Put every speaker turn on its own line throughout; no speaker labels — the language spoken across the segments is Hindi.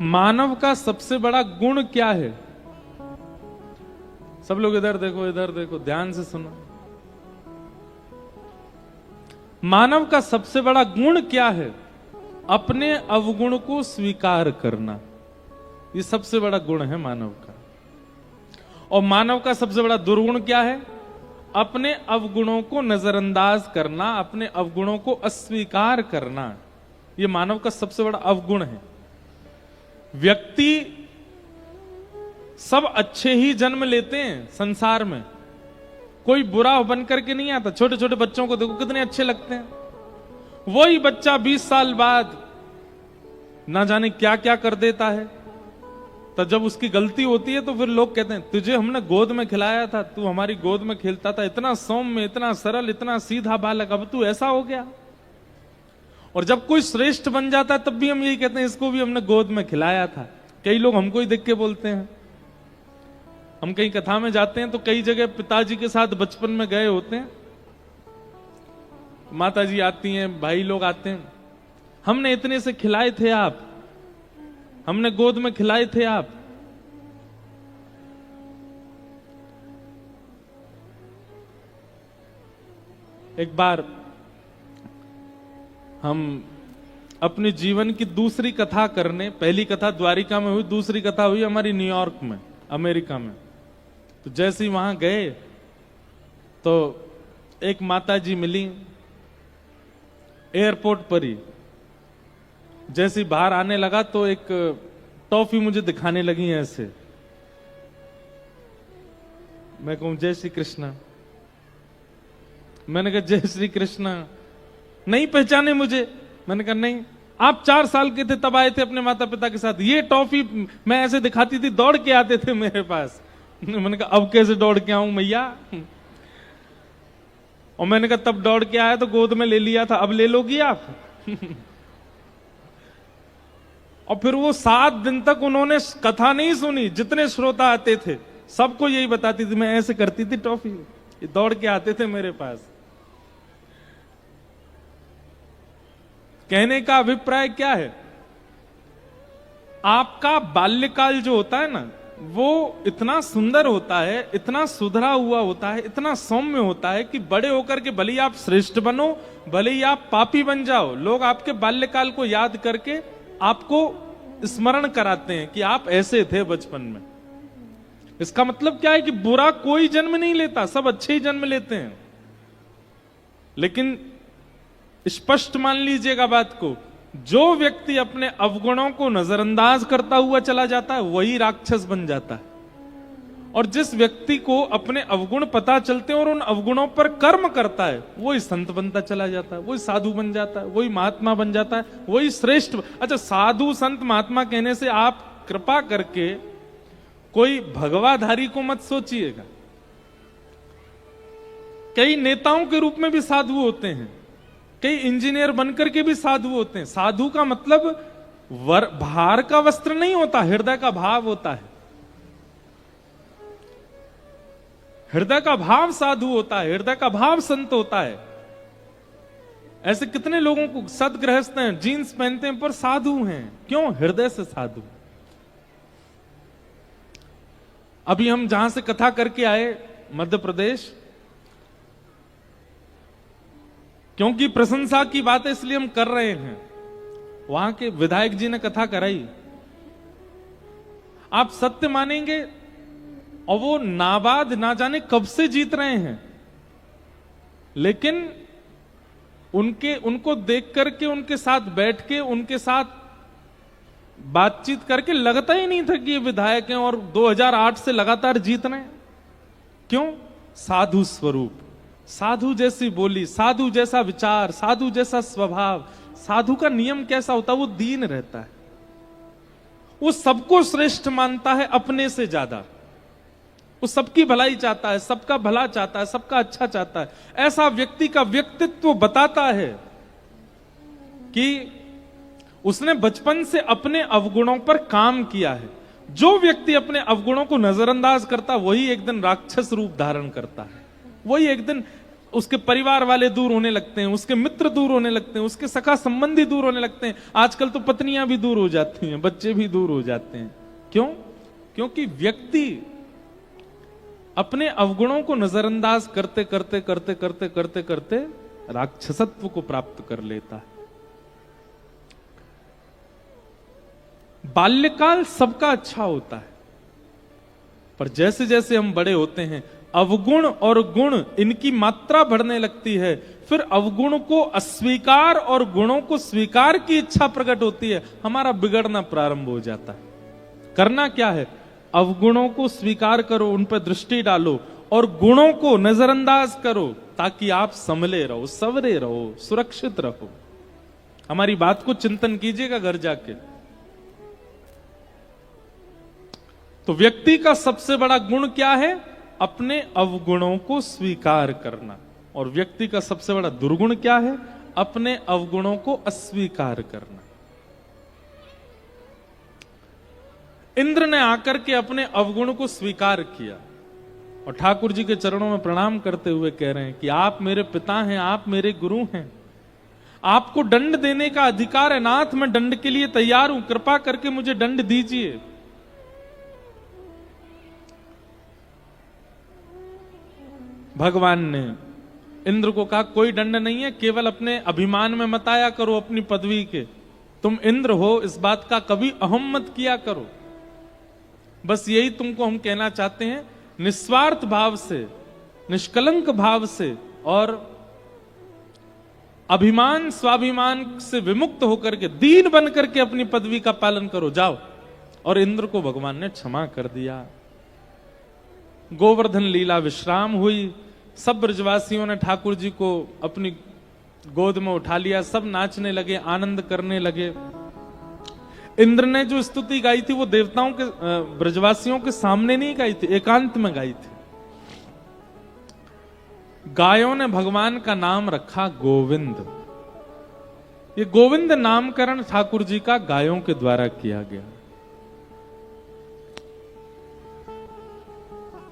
मानव का सबसे बड़ा गुण क्या है? सब लोग इधर देखो, ध्यान से सुनो। मानव का सबसे बड़ा गुण क्या है? अपने अवगुण को स्वीकार करना। ये सबसे बड़ा गुण है मानव का। और मानव का सबसे बड़ा दुर्गुण क्या है? अपने अवगुणों को नजरअंदाज करना, अपने अवगुणों को अस्वीकार करना। ये मानव का सबसे बड़ा अवगुण है। व्यक्ति सब अच्छे ही जन्म लेते हैं संसार में, कोई बुरा बन करके नहीं आता। छोटे छोटे बच्चों को देखो कितने अच्छे लगते हैं। वही बच्चा 20 साल बाद ना जाने क्या क्या कर देता है। तो जब उसकी गलती होती है तो फिर लोग कहते हैं तुझे हमने गोद में खिलाया था, तू हमारी गोद में खेलता था, इतना सौम्य, इतना सरल, इतना सीधा बालक, अब तू ऐसा हो गया। और जब कोई श्रेष्ठ बन जाता है तब भी हम यही कहते हैं इसको भी हमने गोद में खिलाया था। कई लोग हमको ही देख के बोलते हैं। हम कहीं कथा में जाते हैं तो कई जगह पिताजी के साथ बचपन में गए होते हैं, माताजी आती हैं, भाई लोग आते हैं, हमने इतने से खिलाए थे आप, हमने गोद में खिलाए थे आप। एक बार हम अपने जीवन की दूसरी कथा करने, पहली कथा द्वारिका में हुई, दूसरी कथा हुई हमारी न्यूयॉर्क में, अमेरिका में। तो जैसे ही वहां गए तो एक माताजी मिली एयरपोर्ट पर ही। जैसे बाहर आने लगा तो एक टॉफी मुझे दिखाने लगी ऐसे। मैं कहूं जय श्री कृष्ण। मैंने कहा जय श्री कृष्ण। नहीं पहचाने मुझे? मैंने कहा नहीं, आप 4 साल के थे तब आए थे अपने माता पिता के साथ, ये टॉफी मैं ऐसे दिखाती थी, दौड़ के आते थे मेरे पास। मैंने कहा अब कैसे दौड़ के आऊं मैया? और मैंने कहा तब दौड़ के आया तो गोद में ले लिया था, अब ले लोगी आप? और फिर वो 7 दिन तक उन्होंने कथा नहीं सुनी। जितने श्रोता आते थे सबको यही बताती थी, मैं ऐसे करती थी टॉफी, ये दौड़ के आते थे मेरे पास। कहने का अभिप्राय क्या है? आपका बाल्यकाल जो होता है ना, वो इतना सुंदर होता है, इतना सुधरा हुआ होता है, इतना सौम्य होता है कि बड़े होकर के भले ही आप श्रेष्ठ बनो, भले ही आप पापी बन जाओ, लोग आपके बाल्यकाल को याद करके आपको स्मरण कराते हैं कि आप ऐसे थे बचपन में। इसका मतलब क्या है कि बुरा कोई जन्म नहीं लेता, सब अच्छे ही जन्म लेते हैं। लेकिन स्पष्ट मान लीजिएगा बात को, जो व्यक्ति अपने अवगुणों को नजरअंदाज करता हुआ चला जाता है वही राक्षस बन जाता है। और जिस व्यक्ति को अपने अवगुण पता चलते हैं और उन अवगुणों पर कर्म करता है वही संत बनता चला जाता है, वही साधु बन जाता है, वही महात्मा बन जाता है, वही श्रेष्ठ। अच्छा, साधु संत महात्मा कहने से आप कृपा करके कोई भगवाधारी को मत सोचिएगा। कई नेताओं के रूप में भी साधु होते हैं, कई इंजीनियर बनकर के भी साधु होते हैं। साधु का मतलब भार का वस्त्र नहीं होता, हृदय का भाव होता है। हृदय का भाव साधु होता है, हृदय का भाव संत होता है। ऐसे कितने लोगों को सदगृहस्थ हैं, जीन्स पहनते हैं पर साधु हैं। क्यों? हृदय से साधु। अभी हम जहां से कथा करके आए मध्य प्रदेश, क्योंकि प्रशंसा की बात है इसलिए हम कर रहे हैं, वहां के विधायक जी ने कथा कराई। आप सत्य मानेंगे, और वो नाबाद ना जाने कब से जीत रहे हैं, लेकिन उनको देख करके, उनके साथ बैठ के, उनके साथ बातचीत करके लगता ही नहीं था कि ये विधायक हैं और 2008 से लगातार जीत रहे हैं। क्यों? साधु स्वरूप, साधु जैसी बोली, साधु जैसा विचार, साधु जैसा स्वभाव। साधु का नियम कैसा होता है? वो दीन रहता है, वो सबको श्रेष्ठ मानता है अपने से ज्यादा, वो सबकी भलाई चाहता है, सबका भला चाहता है, सबका अच्छा चाहता है। ऐसा व्यक्ति का व्यक्तित्व बताता है कि उसने बचपन से अपने अवगुणों पर काम किया है। जो व्यक्ति अपने अवगुणों को नजरअंदाज करता वही एक दिन राक्षस रूप धारण करता है, वही एक दिन उसके परिवार वाले दूर होने लगते हैं, उसके मित्र दूर होने लगते हैं, उसके सखा संबंधी दूर होने लगते हैं। आजकल तो पत्नियां भी दूर हो जाती हैं, बच्चे भी दूर हो जाते हैं। क्यों? क्योंकि व्यक्ति अपने अवगुणों को नजरअंदाज करते करते करते करते करते करते राक्षसत्व को प्राप्त कर लेता है। बाल्यकाल सबका अच्छा होता है, पर जैसे जैसे हम बड़े होते हैं अवगुण और गुण इनकी मात्रा बढ़ने लगती है। फिर अवगुण को अस्वीकार और गुणों को स्वीकार की इच्छा प्रकट होती है, हमारा बिगड़ना प्रारंभ हो जाता है। करना क्या है? अवगुणों को स्वीकार करो, उन पर दृष्टि डालो और गुणों को नजरअंदाज करो, ताकि आप संभले रहो, सवरे रहो, सुरक्षित रहो। हमारी बात को चिंतन कीजिएगा घर जाके। तो व्यक्ति का सबसे बड़ा गुण क्या है? अपने अवगुणों को स्वीकार करना। और व्यक्ति का सबसे बड़ा दुर्गुण क्या है? अपने अवगुणों को अस्वीकार करना। इंद्र ने आकर के अपने अवगुण को स्वीकार किया और ठाकुर जी के चरणों में प्रणाम करते हुए कह रहे हैं कि आप मेरे पिता हैं, आप मेरे गुरु हैं, आपको दंड देने का अधिकार है। नाथ, मैं दंड के लिए तैयार हूं, कृपा करके मुझे दंड दीजिए। भगवान ने इंद्र को कहा कोई दंड नहीं है, केवल अपने अभिमान में मत आया करो अपनी पदवी के। तुम इंद्र हो, इस बात का कभी अहम मत किया करो। बस यही तुमको हम कहना चाहते हैं, निस्वार्थ भाव से, निष्कलंक भाव से और अभिमान स्वाभिमान से विमुक्त होकर के, दीन बन करके अपनी पदवी का पालन करो, जाओ। और इंद्र को भगवान ने क्षमा कर दिया। गोवर्धन लीला विश्राम हुई। सब ब्रजवासियों ने ठाकुर जी को अपनी गोद में उठा लिया, सब नाचने लगे, आनंद करने लगे। इंद्र ने जो स्तुति गाई थी वो देवताओं के, ब्रजवासियों के सामने नहीं गाई थी, एकांत में गाई थी। गायों ने भगवान का नाम रखा गोविंद। ये गोविंद नामकरण ठाकुर जी का गायों के द्वारा किया गया।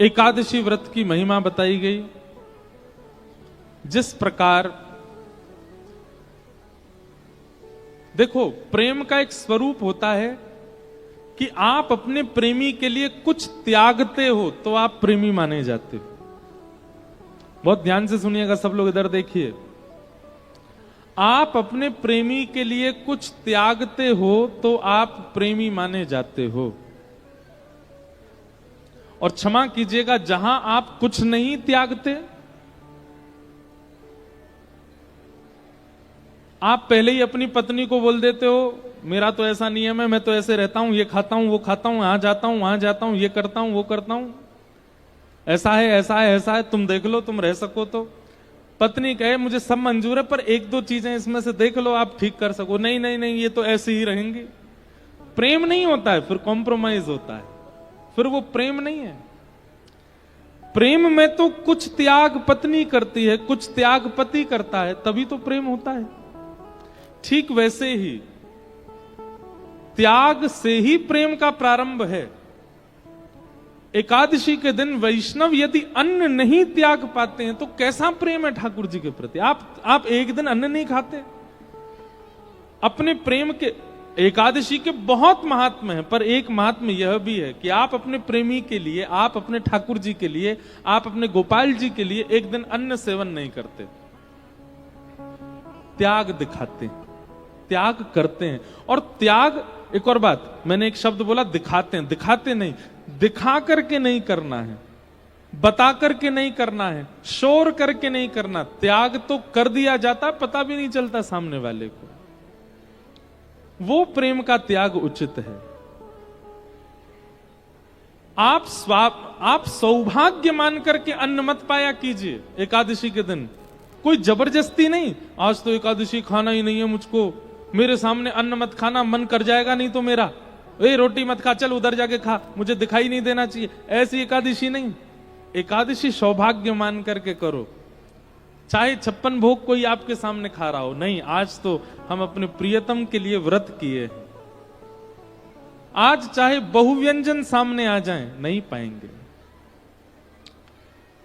एकादशी व्रत की महिमा बताई गई। जिस प्रकार देखो, प्रेम का एक स्वरूप होता है कि आप अपने प्रेमी के लिए कुछ त्यागते हो तो आप प्रेमी माने जाते हो। बहुत ध्यान से सुनिएगा सब लोग, इधर देखिए। आप अपने प्रेमी के लिए कुछ त्यागते हो तो आप प्रेमी माने जाते हो। और क्षमा कीजिएगा, जहां आप कुछ नहीं त्यागते, आप पहले ही अपनी पत्नी को बोल देते हो मेरा तो ऐसा नियम है, मैं तो ऐसे रहता हूं, ये खाता हूं, वो खाता हूं, यहां जाता हूं, वहां जाता हूं, ये करता हूं, वो करता हूं, ऐसा है ऐसा है ऐसा है, तुम देख लो, तुम रह सको तो। पत्नी कहे मुझे सब मंजूर है, पर एक दो चीजें इसमें से देख लो, आप ठीक कर सको। नहीं नहीं नहीं, ये तो ऐसे ही रहेंगे। प्रेम नहीं होता है, फिर कॉम्प्रोमाइज होता है, फिर वो प्रेम नहीं है। प्रेम में तो कुछ त्याग पत्नी करती है, कुछ त्याग पति करता है, तभी तो प्रेम होता है। ठीक वैसे ही त्याग से ही प्रेम का प्रारंभ है। एकादशी के दिन वैष्णव यदि अन्न नहीं त्याग पाते हैं तो कैसा प्रेम है ठाकुर जी के प्रति। आप एक दिन अन्न नहीं खाते, अपने प्रेम के। एकादशी के बहुत महात्म है, पर एक महात्म यह भी है कि आप अपने प्रेमी के लिए, आप अपने ठाकुर जी के लिए, आप अपने गोपाल जी के लिए एक दिन अन्न सेवन नहीं करते, त्याग दिखाते हैं, त्याग करते हैं। और त्याग, एक और बात, मैंने एक शब्द बोला दिखाते हैं, दिखाते नहीं, दिखा करके नहीं करना है, बता करके नहीं करना है, शोर करके नहीं करना। त्याग तो कर दिया जाता, पता भी नहीं चलता सामने वाले को। वो प्रेम का त्याग उचित है। आप सौभाग्य मान करके अन्न मत पाया कीजिए एकादशी के दिन। कोई जबरदस्ती नहीं, आज तो एकादशी खाना ही नहीं है मुझको, मेरे सामने अन्न मत खाना, मन कर जाएगा नहीं तो मेरा, ए रोटी मत खा, चल उधर जाके खा, मुझे दिखाई नहीं देना चाहिए। ऐसी एकादशी नहीं। एकादशी सौभाग्य मान करके करो, चाहे 56 भोग कोई आपके सामने खा रहा हो। नहीं, आज तो हम अपने प्रियतम के लिए व्रत किए हैं। आज चाहे बहुव्यंजन सामने आ जाएं, नहीं पाएंगे।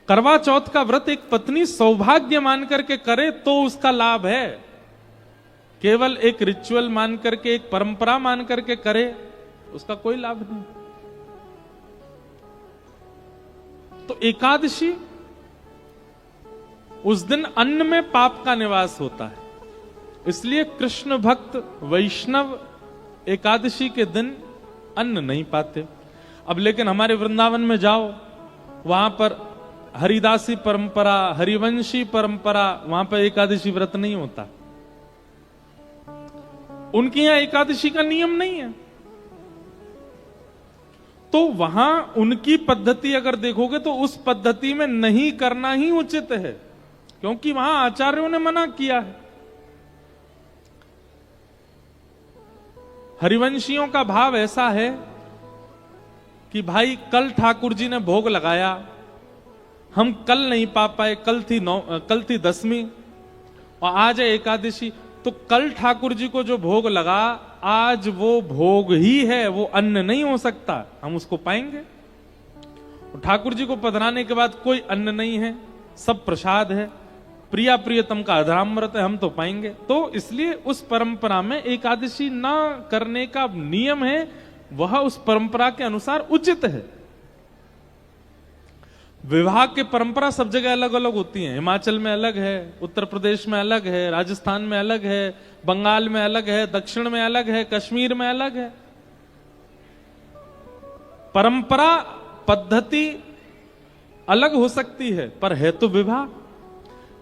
करवा चौथ का व्रत एक पत्नी सौभाग्य मान करके करे तो उसका लाभ है, केवल एक रिचुअल मान करके, एक परंपरा मान करके करे उसका कोई लाभ नहीं। तो एकादशी, उस दिन अन्न में पाप का निवास होता है, इसलिए कृष्ण भक्त वैष्णव एकादशी के दिन अन्न नहीं पाते। अब लेकिन हमारे वृंदावन में जाओ, वहां पर हरिदासी परंपरा, हरिवंशी परंपरा, वहां पर एकादशी व्रत नहीं होता। उनके यहां एकादशी का नियम नहीं है। तो वहां उनकी पद्धति अगर देखोगे तो उस पद्धति में नहीं करना ही उचित है, क्योंकि वहां आचार्यों ने मना किया है। हरिवंशियों का भाव ऐसा है कि भाई कल ठाकुर जी ने भोग लगाया, हम कल नहीं पा पाए, कल थी दसवीं और आज है एकादशी, तो कल ठाकुर जी को जो भोग लगा आज वो भोग ही है, वो अन्न नहीं हो सकता, हम उसको पाएंगे। ठाकुर जी को पधराने के बाद कोई अन्न नहीं है, सब प्रसाद है, प्रिया प्रियतम का अधरामृत है, हम तो पाएंगे। तो इसलिए उस परंपरा में एकादशी ना करने का नियम है, वह उस परंपरा के अनुसार उचित है। विवाह की परंपरा सब जगह अलग अलग होती है, हिमाचल में अलग है, उत्तर प्रदेश में अलग है, राजस्थान में अलग है, बंगाल में अलग है, दक्षिण में अलग है, कश्मीर में अलग है। परंपरा पद्धति अलग हो सकती है, पर है तो विवाह।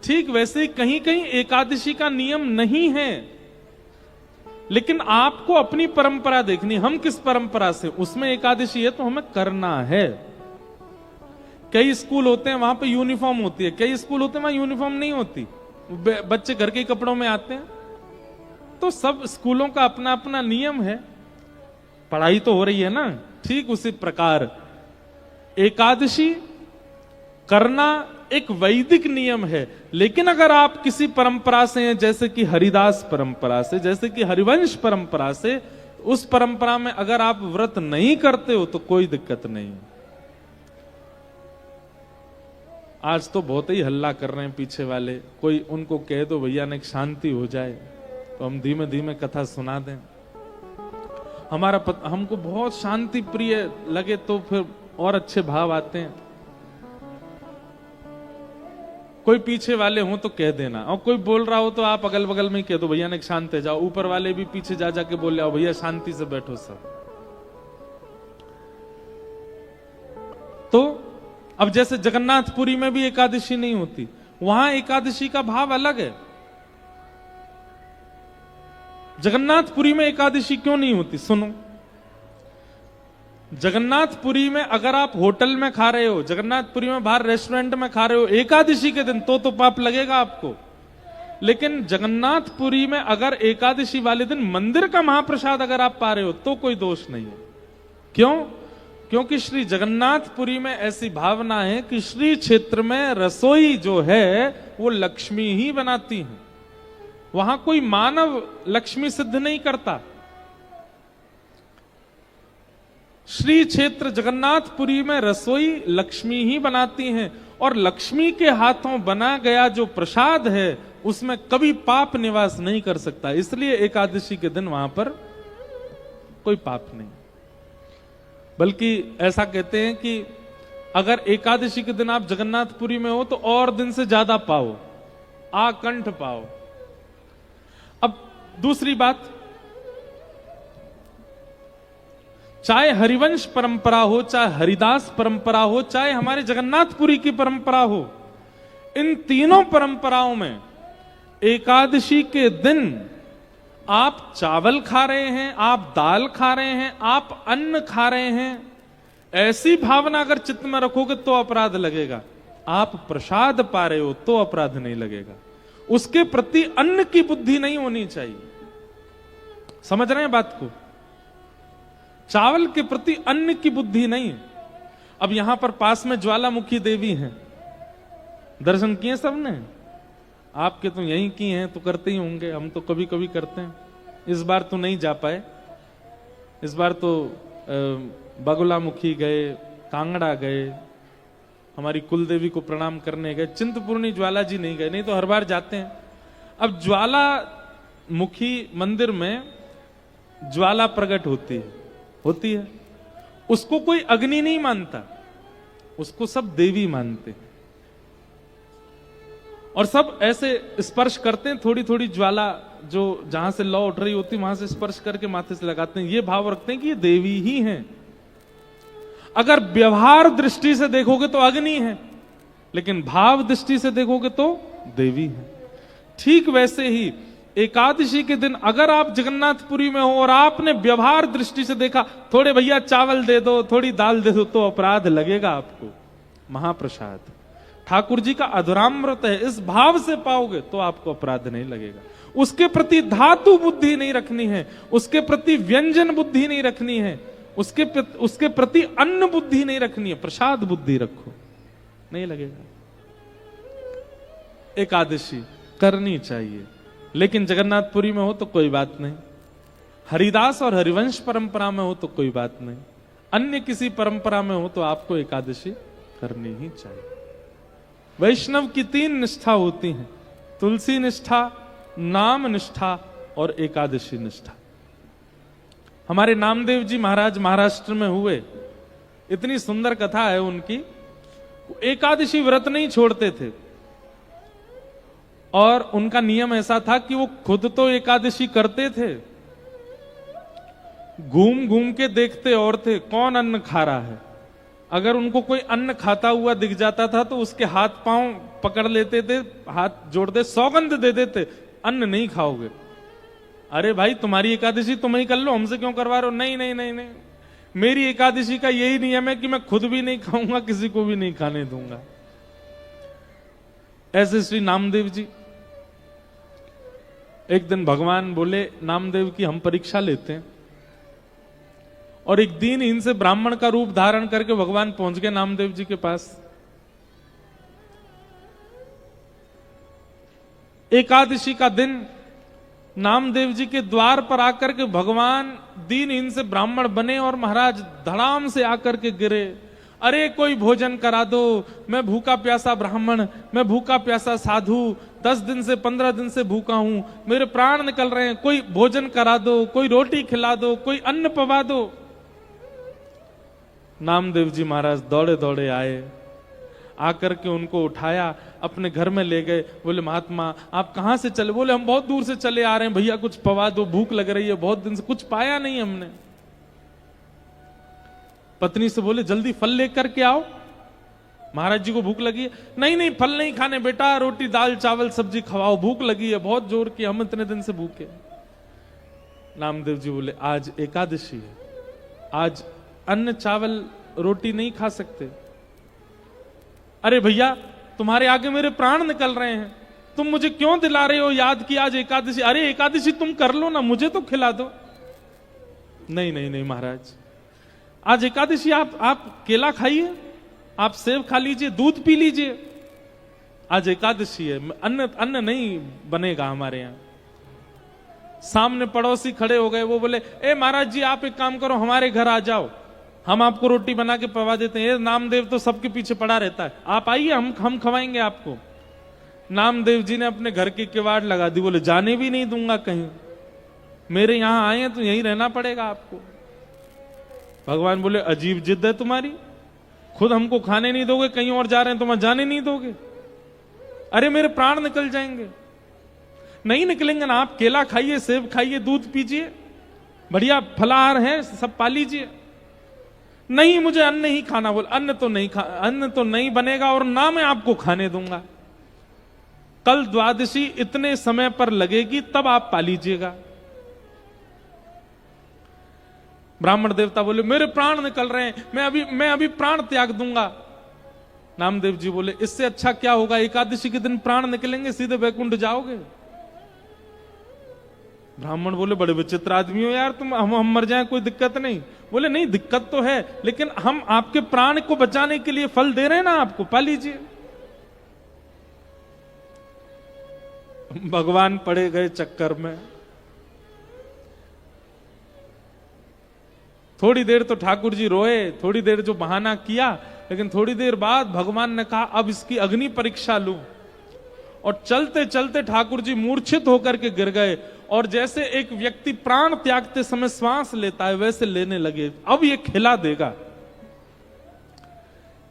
ठीक वैसे ही कहीं कहीं एकादशी का नियम नहीं है, लेकिन आपको अपनी परंपरा देखनी, हम किस परंपरा से, उसमें एकादशी है तो हमें करना है। कई स्कूल होते हैं वहां पे यूनिफॉर्म होती है, कई स्कूल होते हैं वहां यूनिफॉर्म नहीं होती, बच्चे घर के कपड़ों में आते हैं। तो सब स्कूलों का अपना अपना नियम है, पढ़ाई तो हो रही है ना। ठीक उसी प्रकार एकादशी करना एक वैदिक नियम है, लेकिन अगर आप किसी परंपरा से हैं, जैसे कि हरिदास परंपरा से, जैसे कि हरिवंश परंपरा से, उस परंपरा में अगर आप व्रत नहीं करते हो तो कोई दिक्कत नहीं। आज तो बहुत ही हल्ला कर रहे हैं पीछे वाले, कोई उनको कह दो भैया ने शांति हो जाए तो हम धीमे धीमे कथा सुना दें। हमको बहुत शांति प्रिय लगे तो फिर और अच्छे भाव आते हैं। कोई पीछे वाले हो तो कह देना, और कोई बोल रहा हो तो आप अगल बगल में ही कह दो भैया ने शांत है जाओ। ऊपर वाले भी पीछे जा जाके बोल रहे हो भैया शांति से बैठो सब। तो अब जैसे जगन्नाथपुरी में भी एकादशी नहीं होती, वहां एकादशी का भाव अलग है। जगन्नाथपुरी में एकादशी क्यों नहीं होती सुनो। जगन्नाथपुरी में अगर आप होटल में खा रहे हो, जगन्नाथपुरी में बाहर रेस्टोरेंट में खा रहे हो एकादशी के दिन, तो पाप लगेगा आपको। लेकिन जगन्नाथपुरी में अगर एकादशी वाले दिन मंदिर का महाप्रसाद अगर आप पा रहे हो तो कोई दोष नहीं है। क्यों? क्योंकि श्री जगन्नाथपुरी में ऐसी भावना है कि श्री क्षेत्र में रसोई जो है वो लक्ष्मी ही बनाती है, वहां कोई मानव लक्ष्मी सिद्ध नहीं करता। श्री क्षेत्र जगन्नाथपुरी में रसोई लक्ष्मी ही बनाती हैं, और लक्ष्मी के हाथों बना गया जो प्रसाद है उसमें कभी पाप निवास नहीं कर सकता। इसलिए एकादशी के दिन वहां पर कोई पाप नहीं। बल्कि ऐसा कहते हैं कि अगर एकादशी के दिन आप जगन्नाथपुरी में हो तो और दिन से ज्यादा पाओ, आकंठ पाओ। अब दूसरी बात, चाहे हरिवंश परंपरा हो, चाहे हरिदास परंपरा हो, चाहे हमारे जगन्नाथपुरी की परंपरा हो, इन तीनों परंपराओं में एकादशी के दिन आप चावल खा रहे हैं, आप दाल खा रहे हैं, आप अन्न खा रहे हैं, ऐसी भावना अगर चित्त में रखोगे तो अपराध लगेगा। आप प्रसाद पा रहे हो तो अपराध नहीं लगेगा। उसके प्रति अन्न की बुद्धि नहीं होनी चाहिए। समझ रहे हैं बात को? चावल के प्रति अन्न की बुद्धि नहीं। अब यहां पर पास में ज्वालामुखी देवी हैं, दर्शन किए सबने? आपके तो यहीं की हैं तो करते ही होंगे, हम तो कभी कभी करते हैं। इस बार तो नहीं जा पाए, इस बार तो बगुलामुखी गए, कांगड़ा गए, हमारी कुल देवी को प्रणाम करने गए, चिंतपूर्णी ज्वाला जी नहीं गए, नहीं तो हर बार जाते हैं। अब ज्वाला मुखी मंदिर में ज्वाला प्रकट होती है, उसको कोई अग्नि नहीं मानता, उसको सब देवी मानते हैं। और सब ऐसे स्पर्श करते हैं, थोड़ी थोड़ी ज्वाला जो जहां से लौ उठ रही होती वहां से स्पर्श करके माथे से लगाते हैं, ये भाव रखते हैं कि ये देवी ही हैं। अगर व्यवहार दृष्टि से देखोगे तो अग्नि है, लेकिन भाव दृष्टि से देखोगे तो देवी है। ठीक वैसे ही एकादशी के दिन अगर आप जगन्नाथपुरी में हो और आपने व्यवहार दृष्टि से देखा, थोड़े भैया चावल दे दो, थोड़ी दाल दे दो, तो अपराध लगेगा आपको। महाप्रसाद ठाकुर जी का अधुरामृत है, इस भाव से पाओगे तो आपको अपराध नहीं लगेगा। उसके प्रति धातु बुद्धि नहीं रखनी है, उसके प्रति व्यंजन बुद्धि नहीं रखनी है, उसके प्रति अन्न बुद्धि नहीं रखनी है, प्रसाद बुद्धि रखो, नहीं लगेगा। एकादशी करनी चाहिए, लेकिन जगन्नाथपुरी में हो तो कोई बात नहीं, हरिदास और हरिवंश परंपरा में हो तो कोई बात नहीं, अन्य किसी परंपरा में हो तो आपको एकादशी करनी ही चाहिए। वैष्णव की 3 निष्ठा होती हैं, तुलसी निष्ठा, नाम निष्ठा और एकादशी निष्ठा। हमारे नामदेव जी महाराज महाराष्ट्र में हुए, इतनी सुंदर कथा है उनकी। एकादशी व्रत नहीं छोड़ते थे और उनका नियम ऐसा था कि वो खुद तो एकादशी करते थे, घूम घूम के देखते और थे कौन अन्न खा रहा है। अगर उनको कोई अन्न खाता हुआ दिख जाता था तो उसके हाथ पांव पकड़ लेते थे, हाथ जोड़ दे, सौगंध दे देते, अन्न नहीं खाओगे। अरे भाई तुम्हारी एकादशी तुम ही कर लो, हमसे क्यों करवा रहे हो? नहीं नहीं नहीं नहीं, मेरी एकादशी का यही नियम है कि मैं खुद भी नहीं खाऊंगा, किसी को भी नहीं खाने दूंगा। ऐसे श्री नामदेव जी, एक दिन भगवान बोले नामदेव की हम परीक्षा लेते हैं, और एक दिन इनसे ब्राह्मण का रूप धारण करके भगवान पहुंच गए नामदेव जी के पास। एकादशी का दिन नामदेव जी के द्वार पर आकर के भगवान दीनहीन से ब्राह्मण बने और महाराज धड़ाम से आकर के गिरे, अरे कोई भोजन करा दो, मैं भूखा प्यासा ब्राह्मण, मैं भूखा प्यासा साधु, 10 दिन से 15 दिन से भूखा हूं, मेरे प्राण निकल रहे हैं, कोई भोजन करा दो, कोई रोटी खिला दो, कोई अन्न पवा दो। नामदेव जी महाराज दौड़े दौड़े आए, आकर के उनको उठाया, अपने घर में ले गए। बोले महात्मा आप कहां से चले? बोले हम बहुत दूर से चले आ रहे हैं, भैया कुछ पवा दो, भूख लग रही है, बहुत दिन से कुछ पाया नहीं हमने। पत्नी से बोले जल्दी फल लेकर के आओ, महाराज जी को भूख लगी है। नहीं नहीं फल नहीं खाने बेटा, रोटी दाल चावल सब्जी खवाओ, भूख लगी है बहुत जोर की, हम इतने दिन से भूखे। नामदेव जी बोले आज एकादशी है, आज अन्न चावल रोटी नहीं खा सकते। अरे भैया तुम्हारे आगे मेरे प्राण निकल रहे हैं, तुम मुझे क्यों दिला रहे हो याद कि आज एकादशी? अरे एकादशी तुम कर लो ना, मुझे तो खिला दो। नहीं नहीं नहीं महाराज, आज एकादशी आप केला खाइए, आप सेब खा लीजिए, दूध पी लीजिए, आज एकादशी है, अन्न नहीं बनेगा हमारे यहां। सामने पड़ोसी खड़े हो गए, वो बोले ए महाराज जी आप एक काम करो, हमारे घर आ जाओ, हम आपको रोटी बना के पवा देते हैं। नामदेव तो सबके पीछे पड़ा रहता है, आप आइए, हम खवाएंगे आपको। नामदेव जी ने अपने घर की किवाड़ लगा दी, बोले जाने भी नहीं दूंगा कहीं, मेरे यहां आए हैं तो यहीं रहना पड़ेगा आपको। भगवान बोले अजीब जिद है तुम्हारी, खुद हमको खाने नहीं दोगे, कहीं और जा रहे हैं तुम्हें जाने नहीं दोगे? अरे मेरे प्राण निकल जाएंगे। नहीं निकलेंगे ना, आप केला खाइए, सेब खाइए, दूध पीजिए, बढ़िया फलाहार है, सब पा लीजिए। नहीं मुझे अन्न ही खाना। बोल अन्न तो नहीं बनेगा और ना मैं आपको खाने दूंगा। कल द्वादशी इतने समय पर लगेगी तब आप पा लीजिएगा। ब्राह्मण देवता बोले मेरे प्राण निकल रहे हैं, मैं अभी प्राण त्याग दूंगा। नामदेव जी बोले इससे अच्छा क्या होगा, एकादशी के दिन प्राण निकलेंगे, सीधे वैकुंठ जाओगे। ब्राह्मण बोले बड़े विचित्र आदमी हो यार तुम, हम मर जाएं कोई दिक्कत नहीं। बोले नहीं दिक्कत तो है, लेकिन हम आपके प्राण को बचाने के लिए फल दे रहे हैं ना, आपको पा लीजिए। भगवान पड़े गए चक्कर में। थोड़ी देर तो ठाकुर जी रोए, थोड़ी देर जो बहाना किया, लेकिन थोड़ी देर बाद भगवान ने कहा अब इसकी अग्नि परीक्षा लूं, और चलते चलते ठाकुर जी मूर्छित होकर के गिर गए, और जैसे एक व्यक्ति प्राण त्यागते समय श्वास लेता है वैसे लेने लगे, अब ये खिला देगा।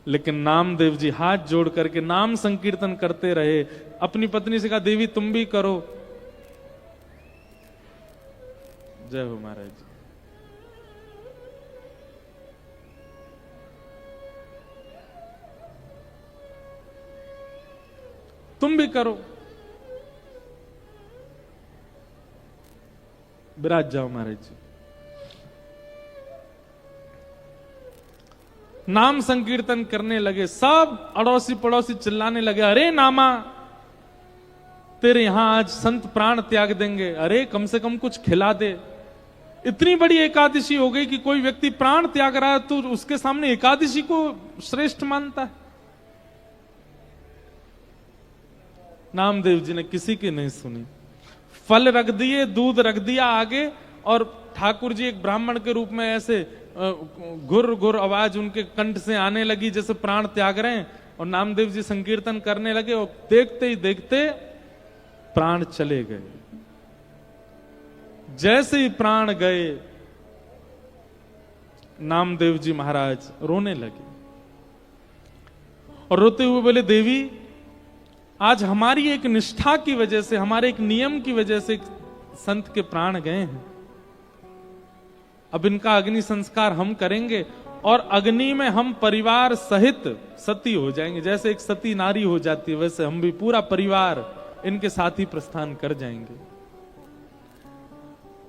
लेकिन नामदेव जी हाथ जोड़ करके नाम संकीर्तन करते रहे। अपनी पत्नी से कहा देवी तुम भी करो। जय हो महाराज जी। तुम भी करो, विराज जाओ महाराज जी। नाम संकीर्तन करने लगे, सब अड़ोसी पड़ोसी चिल्लाने लगे, अरे नामा तेरे यहां आज संत प्राण त्याग देंगे, अरे कम से कम कुछ खिला दे। इतनी बड़ी एकादशी हो गई कि कोई व्यक्ति प्राण त्याग रहा है तो उसके सामने एकादशी को श्रेष्ठ मानता है। नामदेव जी ने किसी की नहीं सुनी, फल रख दिए, दूध रख दिया आगे, और ठाकुर जी एक ब्राह्मण के रूप में ऐसे घुर घुर आवाज उनके कंठ से आने लगी जैसे प्राण त्याग रहे हैं, और नामदेव जी संकीर्तन करने लगे, और देखते ही देखते प्राण चले गए। जैसे ही प्राण गए नामदेव जी महाराज रोने लगे, और रोते हुए बोले देवी आज हमारी एक निष्ठा की वजह से, हमारे एक नियम की वजह से संत के प्राण गए हैं, अब इनका अग्नि संस्कार हम करेंगे, और अग्नि में हम परिवार सहित सती हो जाएंगे। जैसे एक सती नारी हो जाती है वैसे हम भी पूरा परिवार इनके साथ ही प्रस्थान कर जाएंगे।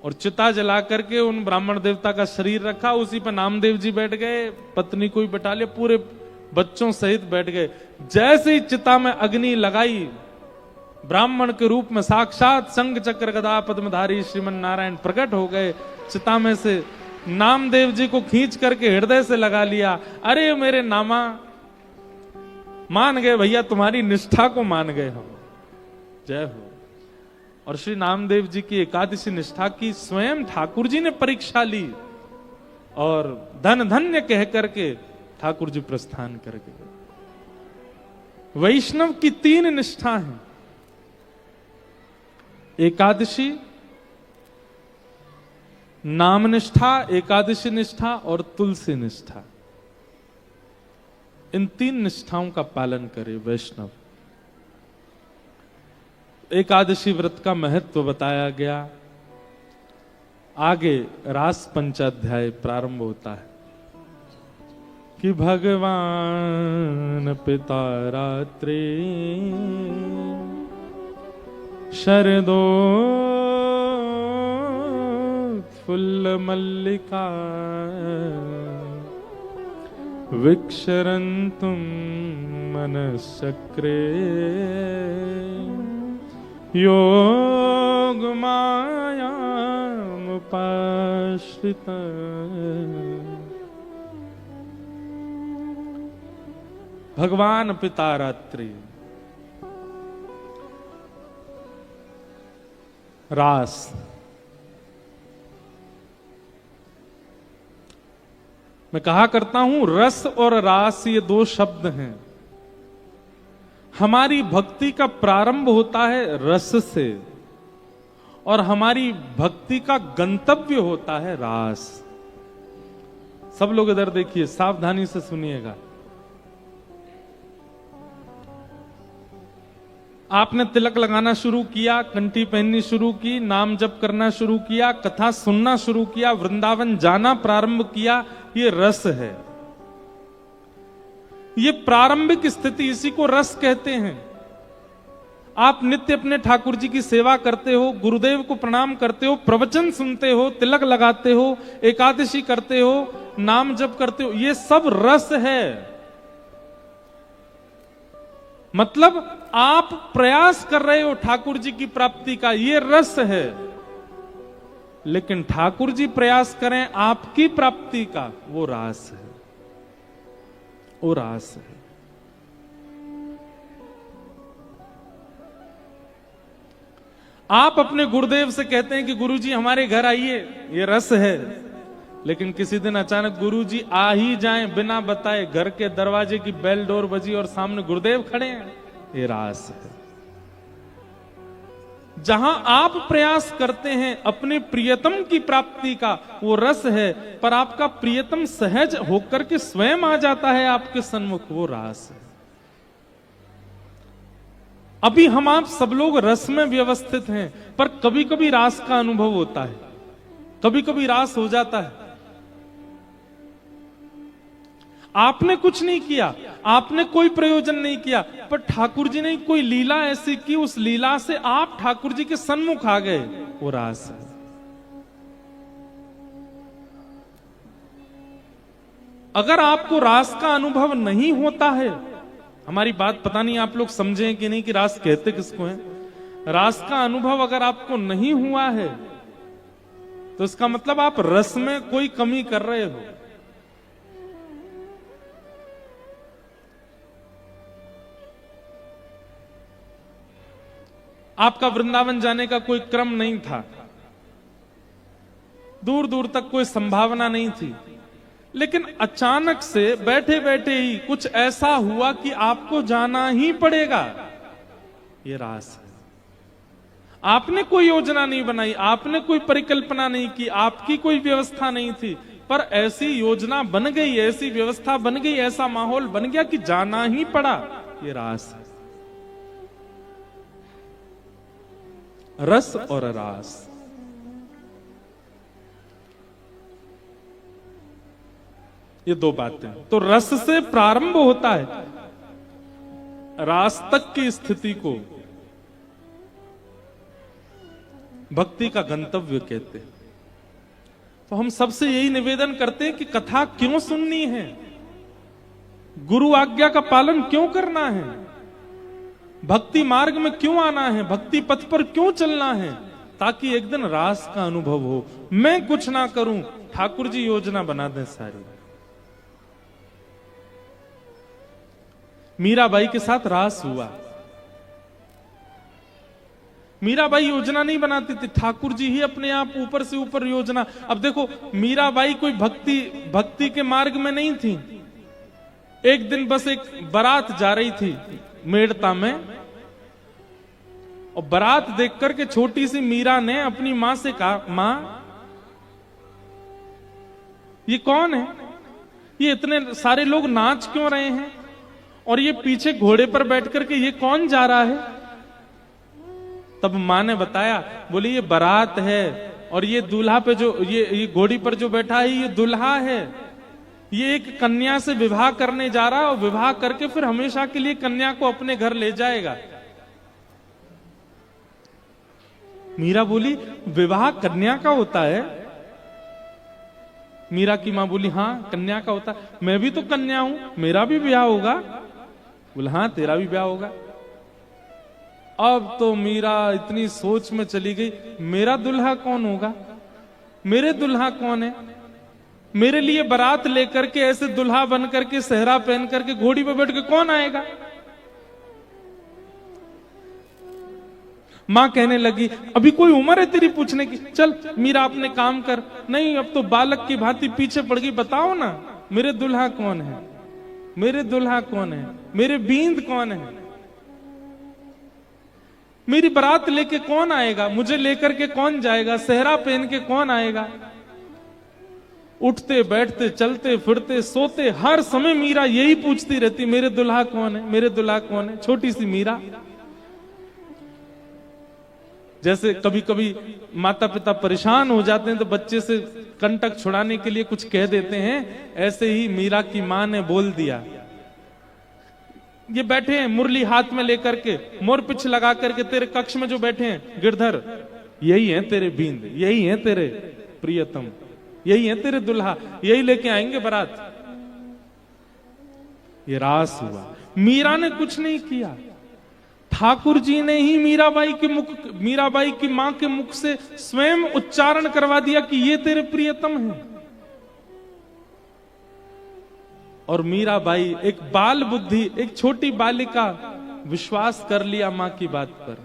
और चिता जला करके उन ब्राह्मण देवता का शरीर रखा, उसी पर नामदेव जी बैठ गए, पत्नी को भी बैठा लिया, पूरे बच्चों सहित बैठ गए। जैसे ही चिता में अग्नि लगाई, ब्राह्मण के रूप में साक्षात शंख चक्र गदा पद्मधारी श्रीमन नारायण प्रकट हो गए। चिता में से नामदेव जी को खींच करके हृदय से लगा लिया। अरे मेरे नामा, मान गए भैया, तुम्हारी निष्ठा को मान गए हम। जय हो। और श्री नामदेव जी की एकादशी निष्ठा की स्वयं ठाकुर जी ने परीक्षा ली, और धन धन्य कह करके ठाकुर जी प्रस्थान कर गए। वैष्णव की 3 निष्ठा हैं, एकादशी, नाम निष्ठा, एकादशी निष्ठा और तुलसी निष्ठा। इन 3 निष्ठाओं का पालन करे वैष्णव। एकादशी व्रत का महत्व बताया गया। आगे रास पंचाध्याय प्रारंभ होता है कि भगवान पिता रात्रि शरदो फुल्ल मल्लिका विक्षरन्तुं मनश्चक्रे योग मायामुपाश्रित। भगवान पिता रात्रि, रास, मैं कहा करता हूं रस और रास ये 2 शब्द हैं। हमारी भक्ति का प्रारंभ होता है रस से, और हमारी भक्ति का गंतव्य होता है रास। सब लोग इधर देखिए, सावधानी से सुनिएगा। आपने तिलक लगाना शुरू किया, कंठी पहननी शुरू की, नाम जप करना शुरू किया, कथा सुनना शुरू किया, वृंदावन जाना प्रारंभ किया, ये रस है। ये प्रारंभिक स्थिति, इसी को रस कहते हैं। आप नित्य अपने ठाकुर जी की सेवा करते हो, गुरुदेव को प्रणाम करते हो, प्रवचन सुनते हो, तिलक लगाते हो, एकादशी करते हो, नाम जप करते हो, ये सब रस है। मतलब आप प्रयास कर रहे हो ठाकुर जी की प्राप्ति का, ये रस है। लेकिन ठाकुर जी प्रयास करें आपकी प्राप्ति का, वो रास है, वो रास है। आप अपने गुरुदेव से कहते हैं कि गुरुजी हमारे घर आइए, ये रस है। लेकिन किसी दिन अचानक गुरुजी आ ही जाएं बिना बताए, घर के दरवाजे की बेल डोर बजी और सामने गुरुदेव खड़े हैं, ये रास है। जहां आप प्रयास करते हैं अपने प्रियतम की प्राप्ति का, वो रस है, पर आपका प्रियतम सहज होकर के स्वयं आ जाता है आपके सन्मुख, वो रास है। अभी हम आप सब लोग रस में व्यवस्थित हैं, पर कभी कभी रास का अनुभव होता है, कभी कभी रास हो जाता है। आपने कुछ नहीं किया, आपने कोई प्रयोजन नहीं किया, पर ठाकुर जी ने कोई लीला ऐसी की, उस लीला से आप ठाकुर जी के सन्मुख आ गए, वो रास है। अगर आपको रास का अनुभव नहीं होता है, हमारी बात पता नहीं आप लोग समझें कि नहीं कि रास कहते किसको है, रास का अनुभव अगर आपको नहीं हुआ है तो इसका मतलब आप रस में कोई कमी कर रहे हो। आपका वृंदावन जाने का कोई क्रम नहीं था, दूर दूर तक कोई संभावना नहीं थी, लेकिन अचानक से बैठे बैठे ही कुछ ऐसा हुआ कि आपको जाना ही पड़ेगा, ये रास है। आपने कोई योजना नहीं बनाई, आपने कोई परिकल्पना नहीं की, आपकी कोई व्यवस्था नहीं थी, पर ऐसी योजना बन गई, ऐसी व्यवस्था बन गई, ऐसा माहौल बन गया कि जाना ही पड़ा, ये रास है। रस और रास, ये दो बातें। तो रस से प्रारंभ होता है, रास तक की स्थिति को भक्ति का गंतव्य कहते हैं। तो हम सबसे यही निवेदन करते हैं कि कथा क्यों सुननी है, गुरु आज्ञा का पालन क्यों करना है, भक्ति मार्ग में क्यों आना है, भक्ति पथ पर क्यों चलना है, ताकि एक दिन रास का अनुभव हो। मैं कुछ ना करूं, ठाकुर जी योजना बना दें सारी। मीराबाई के साथ रास हुआ, मीराबाई योजना नहीं बनाती थी, ठाकुर जी ही अपने आप ऊपर से ऊपर योजना। अब देखो, मीराबाई कोई भक्ति के मार्ग में नहीं थी। एक दिन बस एक बारात जा रही थी मेड़ता में, और बारात देख करके छोटी सी मीरा ने अपनी मां से कहा, मां ये कौन है, ये इतने सारे लोग नाच क्यों रहे हैं, और ये पीछे घोड़े पर बैठ करके ये कौन जा रहा है। तब मां ने बताया, बोली ये बारात है, और ये दूल्हा पे जो ये घोड़ी पर जो बैठा है ये दूल्हा है, ये एक कन्या से विवाह करने जा रहा है, और विवाह करके फिर हमेशा के लिए कन्या को अपने घर ले जाएगा। मीरा बोली, विवाह कन्या का होता है। मीरा की मां बोली, हाँ कन्या का होता है, मैं भी तो कन्या हूं, मेरा भी ब्याह होगा। बोला, हाँ तेरा भी ब्याह होगा। अब तो मीरा इतनी सोच में चली गई, मेरा दुल्हा कौन होगा, मेरे दुल्हा कौन है, मेरे लिए बारात लेकर के ऐसे दुल्हा बन करके सेहरा पहन करके घोड़ी पर बैठ के कौन आएगा। मां कहने लगी, अभी कोई उम्र है तेरी पूछने की, चल मीरा अपने काम कर। नहीं, अब तो बालक की भांति पीछे पड़ गई, बताओ ना मेरे दुल्हा कौन है, मेरे दुल्हा कौन है, मेरे बींद कौन है, मेरी बारात लेके कौन आएगा, मुझे लेकर के कौन जाएगा, सेहरा पहन के कौन आएगा। उठते बैठते चलते फिरते सोते हर समय मीरा यही पूछती रहती, मेरे दुल्हा कौन है, मेरे दुल्हा कौन है। छोटी सी मीरा, जैसे कभी कभी माता पिता परेशान हो जाते हैं तो बच्चे से कंटक छुड़ाने के लिए कुछ कह देते हैं, ऐसे ही मीरा की मां ने बोल दिया। ये बैठे हैं मुरली हाथ में लेकर के, मोर पिछ लगा करके तेरे कक्ष में जो बैठे हैं गिरधर, यही है तेरे बींद, यही है तेरे प्रियतम, यही है तेरे दुल्हा, यही लेके आएंगे बारात। ये रास हुआ। मीरा ने कुछ नहीं किया, ठाकुर जी ने ही मीराबाई की मां के मुख से स्वयं उच्चारण करवा दिया कि ये तेरे प्रियतम है। और मीराबाई एक बाल बुद्धि, एक छोटी बालिका, विश्वास कर लिया मां की बात पर।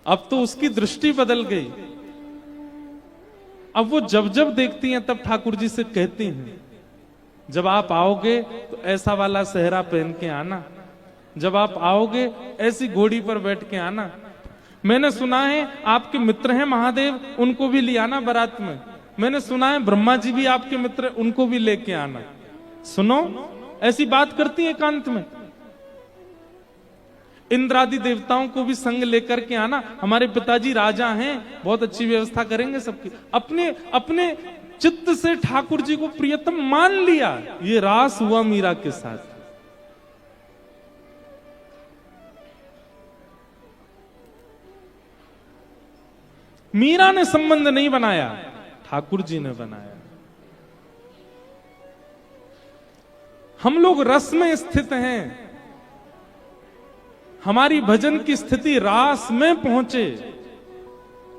अब तो उसकी दृष्टि बदल गई। अब वो जब जब देखती हैं तब ठाकुर जी से कहती हैं, जब आप आओगे तो ऐसा वाला सेहरा पहन के आना, जब आप आओगे ऐसी घोड़ी पर बैठ के आना। मैंने सुना है आपके मित्र हैं महादेव, उनको भी ले आना बारात में। मैंने सुना है ब्रह्मा जी भी आपके मित्र, उनको भी लेके आना। सुनो, ऐसी बात करती है एकांत में। इंद्रादि देवताओं को भी संग लेकर के आना। हमारे पिताजी राजा हैं, बहुत अच्छी व्यवस्था करेंगे सबकी। अपने अपने चित्त से ठाकुर जी को प्रियतम मान लिया। ये रास हुआ मीरा के साथ। मीरा ने संबंध नहीं बनाया, ठाकुर जी ने बनाया। हम लोग रस में स्थित हैं, हमारी भजन की स्थिति रास में पहुंचे,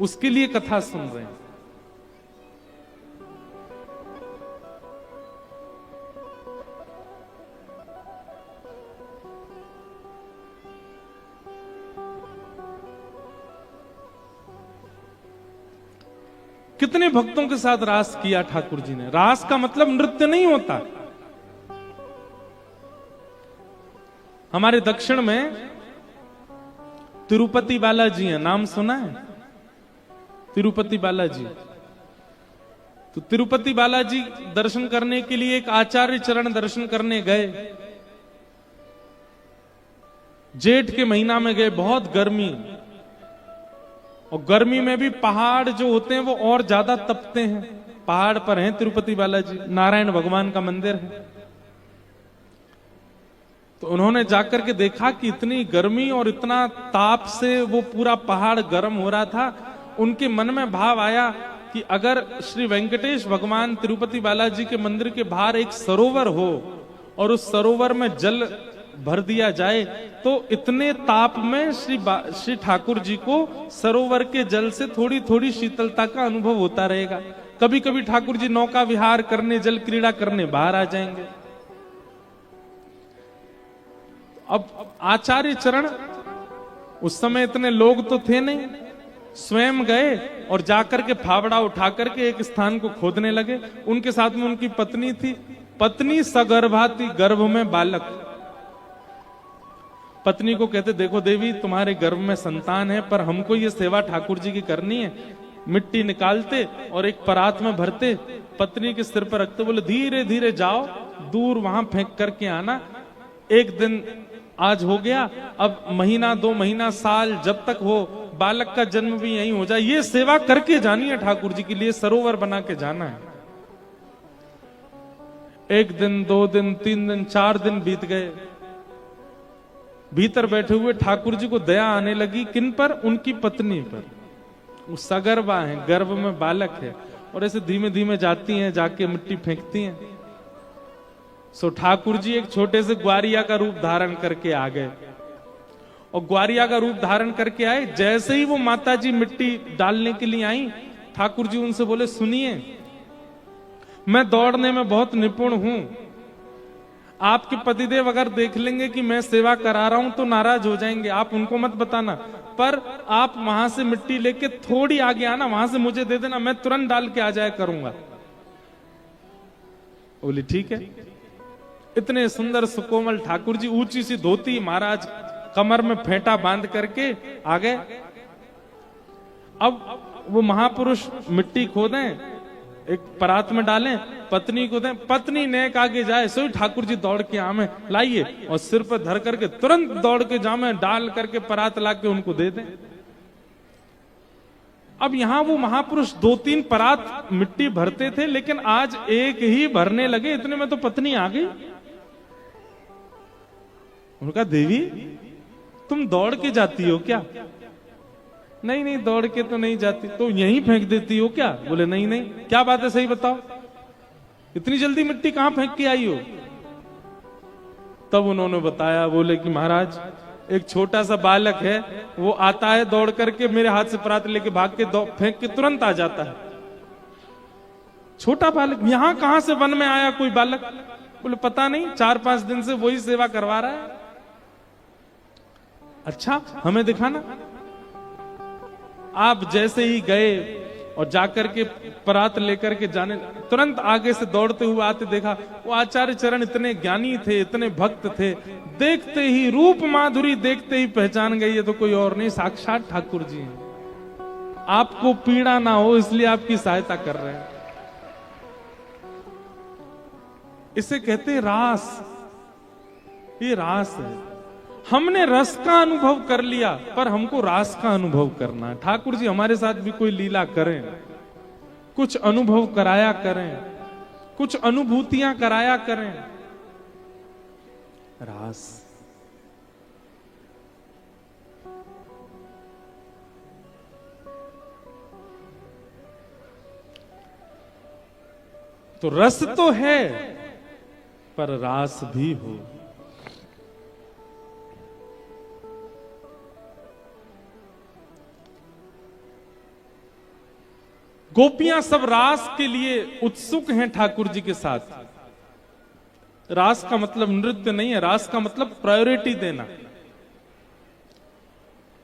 उसके लिए कथा सुन रहे हैं। कितने भक्तों के साथ रास किया ठाकुर जी ने। रास का मतलब नृत्य नहीं होता। हमारे दक्षिण में तिरुपति बालाजी है, नाम सुना है? तिरुपति बालाजी। तो तिरुपति बालाजी दर्शन करने के लिए एक आचार्य चरण दर्शन करने गए। जेठ के महीना में गए, बहुत गर्मी, और गर्मी में भी पहाड़ जो होते हैं वो और ज्यादा तपते हैं। पहाड़ पर हैं तिरुपति बालाजी, नारायण भगवान का मंदिर है। तो उन्होंने जाकर के देखा कि इतनी गर्मी और इतना ताप से वो पूरा पहाड़ गर्म हो रहा था। उनके मन में भाव आया कि अगर श्री वेंकटेश भगवान तिरुपति बालाजी के मंदिर के बाहर एक सरोवर हो और उस सरोवर में जल भर दिया जाए तो इतने ताप में श्री ठाकुर जी को सरोवर के जल से थोड़ी थोड़ी शीतलता का अनुभव होता रहेगा। कभी कभी ठाकुर जी नौका विहार करने, जल क्रीड़ा करने बाहर आ जाएंगे। अब आचार्य चरण, उस समय इतने लोग तो थे नहीं, स्वयं गए और जाकर के फावड़ा उठा करके एक स्थान को खोदने लगे। उनके साथ में उनकी पत्नी थी। पत्नी सगर्भा थी, गर्भ में बालक। पत्नी को कहते, देखो देवी, तुम्हारे गर्भ में संतान है, पर हमको ये सेवा ठाकुर जी की करनी है। मिट्टी निकालते और एक परात में भरते, पत्नी के सिर पर रखते, बोले धीरे धीरे जाओ, दूर वहां फेंक करके आना। एक दिन आज हो गया, अब महीना, 2 महीना, साल, जब तक हो, बालक का जन्म भी यहीं हो जाए, ये सेवा करके जानी है ठाकुर जी के लिए, सरोवर बना के जाना है। 1 दिन, 2 दिन, 3 दिन, 4 दिन बीत गए। भीतर बैठे हुए ठाकुर जी को दया आने लगी। किन पर? उनकी पत्नी पर। वो सगर्भा है, गर्भ में बालक है, और ऐसे धीमे धीमे जाती हैं, जाके मिट्टी फेंकती हैं। सो ठाकुर जी एक छोटे से ग्वारिया का रूप धारण करके आ गए, और ग्वारिया का रूप धारण करके आए। जैसे ही वो माता जी मिट्टी डालने के लिए आई, ठाकुर जी उनसे बोले, सुनिए, मैं दौड़ने में बहुत निपुण हूं। आपके पतिदेव अगर देख लेंगे कि मैं सेवा करा रहा हूं तो नाराज हो जाएंगे, आप उनको मत बताना, पर आप वहां से मिट्टी लेके थोड़ी आगे आना, वहां से मुझे दे देना, मैं तुरंत डाल के आ जाया करूंगा। बोली ठीक है। इतने सुंदर सुकोमल ठाकुर जी, ऊंची सी धोती, महाराज कमर में फेंटा बांध करके आ गए। अब वो महापुरुष मिट्टी खोदें, एक परात में डालें, पत्नी को दें, पत्नी नेक आगे जाए, सोई ठाकुर जी दौड़ के आमे लाइए, और सिर पर धर करके तुरंत दौड़ के जामे, डाल करके परात ला के उनको दे दें। अब यहां वो महापुरुष 2-3 परात मिट्टी भरते थे, लेकिन आज एक ही भरने लगे। इतने में तो पत्नी आ गई। उनका, देवी तुम दौड़ के जाती हो क्या? नहीं नहीं, दौड़ के तो नहीं जाती। तो यहीं फेंक देती हो क्या? बोले नहीं नहीं। क्या बात है, सही बताओ, इतनी जल्दी मिट्टी कहां फेंक के आई हो? तब उन्होंने बताया, बोले कि महाराज, एक छोटा सा बालक है, वो आता है दौड़ करके, मेरे हाथ से परात लेके भाग के फेंक के तुरंत आ जाता है। छोटा बालक? यहां कहां से वन में आया कोई बालक? बोले पता नहीं, 4-5 दिन से वही सेवा करवा रहा है। अच्छा, हमें दिखाना। आप जैसे ही गए और जाकर के परात लेकर के जाने, तुरंत आगे से दौड़ते हुए आते देखा वो आचार्य चरण इतने ज्ञानी थे, इतने भक्त थे, देखते ही रूप माधुरी देखते ही पहचान गई ये तो कोई और नहीं, साक्षात ठाकुर जी हैं। आपको पीड़ा ना हो इसलिए आपकी सहायता कर रहे हैं। इसे कहते हैं रास। ये रास है। हमने रस का अनुभव कर लिया, पर हमको रास का अनुभव करना है। ठाकुर जी हमारे साथ भी कोई लीला करें, कुछ अनुभव कराया करें, कुछ अनुभूतियां कराया करें। रास। तो रस तो है, पर रास भी हो। गोपियां सब रास के लिए उत्सुक हैं ठाकुर जी के साथ। रास का मतलब नृत्य नहीं है, रास का मतलब प्रायोरिटी देना।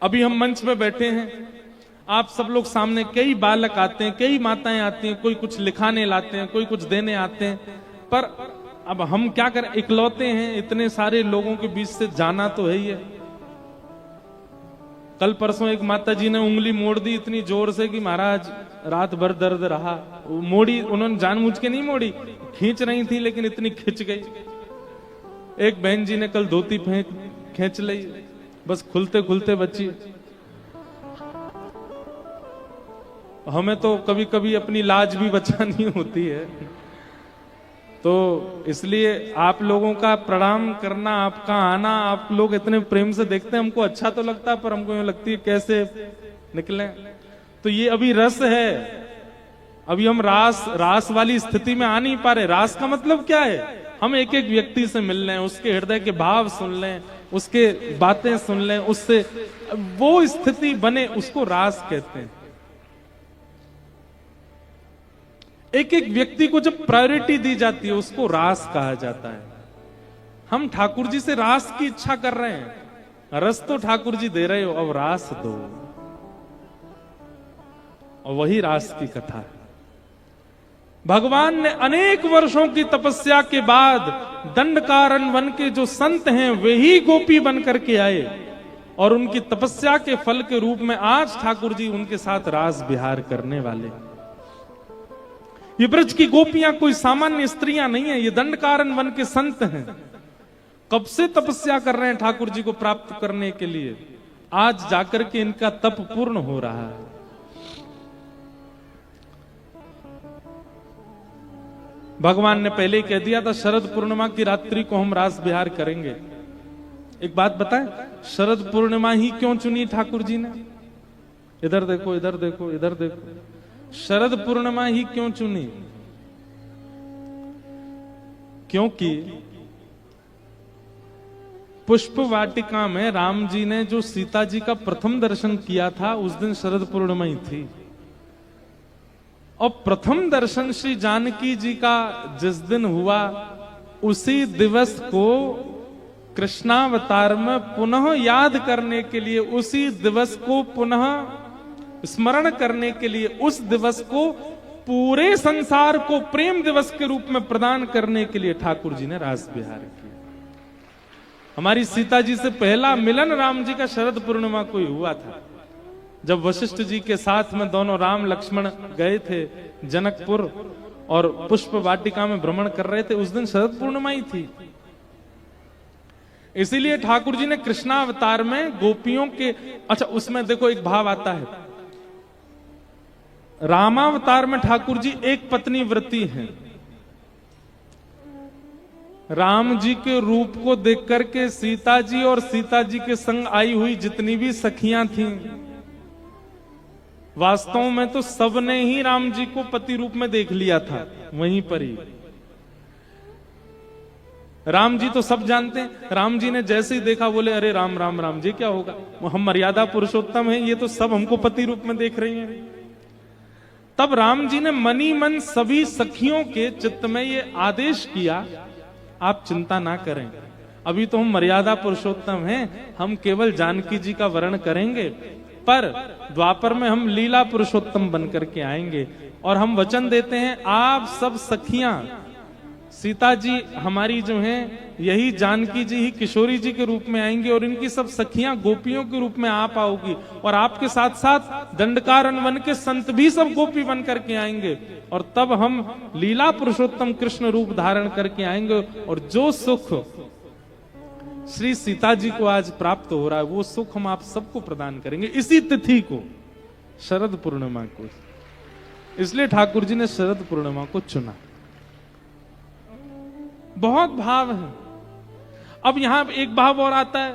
अभी हम मंच पे बैठे हैं, आप सब लोग सामने, कई बालक आते हैं, कई माताएं आती हैं, कोई कुछ लिखाने लाते हैं, कोई कुछ देने आते हैं, पर अब हम क्या करें, इकलौते हैं, इतने सारे लोगों के बीच से जाना तो है ही है। कल परसों एक माता जी ने उंगली मोड़ दी इतनी जोर से कि महाराज रात भर दर्द रहा। मोड़ी उन्होंने जानबूझ के नहीं मोड़ी, खींच रही थी लेकिन इतनी खिंच गई। एक बहन जी ने कल धोती खींच ली, बस खुलते खुलते बची। हमें तो कभी कभी अपनी लाज भी बचानी होती है, तो इसलिए आप लोगों का प्रणाम करना, आपका आना, आप लोग इतने प्रेम से देखते हैं, हमको अच्छा तो लगता है, पर हमको यूं लगती है कैसे निकले। तो ये अभी रस है, अभी हम रास वाली स्थिति में आ नहीं पा रहे। रास का मतलब क्या है? हम एक एक व्यक्ति से मिल लें, उसके हृदय के भाव सुन लें, उसके बातें सुन लें, उससे वो स्थिति बने, उसको रास कहते हैं। एक एक व्यक्ति को जब प्रायोरिटी दी जाती है उसको रास कहा जाता है। हम ठाकुर जी से रास की इच्छा कर रहे हैं। रस तो ठाकुर जी दे रहे हो, अब रास दो। और वही रास की कथा है। भगवान ने अनेक वर्षों की तपस्या के बाद दंडकारण्य वन के जो संत हैं वे ही गोपी बन करके आए, और उनकी तपस्या के फल के रूप में आज ठाकुर जी उनके साथ रास विहार करने वाले। ये ब्रज की गोपियां कोई सामान्य स्त्रियां नहीं है, ये दंडकारण्य वन के संत हैं। कब से तपस्या कर रहे हैं ठाकुर जी को प्राप्त करने के लिए, आज जाकर के इनका तप पूर्ण हो रहा है। भगवान ने पहले ही कह दिया था शरद पूर्णिमा की रात्रि को हम रास विहार करेंगे। एक बात बताएं, शरद पूर्णिमा ही क्यों चुनी ठाकुर जी ने? इधर देखो, इधर देखो, इधर देखो। शरद पूर्णिमा ही क्यों चुनी? क्योंकि पुष्प वाटिका में राम जी ने जो सीता जी का प्रथम दर्शन किया था उस दिन शरद पूर्णिमा ही थी। और प्रथम दर्शन श्री जानकी जी का जिस दिन हुआ उसी दिवस को कृष्णावतार में पुनः याद करने के लिए, उसी दिवस को पुनः स्मरण करने के लिए, उस दिवस को पूरे संसार को प्रेम दिवस के रूप में प्रदान करने के लिए ठाकुर जी ने रास विहार किया। हमारी सीता जी से पहला मिलन राम जी का शरद पूर्णिमा को ही हुआ था, जब वशिष्ठ जी के साथ में दोनों राम लक्ष्मण गए थे जनकपुर और पुष्प वाटिका में भ्रमण कर रहे थे, उस दिन शरद पूर्णिमा ही थी। इसीलिए ठाकुर जी ने कृष्णावतार में गोपियों के, अच्छा उसमें देखो एक भाव आता है, रामावतार में ठाकुर जी एक पत्नी व्रती हैं। राम जी के रूप को देख करके सीता जी और सीता जी के संग आई हुई जितनी भी सखियां थीं, वास्तव में तो सबने ही राम जी को पति रूप में देख लिया था वहीं पर ही। राम जी तो सब जानते हैं, राम जी ने जैसे ही देखा बोले अरे राम राम राम जी क्या होगा, हम मर्यादा पुरुषोत्तम हैं, ये तो सब हमको पति रूप में देख रही हैं। तब राम जी ने मनी मन सभी सखियों के चित्त में ये आदेश किया, आप चिंता ना करें, अभी तो हम मर्यादा पुरुषोत्तम हैं, हम केवल जानकी जी का वर्ण करेंगे, पर द्वापर में हम लीला पुरुषोत्तम बनकर के आएंगे। और हम वचन देते हैं, आप सब सखियां, सीता जी हमारी जो हैं, यही जानकी जी ही किशोरी जी के रूप में आएंगी और इनकी सब सखियां गोपियों के रूप में आप आओगी। और आपके साथ साथ दंडकारण्य वन के संत भी सब गोपी बन करके आएंगे। और तब हम लीला पुरुषोत्तम कृष्ण रूप धारण करके आएंगे। और जो सुख श्री सीता जी को आज प्राप्त हो रहा है, वो सुख हम आप सबको प्रदान करेंगे इसी तिथि को, शरद पूर्णिमा को। इसलिए ठाकुर जी ने शरद पूर्णिमा को चुना। बहुत भाव है। अब यहां एक भाव और आता है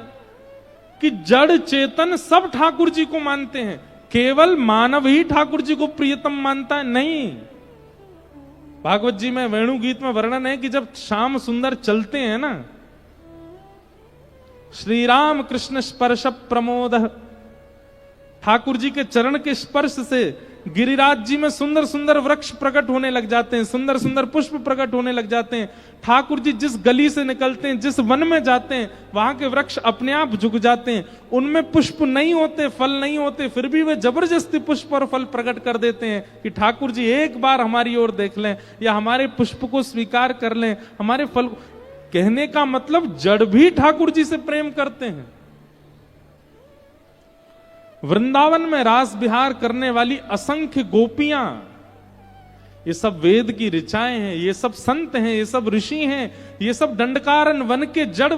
कि जड़ चेतन सब ठाकुर जी को मानते हैं, केवल मानव ही ठाकुर जी को प्रियतम मानता है, नहीं। भागवत जी में वेणु गीत में वर्णन है कि जब श्याम सुंदर चलते हैं ना, श्री राम कृष्ण स्पर्श प्रमोद, ठाकुर जी के चरण के स्पर्श से गिरिराज जी में सुंदर सुंदर वृक्ष प्रकट होने लग जाते हैं, सुंदर सुंदर पुष्प प्रकट होने लग जाते हैं। ठाकुर जी जिस गली से निकलते हैं, जिस वन में जाते हैं, वहां के वृक्ष अपने आप झुक जाते हैं। उनमें पुष्प नहीं होते, फल नहीं होते, फिर भी वे जबरदस्ती पुष्प और फल प्रकट कर देते हैं कि ठाकुर जी एक बार हमारी ओर देख लें या हमारे पुष्प को स्वीकार कर लें, हमारे फल। कहने का मतलब जड़ भी ठाकुर जी से प्रेम करते हैं। वृंदावन में रास विहार करने वाली असंख्य गोपियां, ये सब वेद की ऋचाएं हैं, ये सब संत हैं, ये सब ऋषि हैं, ये सब दंडकारण्य वन के जड़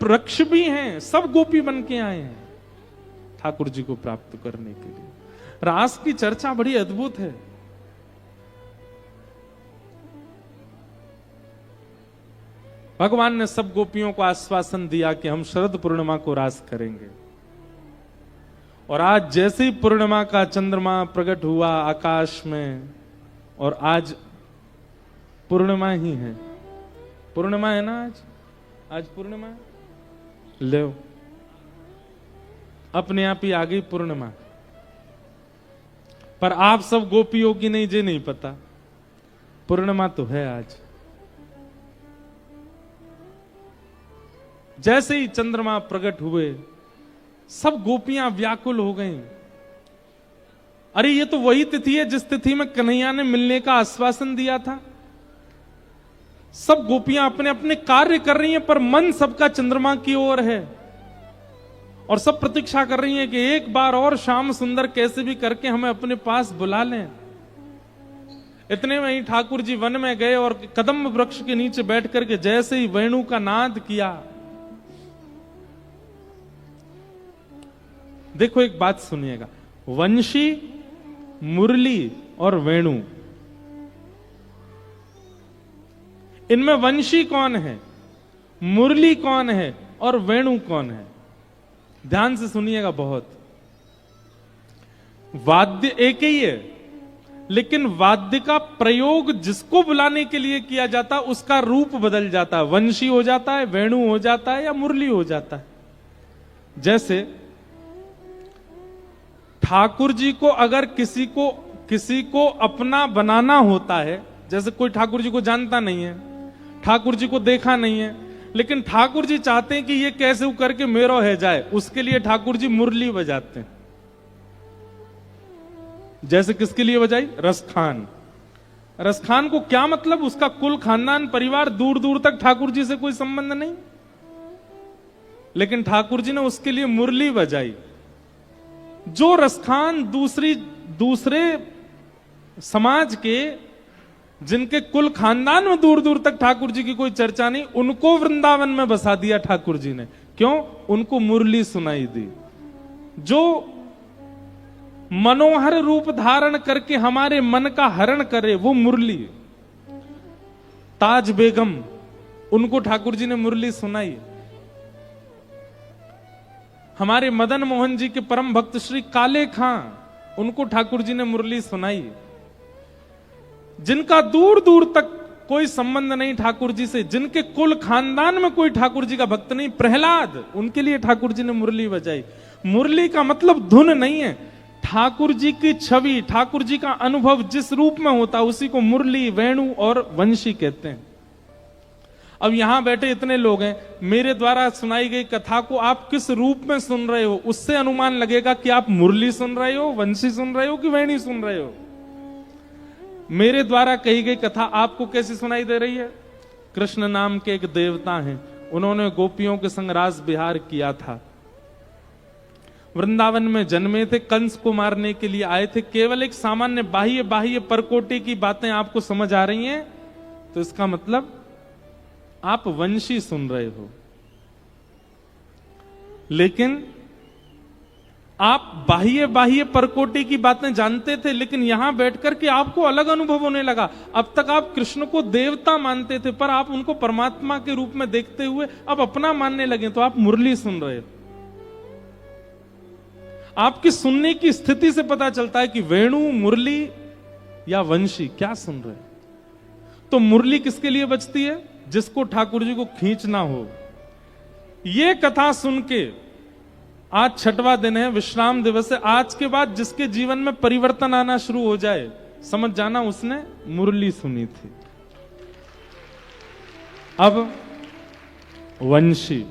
वृक्ष भी हैं, सब गोपी बन के आए हैं ठाकुर जी को प्राप्त करने के लिए। रास की चर्चा बड़ी अद्भुत है। भगवान ने सब गोपियों को आश्वासन दिया कि हम शरद पूर्णिमा को रास करेंगे। और आज जैसे ही पूर्णिमा का चंद्रमा प्रकट हुआ आकाश में, और आज पूर्णिमा ही है, पूर्णिमा है ना, आज पूर्णिमा है, ले अपने आप ही आ गई पूर्णिमा। पर आप सब गोपियों की नहीं, जे नहीं पता, पूर्णिमा तो है आज। जैसे ही चंद्रमा प्रकट हुए, सब गोपियां व्याकुल हो गईं। अरे ये तो वही तिथि है जिस तिथि में कन्हैया ने मिलने का आश्वासन दिया था। सब गोपियां अपने अपने कार्य कर रही हैं, पर मन सबका चंद्रमा की ओर है। और सब प्रतीक्षा कर रही हैं कि एक बार और श्याम सुंदर कैसे भी करके हमें अपने पास बुला लें। इतने में ही ठाकुर जी वन में गए और कदम वृक्ष के नीचे बैठ करके जैसे ही वेणु का नाद किया। देखो एक बात सुनिएगा, वंशी, मुरली और वेणु, इनमें वंशी कौन है, मुरली कौन है और वेणु कौन है? ध्यान से सुनिएगा बहुत। वाद्य एक ही है, लेकिन वाद्य का प्रयोग जिसको बुलाने के लिए किया जाता है उसका रूप बदल जाता है। वंशी हो जाता है, वेणु हो जाता है या मुरली हो जाता है। जैसे ठाकुर जी को अगर किसी को अपना बनाना होता है, जैसे कोई ठाकुर जी को जानता नहीं है, ठाकुर जी को देखा नहीं है, लेकिन ठाकुर जी चाहते हैं कि ये कैसे करके मेरो है जाए, उसके लिए ठाकुर जी मुरली बजाते हैं। जैसे किसके लिए बजाई? रसखान। रसखान को क्या मतलब? उसका कुल खानदान परिवार दूर दूर तक ठाकुर जी से कोई संबंध नहीं, लेकिन ठाकुर जी ने उसके लिए मुरली बजाई। जो रसखान दूसरे समाज के, जिनके कुल खानदान में दूर दूर तक ठाकुर जी की कोई चर्चा नहीं, उनको वृंदावन में बसा दिया ठाकुर जी ने। क्यों? उनको मुरली सुनाई दी। जो मनोहर रूप धारण करके हमारे मन का हरण करे, वो मुरली। ताज बेगम, उनको ठाकुर जी ने मुरली सुनाई। हमारे मदन मोहन जी के परम भक्त श्री काले खां, उनको ठाकुर जी ने मुरली सुनाई। जिनका दूर दूर तक कोई संबंध नहीं ठाकुर जी से, जिनके कुल खानदान में कोई ठाकुर जी का भक्त नहीं, प्रहलाद, उनके लिए ठाकुर जी ने मुरली बजाई। मुरली का मतलब धुन नहीं है, ठाकुर जी की छवि, ठाकुर जी का अनुभव जिस रूप में होता है उसी को मुरली, वेणु और वंशी कहते हैं। अब यहां बैठे इतने लोग हैं, मेरे द्वारा सुनाई गई कथा को आप किस रूप में सुन रहे हो, उससे अनुमान लगेगा कि आप मुरली सुन रहे हो, वंशी सुन रहे हो कि वेणी सुन रहे हो। मेरे द्वारा कही गई कथा आपको कैसी सुनाई दे रही है? कृष्ण नाम के एक देवता हैं, उन्होंने गोपियों के संग रास विहार किया था, वृंदावन में जन्मे थे, कंस को मारने के लिए आए थे। केवल एक सामान्य बाह्य बाह्य परकोटि की बातें आपको समझ आ रही हैं, तो इसका मतलब आप वंशी सुन रहे हो। लेकिन आप बाह्य बाह्य परकोटि की बातें जानते थे, लेकिन यहां बैठकर के आपको अलग अनुभव होने लगा। अब तक आप कृष्ण को देवता मानते थे, पर आप उनको परमात्मा के रूप में देखते हुए अब अपना मानने लगे, तो आप मुरली सुन रहे हो। आपकी सुनने की स्थिति से पता चलता है कि वेणु, मुरली या वंशी क्या सुन रहे। तो मुरली किसके लिए बजती है? जिसको ठाकुर जी को खींचना हो। ये कथा सुन के आज 6वां दिन है, विश्राम दिवस है। आज के बाद जिसके जीवन में परिवर्तन आना शुरू हो जाए, समझ जाना उसने मुरली सुनी थी। अब वंशी,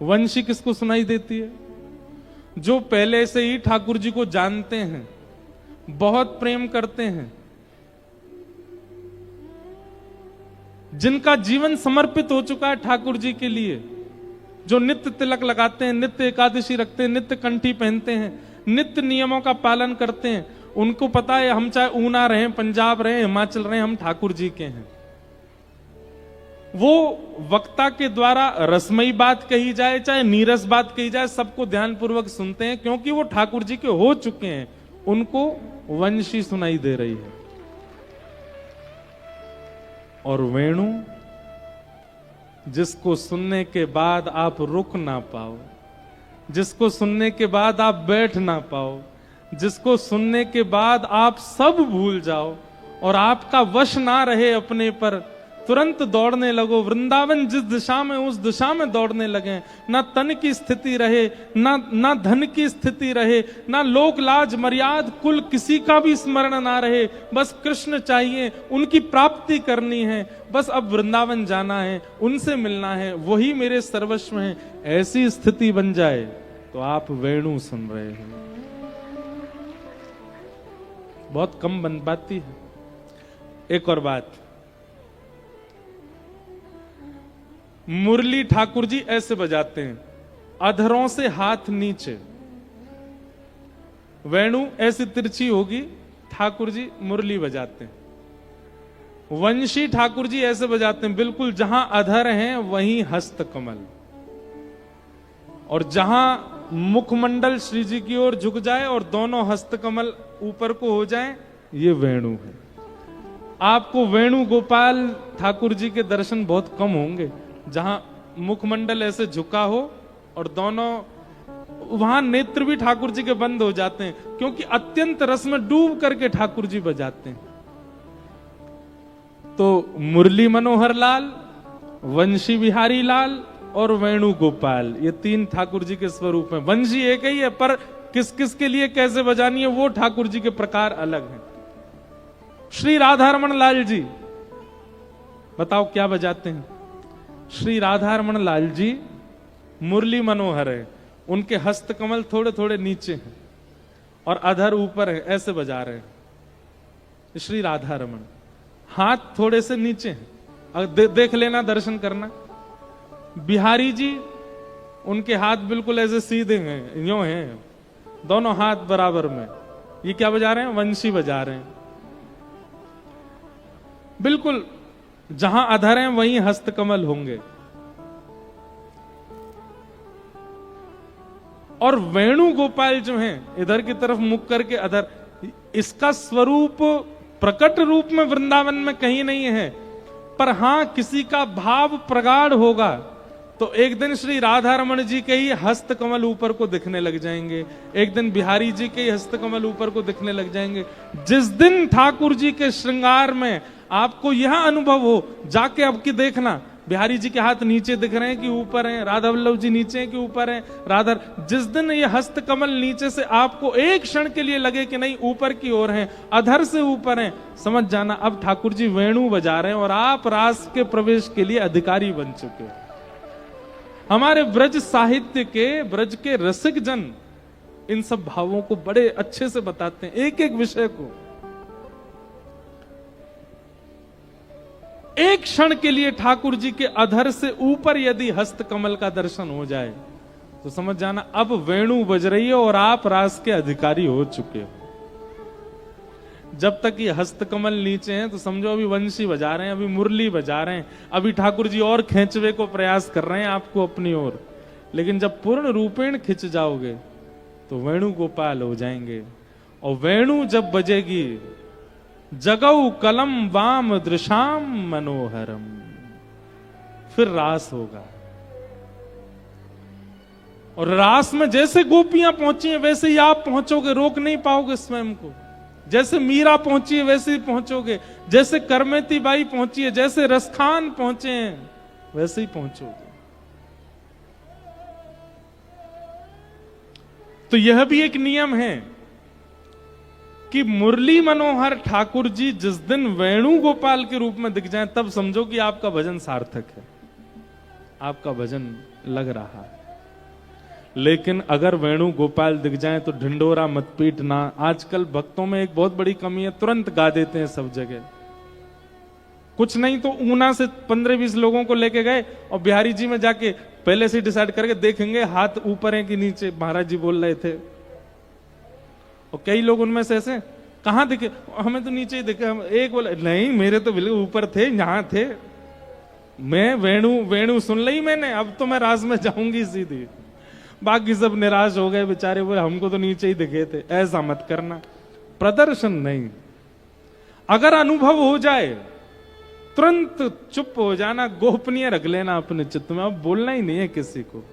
वंशी किसको सुनाई देती है? जो पहले से ही ठाकुर जी को जानते हैं, बहुत प्रेम करते हैं, जिनका जीवन समर्पित हो चुका है ठाकुर जी के लिए, जो नित्य तिलक लगाते हैं, नित्य एकादशी रखते हैं, नित्य कंठी पहनते हैं, नित्य नियमों का पालन करते हैं। उनको पता है हम चाहे ऊना रहे, पंजाब रहे, हिमाचल रहे, हम ठाकुर जी के हैं। वो वक्ता के द्वारा रसमयी बात कही जाए चाहे नीरस बात कही जाए, सबको ध्यानपूर्वक सुनते हैं, क्योंकि वो ठाकुर जी के हो चुके हैं। उनको वंशी सुनाई दे रही है। और वेणु, जिसको सुनने के बाद आप रुक ना पाओ, जिसको सुनने के बाद आप बैठ ना पाओ, जिसको सुनने के बाद आप सब भूल जाओ और आपका वश ना रहे अपने पर, तुरंत दौड़ने लगो। वृंदावन जिस दिशा में, उस दिशा में दौड़ने लगे। ना तन की स्थिति रहे, ना धन की स्थिति रहे, ना लोक लाज मर्याद कुल किसी का भी स्मरण ना रहे। बस कृष्ण चाहिए, उनकी प्राप्ति करनी है, बस अब वृंदावन जाना है, उनसे मिलना है, वही मेरे सर्वस्व हैं। ऐसी स्थिति बन जाए तो आप वेणु सुन रहे हैं। बहुत कम बन पाती है। एक और बात, मुरली ठाकुर जी ऐसे बजाते हैं, अधरों से हाथ नीचे। वेणु ऐसी तिरछी होगी, ठाकुर जी मुरली बजाते हैं। वंशी ठाकुर जी ऐसे बजाते हैं, बिल्कुल जहां अधर हैं वहीं हस्त कमल, और जहां मुखमंडल श्री जी की ओर झुक जाए और दोनों हस्त कमल ऊपर को हो जाएं, ये वेणु है। आपको वेणु गोपाल ठाकुर जी के दर्शन बहुत कम होंगे, जहां मुखमंडल ऐसे झुका हो और दोनों, वहां नेत्र भी ठाकुर जी के बंद हो जाते हैं, क्योंकि अत्यंत रस में डूब करके ठाकुर जी बजाते हैं। तो मुरली मनोहर लाल, वंशी बिहारी लाल और वेणु गोपाल, ये 3 ठाकुर जी के स्वरूप हैं। वंशी एक ही है, पर किस किस के लिए कैसे बजानी है वो ठाकुर जी के प्रकार अलग हैं। श्री राधारमण लाल जी बताओ क्या बजाते हैं? श्री राधारमण लाल जी मुरली मनोहर है, उनके हस्त कमल थोड़े थोड़े नीचे हैं और अधर ऊपर है, ऐसे बजा रहे हैं श्री राधारमण। हाथ थोड़े से नीचे हैं, देख लेना, दर्शन करना। बिहारी जी, उनके हाथ बिल्कुल ऐसे सीधे हैं, यूं हैं, दोनों हाथ बराबर में। ये क्या बजा रहे हैं? वंशी बजा रहे हैं। बिल्कुल जहां अधर हैं वहीं हस्तकमल होंगे। और वेणु गोपाल जो हैं, इधर की तरफ मुख करके अधर, इसका स्वरूप प्रकट रूप में वृंदावन में कहीं नहीं है, पर हां किसी का भाव प्रगाढ़ होगा तो एक दिन श्री राधारमण जी के ही हस्त कमल ऊपर को दिखने लग जाएंगे, एक दिन बिहारी जी के ही हस्त कमल ऊपर को दिखने लग जाएंगे। जिस दिन ठाकुर जी के श्रृंगार में आपको यह अनुभव हो, जाके अब की देखना बिहारी जी के हाथ नीचे दिख रहे हैं कि ऊपर हैं, राधा वल्लभ जी नीचे हैं कि ऊपर हैं, राधा। जिस दिन ये हस्त कमल नीचे से आपको एक क्षण के लिए लगे कि नहीं ऊपर की ओर हैं, अधर से ऊपर हैं, समझ जाना अब ठाकुर जी वेणु बजा रहे हैं और आप रास के प्रवेश के लिए अधिकारी बन चुके हो। हमारे ब्रज साहित्य के, ब्रज के रसिक जन इन सब भावों को बड़े अच्छे से बताते हैं, एक एक विषय को। एक क्षण के लिए ठाकुर जी के अधर से ऊपर यदि हस्त कमल का दर्शन हो जाए तो समझ जाना अब वेणु बज रही है और आप रास के अधिकारी हो चुके हो। जब तक ये हस्त कमल नीचे हैं तो समझो अभी वंशी बजा रहे हैं, अभी मुरली बजा रहे हैं, अभी ठाकुर जी और खींचवे को प्रयास कर रहे हैं आपको अपनी ओर। लेकिन जब पूर्ण रूपेण खिंच जाओगे तो वेणु गोपाल हो जाएंगे। और वेणु जब बजेगी, जगऊ कलम वाम दृशाम मनोहरम, फिर रास होगा। और रास में जैसे गोपियां पहुंची हैं वैसे ही आप पहुंचोगे, रोक नहीं पाओगे स्वयं को। जैसे मीरा पहुंची है वैसे ही पहुंचोगे, जैसे करमेती बाई पहुंची है, जैसे रसखान पहुंचे हैं वैसे ही पहुंचोगे। तो यह भी एक नियम है कि मुरली मनोहर ठाकुर जी जिस दिन वेणु गोपाल के रूप में दिख जाएं तब समझो कि आपका भजन सार्थक है, आपका भजन लग रहा है। लेकिन अगर वेणु गोपाल दिख जाएं तो ढिंडोरा मत पीटना। आजकल भक्तों में एक बहुत बड़ी कमी है, तुरंत गा देते हैं सब जगह। कुछ नहीं तो ऊना से 15-20 लोगों को लेके गए और बिहारी जी में जाके पहले से डिसाइड करके देखेंगे हाथ ऊपर है कि नीचे, महाराज जी बोल रहे थे। और कई लोग उनमें से ऐसे कहां दिखे, हमें तो नीचे ही दिखे। एक बोला नहीं मेरे तो बिल्कुल ऊपर थे, यहां थे, मैं वेणु सुन ली मैंने, अब तो मैं राज में जाऊंगी सीधी। बाकी सब निराश हो गए बेचारे, बोले हमको तो नीचे ही दिखे थे। ऐसा मत करना, प्रदर्शन नहीं। अगर अनुभव हो जाए तुरंत चुप हो जाना, गोपनीय रख लेना अपने चित्त में, अब बोलना ही नहीं है किसी को।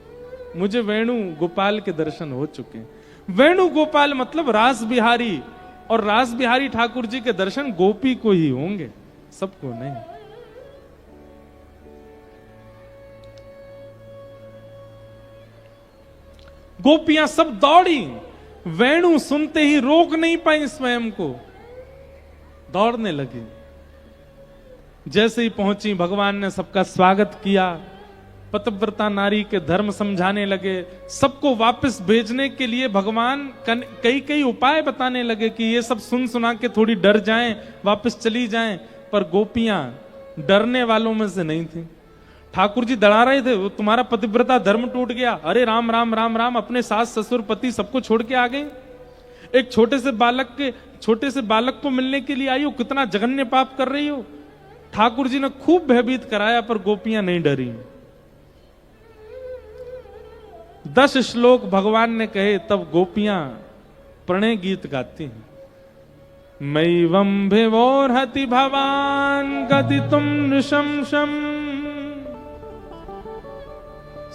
मुझे वेणु गोपाल के दर्शन हो चुके हैं। वेणु गोपाल मतलब रास बिहारी, और रास बिहारी ठाकुर जी के दर्शन गोपी को ही होंगे, सबको नहीं। गोपियां सब दौड़ी, वेणु सुनते ही रोक नहीं पाई स्वयं को, दौड़ने लगी। जैसे ही पहुंची भगवान ने सबका स्वागत किया, पतिव्रता नारी के धर्म समझाने लगे, सबको वापस भेजने के लिए भगवान कई कई उपाय बताने लगे कि ये सब सुन सुना के थोड़ी डर जाएं, वापस चली जाएं। पर गोपियां डरने वालों में से नहीं थी। ठाकुर जी डरा रहे थे, वो तुम्हारा पतिव्रता धर्म टूट गया, अरे राम राम राम राम, अपने सास ससुर पति सबको छोड़ के आ गए। एक छोटे से बालक को मिलने के लिए आई हो, कितना जघन्य पाप कर रही हो। ठाकुर जी ने खूब भयभीत कराया पर गोपियां नहीं डरी। 10 श्लोक भगवान ने कहे तब गोपियां प्रणय गीत गाती हैं। मैवं भिवोर्हति भवान गदितुम नृशंसम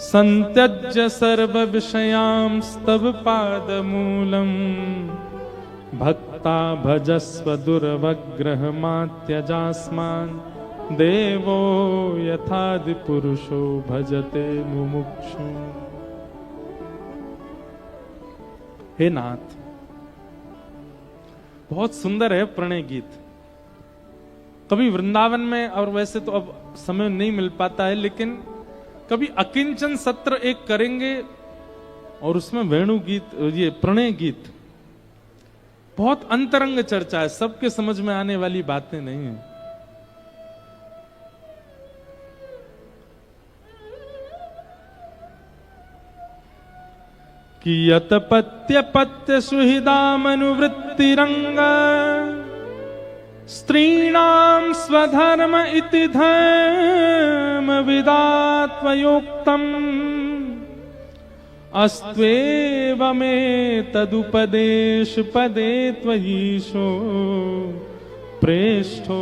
संत्यज्य सर्व विषयांस्तव पादमूलम भक्ता भजस्व दुर्वग्रह मात्यजास्मान देवो यथादि पुरुषो भजते मुमुक्षु। हे नाथ, बहुत सुंदर है प्रणय गीत। कभी वृंदावन में, और वैसे तो अब समय नहीं मिल पाता है, लेकिन कभी अकिंचन सत्र एक करेंगे और उसमें वेणु गीत, ये प्रणय गीत, बहुत अंतरंग चर्चा है, सबके समझ में आने वाली बातें नहीं है। कि यत पत्य पत्य सुहृदामनुवृत्तिरंग स्त्रीणां स्वधर्म इति धर्म विदात्वयोक्तम् अस्त्वेव मे तदुपदेश पदे त्वयीशो प्रेष्ठो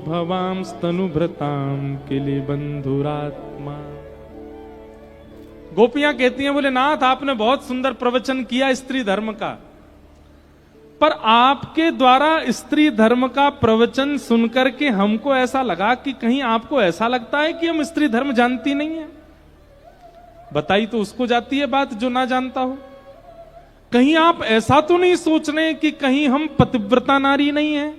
भवांस्तनुभृतां किलि बंधुरात्मा। गोपियां कहती हैं, बोले नाथ आपने बहुत सुंदर प्रवचन किया स्त्री धर्म का, पर आपके द्वारा स्त्री धर्म का प्रवचन सुनकर के हमको ऐसा लगा कि कहीं आपको ऐसा लगता है कि हम स्त्री धर्म जानती नहीं है। बताई तो उसको जाती है बात जो ना जानता हो। कहीं आप ऐसा तो नहीं सोच रहे कि कहीं हम पतिव्रता नारी नहीं है,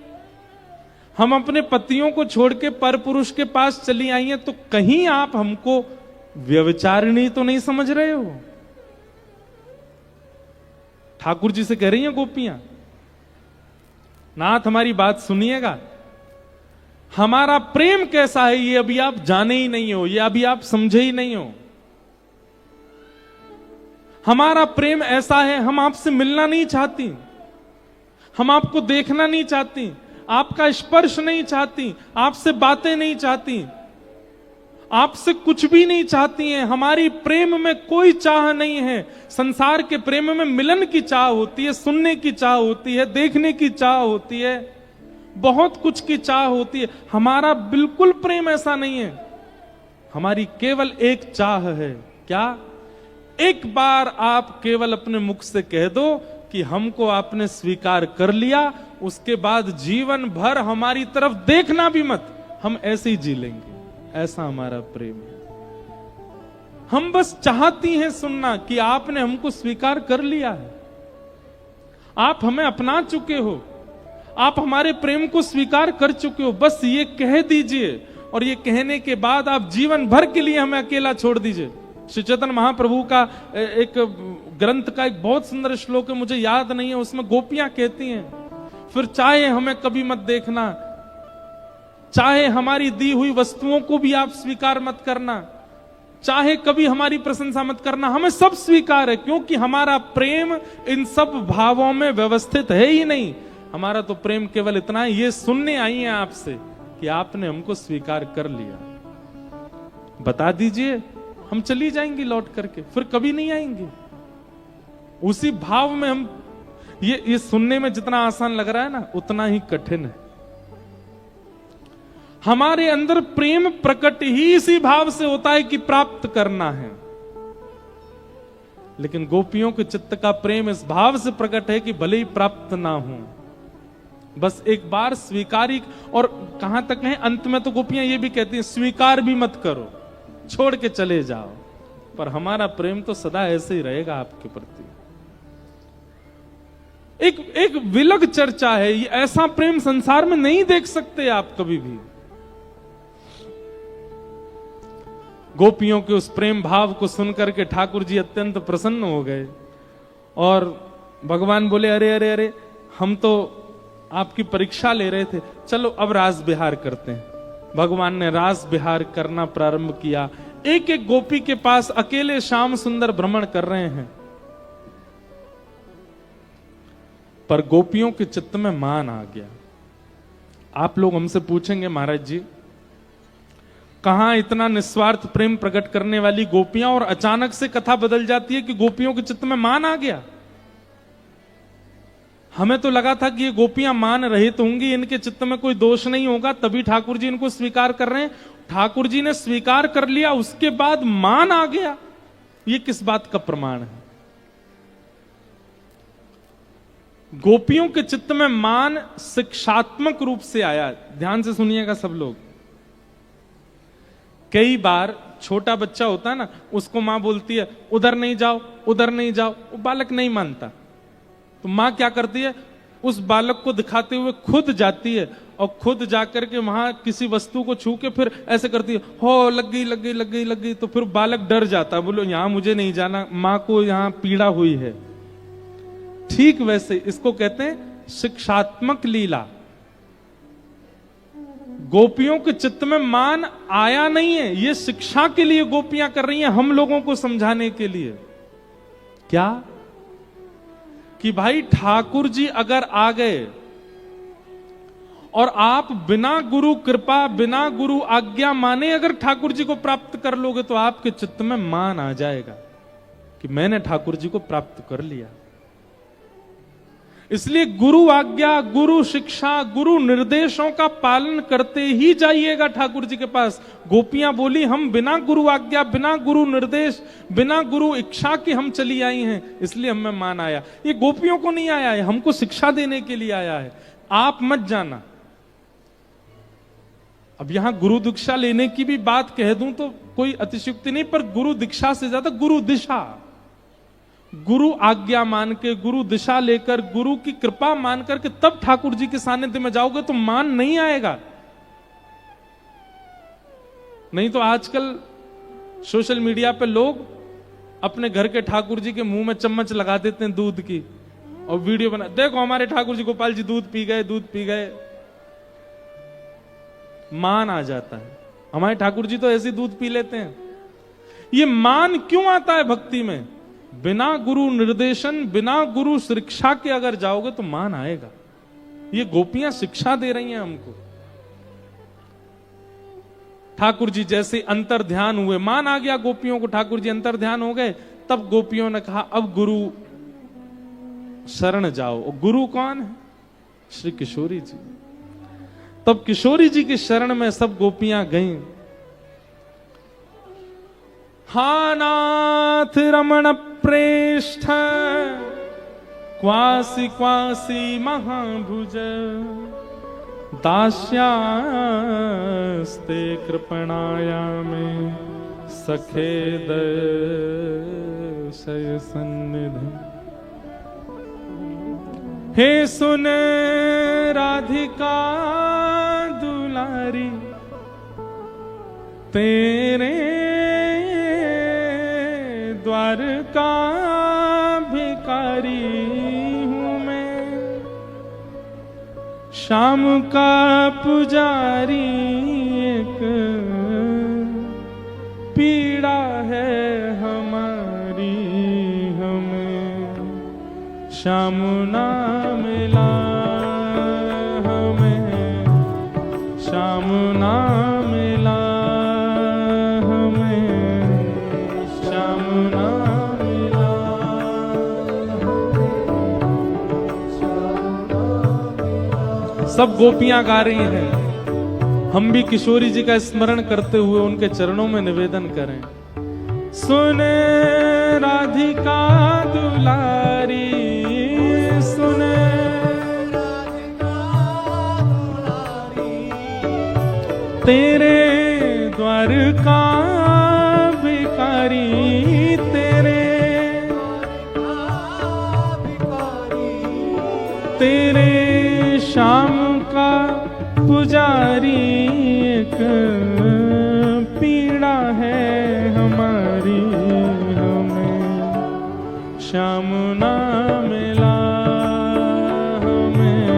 हम अपने पतियों को छोड़ के पर पुरुष के पास चली आई हैं, तो कहीं आप हमको व्यभिचारिणी तो नहीं समझ रहे हो? ठाकुर जी से कह रही हैं गोपियां, नाथ हमारी बात सुनिएगा, हमारा प्रेम कैसा है ये अभी आप जाने ही नहीं हो, ये अभी आप समझे ही नहीं हो। हमारा प्रेम ऐसा है, हम आपसे मिलना नहीं चाहती, हम आपको देखना नहीं चाहती, आपका स्पर्श नहीं चाहती, आपसे बातें नहीं चाहती, आपसे कुछ भी नहीं चाहती हैं। हमारी प्रेम में कोई चाह नहीं है। संसार के प्रेम में मिलन की चाह होती है, सुनने की चाह होती है, देखने की चाह होती है, बहुत कुछ की चाह होती है। हमारा बिल्कुल प्रेम ऐसा नहीं है। हमारी केवल एक चाह है, क्या? एक बार आप केवल अपने मुख से कह दो कि हमको आपने स्वीकार कर लिया, उसके बाद जीवन भर हमारी तरफ देखना भी मत, हम ऐसे ही जी लेंगे। ऐसा हमारा प्रेम है। हम बस चाहती हैं सुनना कि आपने हमको स्वीकार कर लिया है, आप हमें अपना चुके हो, आप हमारे प्रेम को स्वीकार कर चुके हो। बस ये कह दीजिए, और ये कहने के बाद आप जीवन भर के लिए हमें अकेला छोड़ दीजिए। श्री चैतन्य महाप्रभु का एक ग्रंथ का एक बहुत सुंदर श्लोक है, मुझे याद नहीं है, उसमें गोपियां कहती हैं, फिर चाहे हमें कभी मत देखना, चाहे हमारी दी हुई वस्तुओं को भी आप स्वीकार मत करना, चाहे कभी हमारी प्रशंसा मत करना, हमें सब स्वीकार है, क्योंकि हमारा प्रेम इन सब भावों में व्यवस्थित है ही नहीं। हमारा तो प्रेम केवल इतना है, ये सुनने आई है आपसे कि आपने हमको स्वीकार कर लिया। बता दीजिए, हम चली जाएंगी लौट करके, फिर कभी नहीं आएंगे। उसी भाव में हम, ये सुनने में जितना आसान लग रहा है ना, उतना ही कठिन है। हमारे अंदर प्रेम प्रकट ही इसी भाव से होता है कि प्राप्त करना है, लेकिन गोपियों के चित्त का प्रेम इस भाव से प्रकट है कि भले ही प्राप्त ना हो, बस एक बार स्वीकारी। और कहां तक है, अंत में तो गोपियां ये भी कहती हैं, स्वीकार भी मत करो, छोड़ के चले जाओ, पर हमारा प्रेम तो सदा ऐसे ही रहेगा आपके प्रति। एक विलग चर्चा है, ये ऐसा प्रेम संसार में नहीं देख सकते आप कभी भी। गोपियों के उस प्रेम भाव को सुनकर के ठाकुर जी अत्यंत प्रसन्न हो गए, और भगवान बोले, अरे अरे अरे, हम तो आपकी परीक्षा ले रहे थे, चलो अब रास विहार करते हैं। भगवान ने रास विहार करना प्रारंभ किया। एक एक गोपी के पास अकेले श्याम सुंदर भ्रमण कर रहे हैं, पर गोपियों के चित्त में मान आ गया। आप लोग हमसे पूछेंगे, महाराज जी कहां इतना निस्वार्थ प्रेम प्रकट करने वाली गोपियां, और अचानक से कथा बदल जाती है कि गोपियों के चित्त में मान आ गया। हमें तो लगा था कि ये गोपियां मान रहित होंगी, इनके चित्त में कोई दोष नहीं होगा, तभी ठाकुर जी इनको स्वीकार कर रहे हैं। ठाकुर जी ने स्वीकार कर लिया, उसके बाद मान आ गया। ये किस बात का प्रमाण है? गोपियों के चित्त में मान शिक्षात्मक रूप से आया। ध्यान से सुनिएगा सब लोग। कई बार छोटा बच्चा होता है ना, उसको मां बोलती है उधर नहीं जाओ, उधर नहीं जाओ, वो बालक नहीं मानता, तो मां क्या करती है, उस बालक को दिखाते हुए खुद जाती है, और खुद जाकर के वहां किसी वस्तु को छू के फिर ऐसे करती है, हो लग गई लग गई लग गई लग गई, तो फिर बालक डर जाता है, बोलो यहां मुझे नहीं जाना, मां को यहां पीड़ा हुई है। ठीक वैसे इसको कहते हैं शिक्षात्मक लीला। गोपियों के चित्त में मान आया नहीं है, ये शिक्षा के लिए गोपियां कर रही हैं, हम लोगों को समझाने के लिए। क्या? कि भाई ठाकुर जी अगर आ गए और आप बिना गुरु कृपा, बिना गुरु आज्ञा माने अगर ठाकुर जी को प्राप्त कर लोगे, तो आपके चित्त में मान आ जाएगा कि मैंने ठाकुर जी को प्राप्त कर लिया। इसलिए गुरु आज्ञा, गुरु शिक्षा, गुरु निर्देशों का पालन करते ही जाइएगा ठाकुर जी के पास। गोपियां बोली हम बिना गुरु आज्ञा, बिना गुरु निर्देश, बिना गुरु इच्छा की हम चली आई हैं, इसलिए हमें मान आया। ये गोपियों को नहीं आया है, हमको शिक्षा देने के लिए आया है। आप मत जाना। अब यहां गुरु दीक्षा लेने की भी बात कह दूं तो कोई अतिशयोक्ति नहीं, पर गुरु दीक्षा से ज्यादा गुरु दिशा, गुरु आज्ञा मान के, गुरु दिशा लेकर, गुरु की कृपा मान करके तब ठाकुर जी के सानिध्य में जाओगे तो मान नहीं आएगा। नहीं तो आजकल सोशल मीडिया पे लोग अपने घर के ठाकुर जी के मुंह में चम्मच लगा देते हैं दूध की और वीडियो बना, देखो हमारे ठाकुर जी गोपाल जी दूध पी गए, दूध पी गए। मान आ जाता है। हमारे ठाकुर जी तो ऐसे दूध पी लेते हैं। ये मान क्यों आता है भक्ति में? बिना गुरु निर्देशन, बिना गुरु शिक्षा के अगर जाओगे तो मान आएगा। ये गोपियां शिक्षा दे रही हैं हमको। ठाकुर जी जैसे अंतर ध्यान हुए, मान आ गया गोपियों को, ठाकुर जी अंतर ध्यान हो गए, तब गोपियों ने कहा अब गुरु शरण जाओ। और गुरु कौन है? श्री किशोरी जी। तब किशोरी जी की शरण में सब गोपियां गईं। हा नाथ रमण प्रेष्ठ क्वासी क्वासी महाभुज दास्यास्ते कृपणाया में सखे दशय सन्निधि। हे सुन राधिका दुलारी तेरे द्वार का भिखारी हूं मैं, शाम का पुजारी एक पीड़ा है हमारी हमें, श्याम ना मिला हमें, श्याम ना मिला हमें, श्याम ना मिला हमें। सब गोपियां गा रही हैं, हम भी किशोरी जी का स्मरण करते हुए उनके चरणों में निवेदन करें। सुन राधिका दुलारी, सुन राधिका दुलारी तेरे द्वार का भिखारी, तेरे तेरे शाम का पुजारी एक पीड़ा है हमारी हमें, श्याम ना मिला हमें,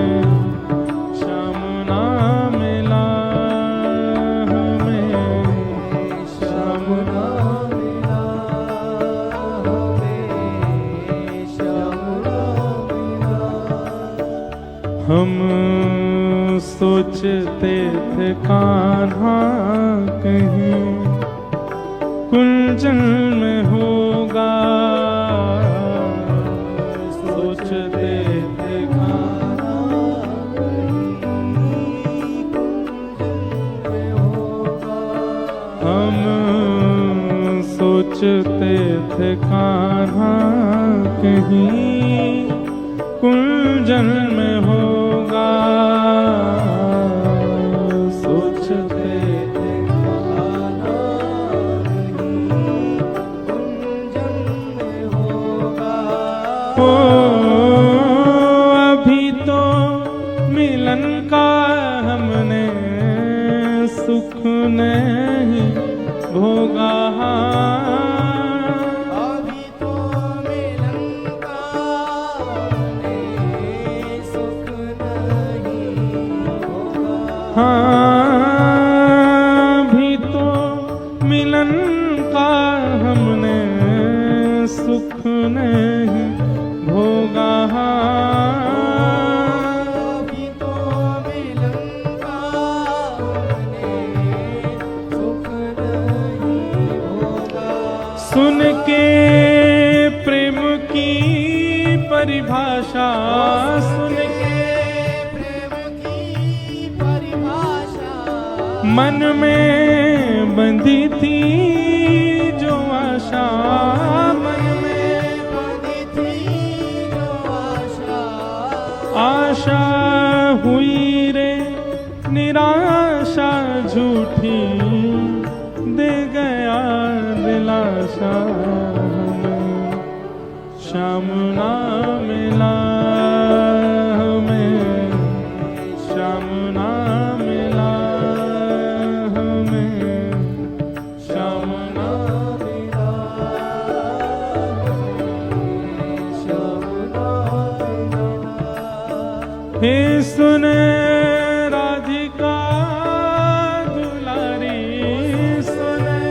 श्याम ना मिला हमें, श्याम ना मिला हमें, श्याम ना मिला। हम सोचते थे कान्हा कहीं कुंजन में होगा, सोचते थे कान्हा कहीं कुंजन में होगा, हम सोचते थे कान्हा कहीं कुंजन में होगा, सोचते थे कान्हा कहीं कुंजन में होगा। ओ अभी तो मिलन का हमने सुख नहीं भोगा, हाँ भी तो मिलन का हमने सुख नहीं भोगा, भी तो मिलन का हमने सुख नहीं भोगा। सुन के प्रेम की परिभाषा सुन के,
प्रेम की परिभाषा
मन में बंधी थी जो आशा, मन में
बंधी थी जो आशा,
आशा हुई रे निराशा झूठी, दे गया दिलासा हमें, श्याम ना मिला हमें, श्याम ना मिला हमें, श्याम ना
मिला श्याम ना मिला।
हे सुने राधिका दुलारी, सुने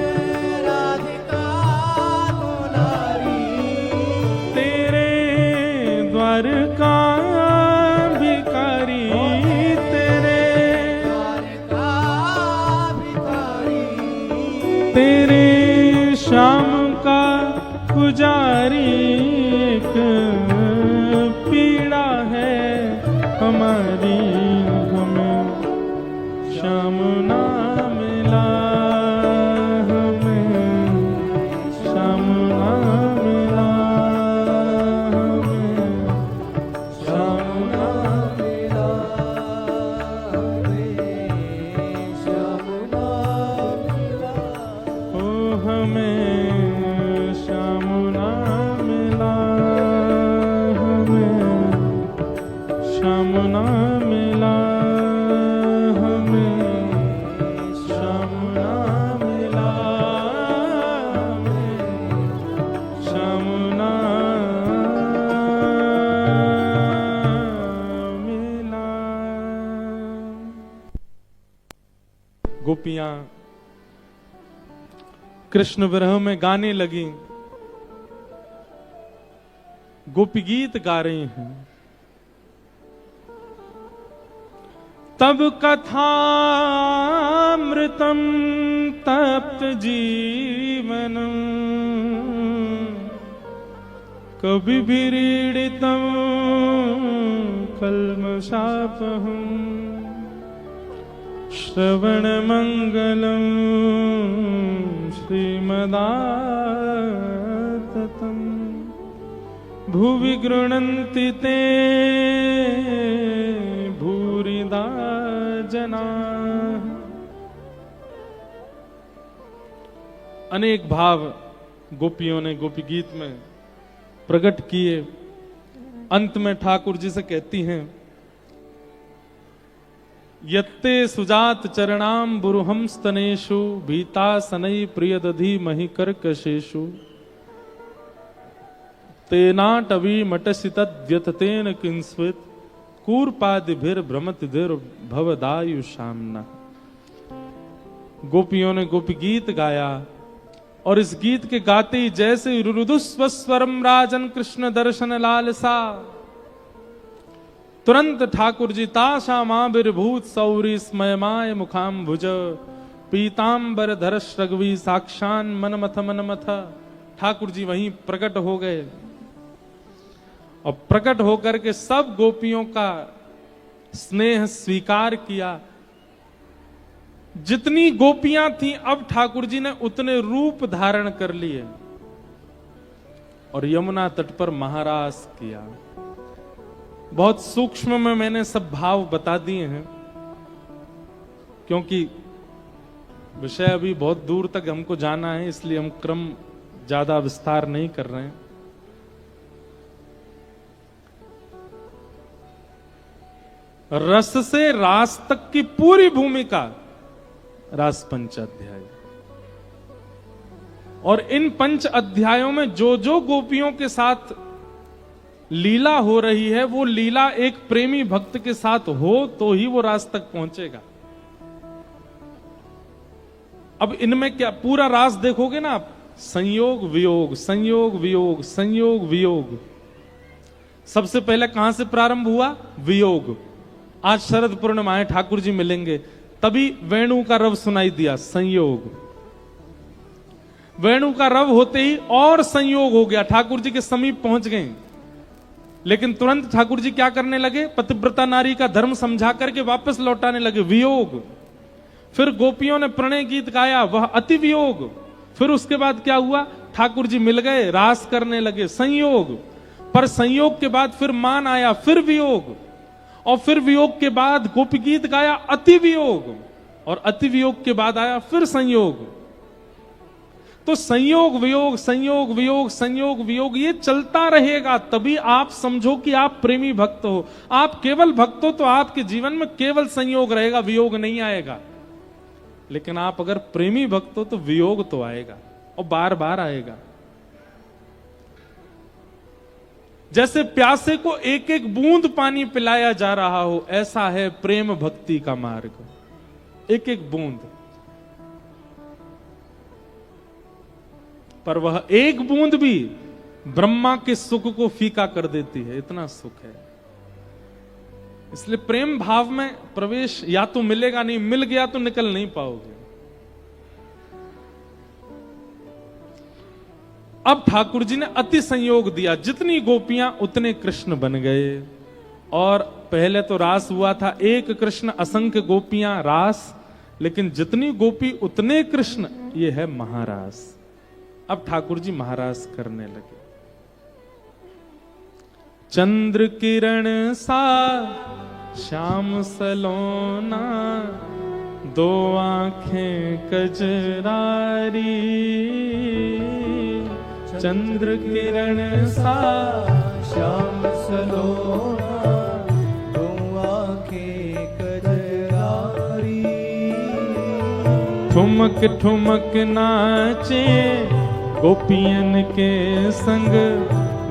राधिका दुलारी,
तेरे द्वार का भिखारी, तेरे
द्वारका भिखारी,
तेरे श्याम का पुजारी, एक पीड़ा है हमारी हमें, श्याम ना मिला हमें, श्याम ना मिला हमें, श्याम ना
मिला हमें, श्याम ना मिला।
ओ हमें श्याम ना मिला हमें, श्याम ना मिला हमें, श्याम ना मिला हमें, श्याम ना मिला। गोपियां कृष्ण विरह में गाने लगी, गोपी गीत गा रही हैं। तब कथामृतम तप्त जीवनम, कभी विरीडितम कल्मषापहम, श्रवण मंगलम श्रीमदाततम, भुवि गृह्णन्ति ते भूरिदा जना। अनेक भाव गोपियों ने गोपी गीत में प्रकट किए। अंत में ठाकुर जी से कहती हैं, यत्ते सुजात चरणाम बुरुहम स्तनेषु, भीता सनई प्रियदधि महि कर्कशेषु, तेनाटवी मटसि तद्व्यततेन किंस्वित, कूर्पादिभिर भ्रमतिधिर भवदायु शामना। गोपियों ने गोपी गीत गाया और इस गीत के गाते ही जैसे रुरुदुस्वस्वरम राजन कृष्ण दर्शन लालसा, तुरंत ठाकुर जी ताशा माबिर्भूत सौरी स्मयमाय मुखाम्भुज, पीतांबर धरश रघुवी साक्षान मनमथ मनमथ। ठाकुर जी वहीं प्रकट हो गए और प्रकट होकर के सब गोपियों का स्नेह स्वीकार किया। जितनी गोपियां थी अब ठाकुर जी ने उतने रूप धारण कर लिए और यमुना तट पर महारास किया। बहुत सूक्ष्म में मैंने सब भाव बता दिए हैं, क्योंकि विषय अभी बहुत दूर तक हमको जाना है, इसलिए हम क्रम ज्यादा विस्तार नहीं कर रहे हैं। रस से रास तक की पूरी भूमिका रास पंच अध्याय, और इन पंच अध्यायों में जो जो गोपियों के साथ लीला हो रही है वो लीला एक प्रेमी भक्त के साथ हो तो ही वो रास तक पहुंचेगा। अब इनमें क्या पूरा रास देखोगे ना आप, संयोग वियोग संयोग वियोग संयोग वियोग। सबसे पहले कहां से प्रारंभ हुआ? वियोग। आज शरद पूर्णिमा है, ठाकुर जी मिलेंगे, तभी वेणु का रव सुनाई दिया, संयोग। वेणु का रव होते ही और संयोग हो गया, ठाकुर जी के समीप पहुंच गए। लेकिन तुरंत ठाकुर जी क्या करने लगे, पतिव्रता नारी का धर्म समझा करके वापस लौटाने लगे, वियोग। फिर गोपियों ने प्रणय गीत गाया, वह अति वियोग। फिर उसके बाद क्या हुआ, ठाकुर जी मिल गए, रास करने लगे, संयोग। पर संयोग के बाद फिर मान आया, फिर वियोग, और फिर वियोग के बाद गोपी गीत गाया, अति वियोग, और अति वियोग के बाद आया फिर संयोग। तो संयोग वियोग, संयोग वियोग, संयोग वियोग, ये चलता रहेगा। तभी आप समझो कि आप प्रेमी भक्त हो। आप केवल भक्त हो तो आपके जीवन में केवल संयोग रहेगा, वियोग नहीं आएगा। लेकिन आप अगर प्रेमी भक्त हो तो वियोग तो आएगा, और बार बार आएगा। जैसे प्यासे को एक एक बूंद पानी पिलाया जा रहा हो, ऐसा है प्रेम भक्ति का मार्ग, एक एक बूंद। पर वह एक बूंद भी ब्रह्मा के सुख को फीका कर देती है, इतना सुख है। इसलिए प्रेम भाव में प्रवेश या तो मिलेगा नहीं, मिल गया तो निकल नहीं पाओगे। अब ठाकुर जी ने अति संयोग दिया, जितनी गोपियां उतने कृष्ण बन गए। और पहले तो रास हुआ था, एक कृष्ण असंख्य गोपियां रास, लेकिन जितनी गोपी उतने कृष्ण, ये है महारास। अब ठाकुर जी महारास करने लगे। चंद्र किरण सा श्याम सलोना, दो आंखें कजरारी। चंद्र किरण सा
श्याम सलोना, दो आंखें कजरारी।
ठुमक ठुमक नाचे गोपियन के संग,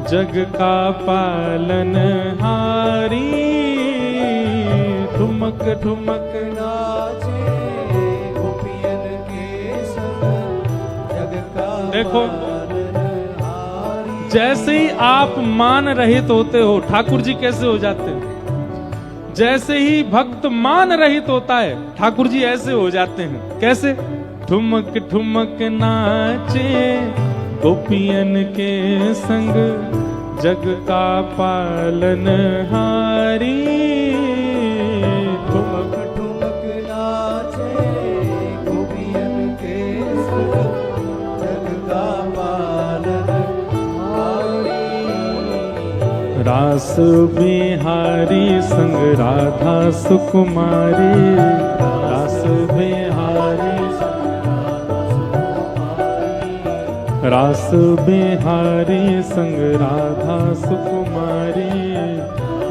जग का पालन हारी। ठुमक ठुमक
नाचे गोपियन के संग, जग का
देखो,
पालनहारी।
जैसे ही आप मान रहित होते हो, ठाकुर जी कैसे हो जाते हैं? जैसे ही भक्त मान रहित होता है, ठाकुर जी ऐसे हो जाते हैं। कैसे? ठुमक ठुमक नाचे गोपियन के संग, जग का पालन हारी।
ठुमक ठुमक नाचे गोपियन के संग, जग का पालनहारी।
रास बिहारी संग राधा सुकुमारी। रास बिहारी, रास बिहारी संग राधा सुकुमारी।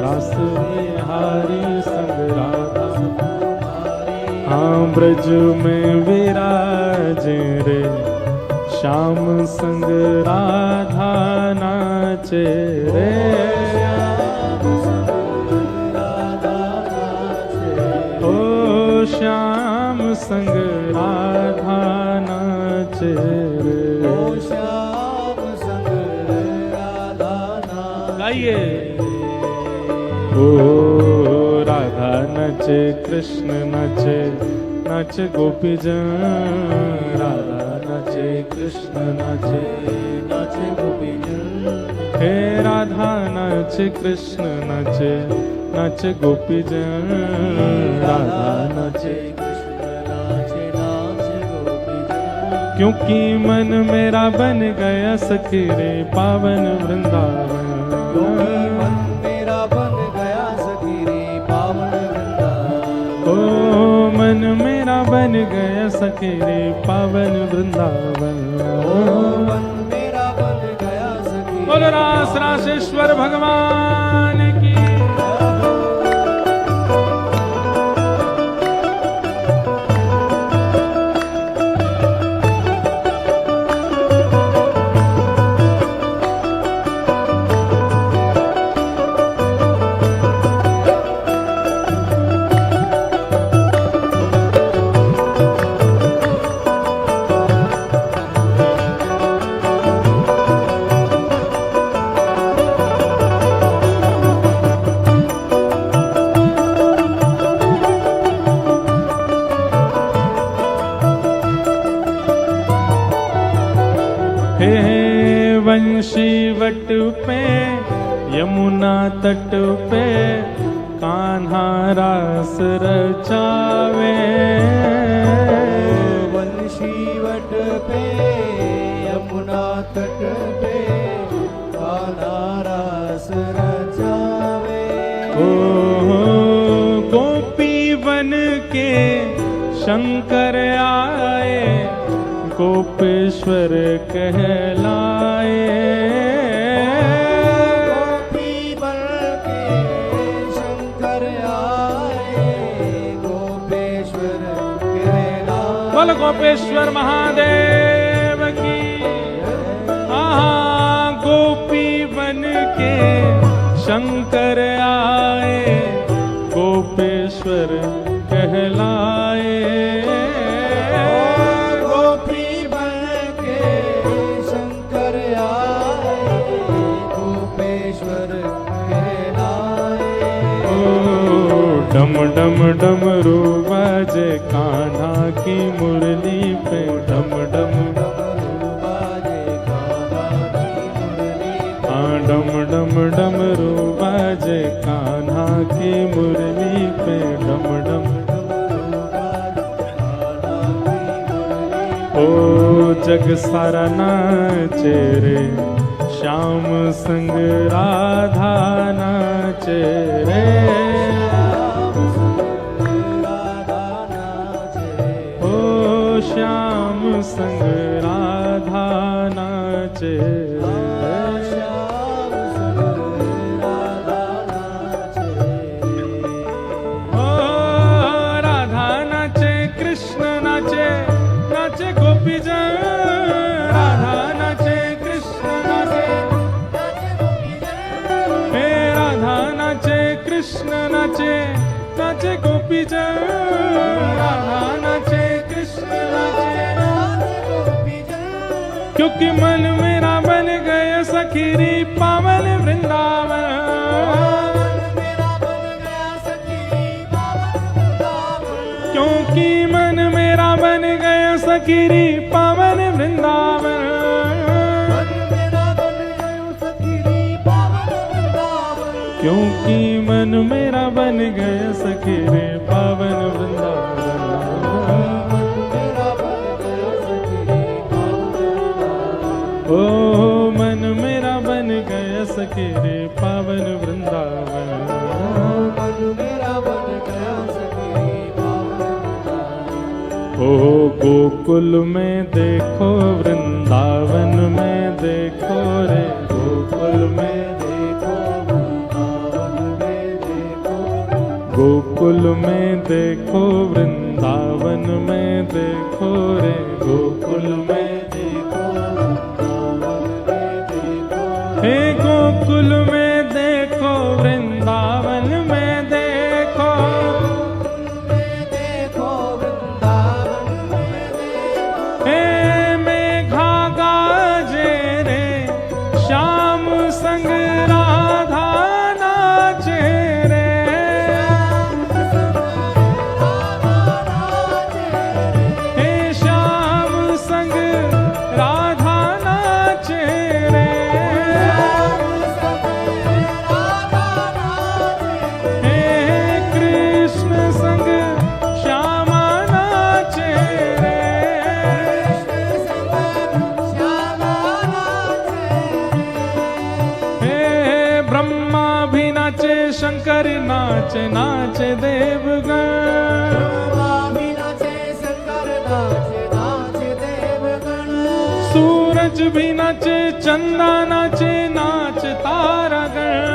रास बिहारी संग राधा सुकुमारी। हाँ ब्रज में विराज रे, श्याम संग राधा नाचे रे। ओ श्याम संग राधा नाचे रे। गाइए। ओ राधा नचे, कृष्ण नचे, नचे गोपी जन। राधा नचे, कृष्ण नचे, नचे गोपी जन। हे राधा नचे, कृष्ण नचे, नचे गोपी जन। राधा नचे, कृष्ण नाचे, नाचे गोपी जन। क्योंकि मन मेरा बन गया सखी रे, पावन वृंदावन।
मन मेरा बन गया सखी रे, पावन वृंदावन।
ओ मन मेरा बन गया सखी रे, पावन वृंदावन।
ओ मन मेरा बन गया सखी।
बोलो रास रासेश्वर भगवान की। वंशी वट पे यमुना तट पे कान्हा रास रचावे,
बंशी वट पे यमुना तट पे कान्हा रास रचावे।
ओ गोपी बन के शंकर आए, गोपेश्वर कहलाए।
गोपी बन के शंकर आए, गोपेश्वर कहलाए।
बोल गोपेश्वर महादेव की। आहा गोपी बन के शंकर आए, गोपेश्वर कहलाए।
गोपी बन के शंकर आए, गोपेश्वर कहलाए।
ओ डम डम डमरू बाजे कान्हा की मुरली पे, डम डम डम डम डमरू बाजे कान्हा की मुरली पे, डम डम। ओ जग सारा नाचे रे, श्याम संग राधा नाचे रे। ओ श्याम संग राधा नाचे रे। कृष्ण नाचे नाचे गोपी जन, राधा नाचे कृष्ण नाचे, क्योंकि मन मेरा बन गया सखीरी पावन वृंदावन। क्योंकि मन मेरा बन गया सखीरी पावन वृंदावन। क्योंकि मन मेरा बन गया सखी रे पावन वृंदावन। ओ मन मेरा बन गया सखी रे पावन वृंदावन। ओ गोकुल में देखो, वृंदावन में देखो रे, गोकुल में गोकुल में देखो, वृंदावन में देखो रे, गोकुल में देखो। हे गोकुल में देखो, वृंदावन में देखो, हे मेघा गाजे रे, श्याम संग राधा नाचे रे। शंकर नाचे नाचे देवगण, सूरज भी नाचे चंदा नाचे नाच तारागण।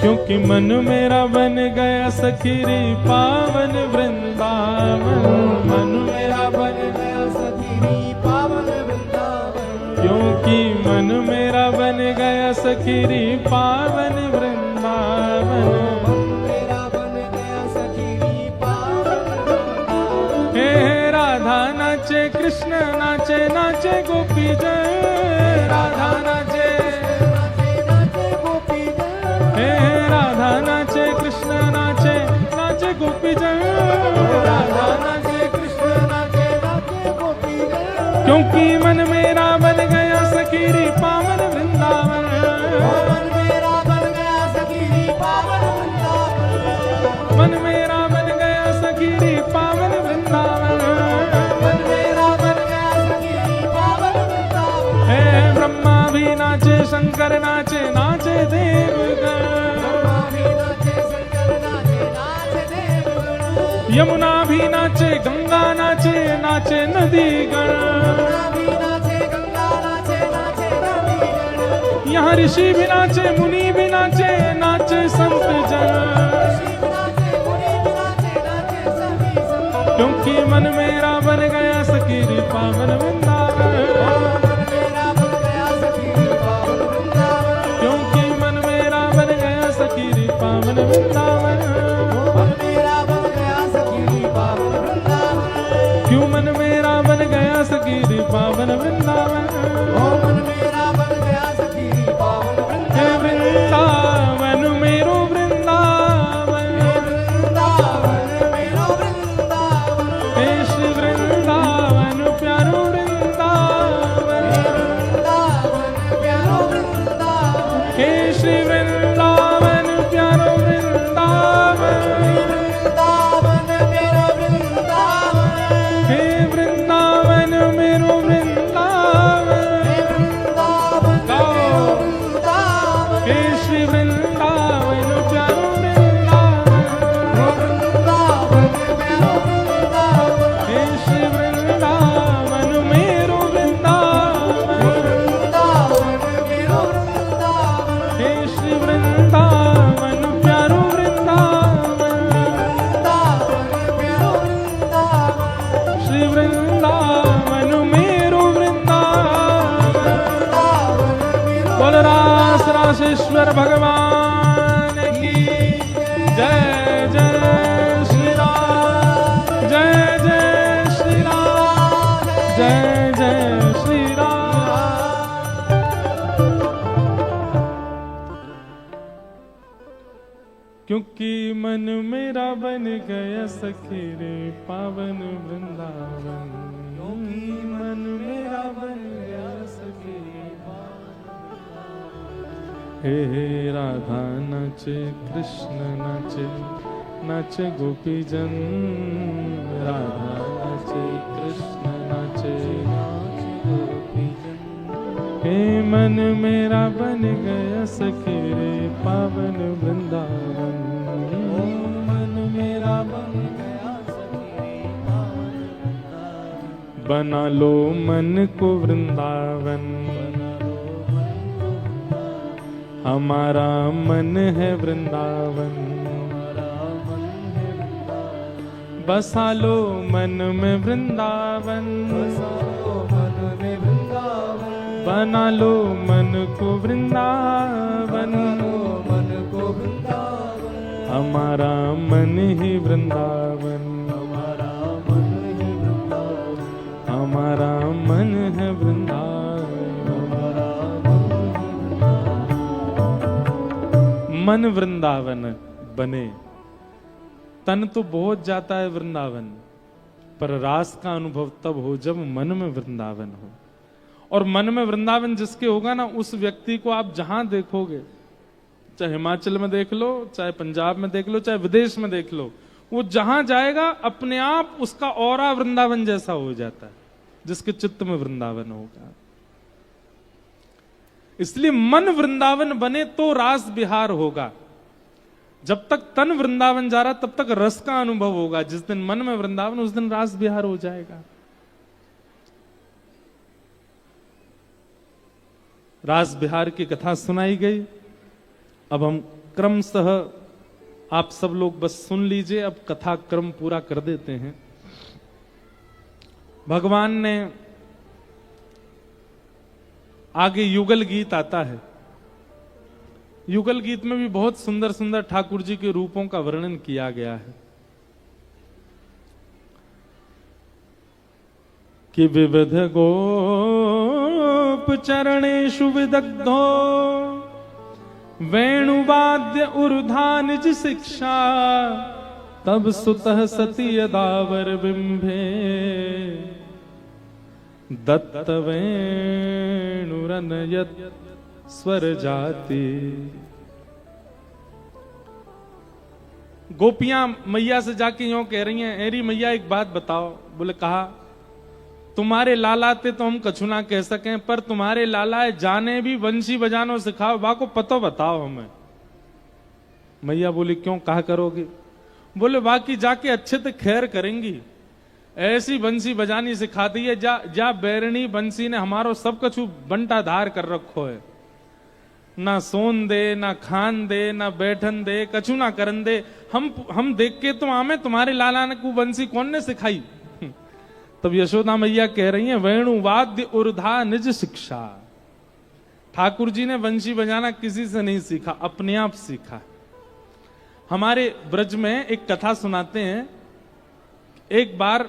क्योंकि मन मेरा बन गया सखीरी पावन वृंदावन, मन मेरा बन गया सखीरी पावन वृंदावन। क्योंकि मन मेरा बन गया सखीरी पावन वृंदावन। हे राधा नाचे कृष्ण नाचे नाचे गोपी जय, राधा नाचे हे राधा नाचे कृष्ण नाचे नाचे गोपी जय, राधा नाचे कृष्ण नाचे नाचे गोपी जय। क्योंकि मन मेरा नाचे शंकर नाचे नाचे देवगण, यमुना भी नाचे गंगा नाचे नाचे नदीगण, यहाँ ऋषि भी नाचे मुनि भी नाचे नाचे संत जन, क्योंकि मन मेरा बन गया सकीरी पावन वृंदावन, क्योंकि मन मेरा बन गया सकीरी पावन वृंदावन, क्यों मन मेरा बन गया सकीरी पावन वृंदावन, हे वृंदावन मेरो वृंदावन, हे श्री वृंदावन प्यारो वृंदावन, हे श्री वृंदावन प्यारो वृंदावन, हे वृंदावन मेरो वृंदावन, हे श्री वृंदावन प्यारो वृंदावन, हे श्री वृंदावन मेरो वृंदावन, हे श्री वृंदावन प्यारो वृंदावन, श्री वृंदावन मेरो वृंदावन। बोल रास रासेश्वर भगवान की जय जय श्री राम, जय जय श्री राम, जय जय श्री राम। क्योंकि मन मेरा बन गया सखी रे पावन वृंदावन, क्योंकि मन मेरा बन गया सखी रे हे राधा नाचे कृष्ण नाचे नाचे गोपी जन, राधा नाचे कृष्ण नाचे नाचे गोपी जन, हे मन मेरा बन गया सखी रे पावन वृंदावन, मन मेरा बन गया सखी रे पावन वृंदावन, बना लो मन को वृंदावन, हमारा मन है वृंदावन, बसा लो मन में वृंदावन, बना लो मन को वृंदावन, हमारा मन ही वृंदावन, हमारा मन है वृंदावन। मन वृंदावन बने, तन तो बहुत जाता है वृंदावन, पर रास का अनुभव तब हो जब मन में वृंदावन हो। और मन में वृंदावन जिसके होगा ना, उस व्यक्ति को आप जहां देखोगे, चाहे हिमाचल में देख लो, चाहे पंजाब में देख लो, चाहे विदेश में देख लो, वो जहां जाएगा अपने आप उसका औरा वृंदावन जैसा हो जाता है, जिसके चित्त में वृंदावन होगा। इसलिए मन वृंदावन बने तो रास विहार होगा। जब तक तन वृंदावन जा रहा तब तक रस का अनुभव होगा। जिस दिन मन में वृंदावन, उस दिन रास विहार हो जाएगा। रास विहार की कथा सुनाई गई। अब हम क्रमशः, आप सब लोग बस सुन लीजिए, अब कथा क्रम पूरा कर देते हैं। भगवान ने आगे युगल गीत आता है। युगल गीत में भी बहुत सुंदर सुंदर ठाकुर जी के रूपों का वर्णन किया गया है कि विविध गोप चरणेषु विदग्धो वेणुवाद्य उर्धान निज शिक्षा तब सुतः सती यदावर बिंभे दत्त वेणुरनयत स्वर जाति। गोपियां मैया से जाके यूं कह रही हैं, एरी मैया एक बात बताओ। बोले कहा तुम्हारे लालाते तो हम कछु ना कह सकें, पर तुम्हारे लालाए जाने भी वंशी बजानो सिखाओ, बा को पतो बताओ हमें। मैया बोली क्यों, कहा करोगे? बोले बाकी जाके अच्छे से खैर करेंगी, ऐसी बंसी बजानी सिखाती है जा बैरणी बंसी ने हमारो सब कछु बंटा धार कर रखो है। ना सोन दे, ना खान दे, ना बैठन दे, कछु ना करन दे। हम देख के तो आमे तुम्हारे लाला ने को बंसी कौन ने सिखाई? तब यशोदा मैया कह रही हैं वेणु वाद्य उर्धा निज शिक्षा। ठाकुर जी ने बंसी बजाना किसी से नहीं सीखा, अपने आप सीखा। हमारे ब्रज में एक कथा सुनाते हैं। एक बार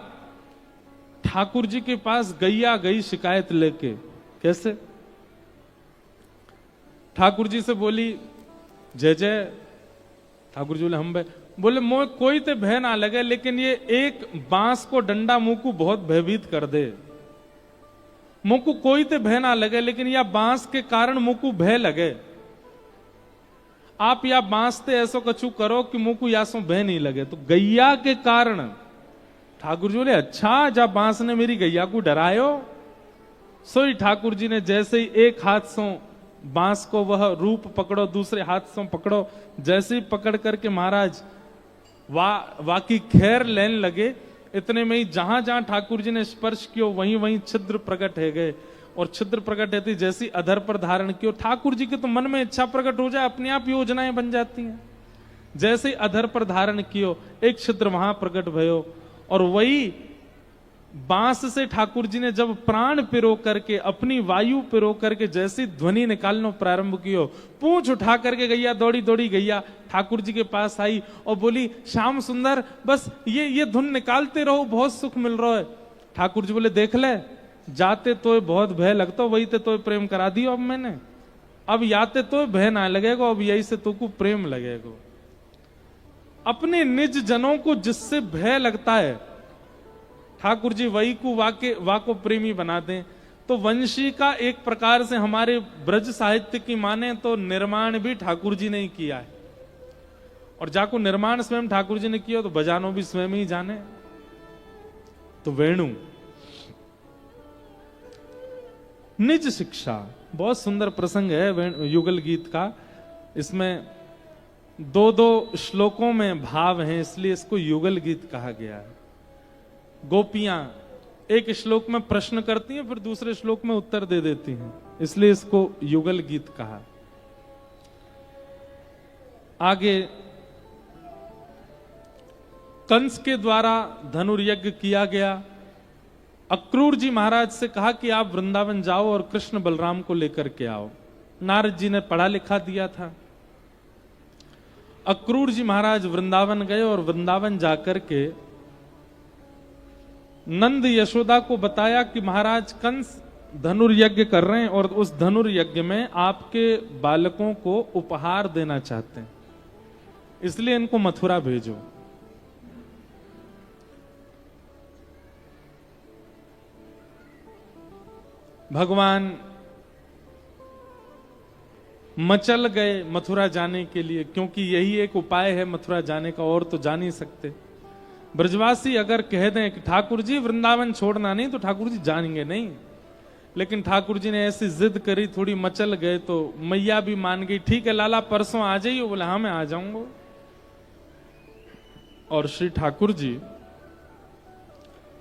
ठाकुर जी के पास गैया गई शिकायत लेके। कैसे? ठाकुर जी से बोली जय जय। ठाकुर जी बोले हम बोले मोह कोई तो भय ना लगे, लेकिन ये एक बांस को डंडा मुंह को बहुत भयभीत कर दे। मुंह को कोई तो भय ना लगे, लेकिन यह बांस के कारण मुंह को भय लगे। आप या बांस ते ऐसो कछु करो कि मुंह को यासो भय नहीं लगे। तो गैया के कारण ठाकुर जी बोले अच्छा, जब बांस ने मेरी गैया को डरायो। सोई ठाकुर जी ने जैसे ही एक हाथ से बांस को वह रूप पकड़ो, दूसरे हाथ से पकड़ो, जैसे ही पकड़ करके महाराज वाकी खैर लेने लगे। इतने में ही जहां जहां ठाकुर जी ने स्पर्श किया वहीं वहीं छिद्र प्रकट है गए। और छिद्र प्रकट होती जैसी अधर पर धारण कियो। ठाकुर जी के तो मन में इच्छा प्रकट हो जाए, अपने आप योजनाएं बन जाती हैं। जैसे ही अधर पर धारण कियो एक छिद्र वहां प्रकट भयो। और वही बांस से ठाकुर जी ने जब प्राण पिरो करके, अपनी वायु पिरो करके जैसी ध्वनि निकालना प्रारंभ कियो, पूंछ उठा करके गैया दौड़ी दौड़ी गैया ठाकुर जी के पास आई और बोली श्याम सुंदर बस ये धुन निकालते रहो, बहुत सुख मिल रहा है। ठाकुर जी बोले देख ले, जाते तो बहुत भय लगता, वही तो प्रेम करा दियो अब मैंने। अब याते तो भय ना लगेगा, अब यही से तो को प्रेम लगेगा। अपने निज जनों को जिससे भय लगता है ठाकुर जी वही को वाको प्रेमी बना दें। तो वंशी का एक प्रकार से हमारे ब्रज साहित्य की माने तो निर्माण भी ठाकुर जी ने ही किया है। और जाको निर्माण स्वयं ठाकुर जी ने किया तो बजानो भी स्वयं ही जाने। तो वेणु निज शिक्षा, बहुत सुंदर प्रसंग है युगल गीत का। इसमें दो दो श्लोकों में भाव हैं, इसलिए इसको युगल गीत कहा गया है। गोपियां एक श्लोक में प्रश्न करती हैं, फिर दूसरे श्लोक में उत्तर दे देती हैं, इसलिए इसको युगल गीत कहा। आगे कंस के द्वारा धनुर्यज्ञ किया गया। अक्रूर जी महाराज से कहा कि आप वृंदावन जाओ और कृष्ण बलराम को लेकर के आओ। नारद जी ने पढ़ा लिखा दिया था। अक्रूर जी महाराज वृंदावन गए और वृंदावन जाकर के नंद यशोदा को बताया कि महाराज कंस धनुर्यज्ञ कर रहे हैं और उस धनुर्यज्ञ में आपके बालकों को उपहार देना चाहते हैं, इसलिए इनको मथुरा भेजो। भगवान मचल गए मथुरा जाने के लिए, क्योंकि यही एक उपाय है मथुरा जाने का, और तो जा नहीं सकते। ब्रजवासी अगर कह दें कि ठाकुर जी वृंदावन छोड़ना नहीं, तो ठाकुर जी जाएंगे नहीं। लेकिन ठाकुर जी ने ऐसी जिद करी, थोड़ी मचल गए, तो मैया भी मान गई। ठीक है लाला परसों आ जाइए। बोले हाँ मैं आ जाऊंगा। और श्री ठाकुर जी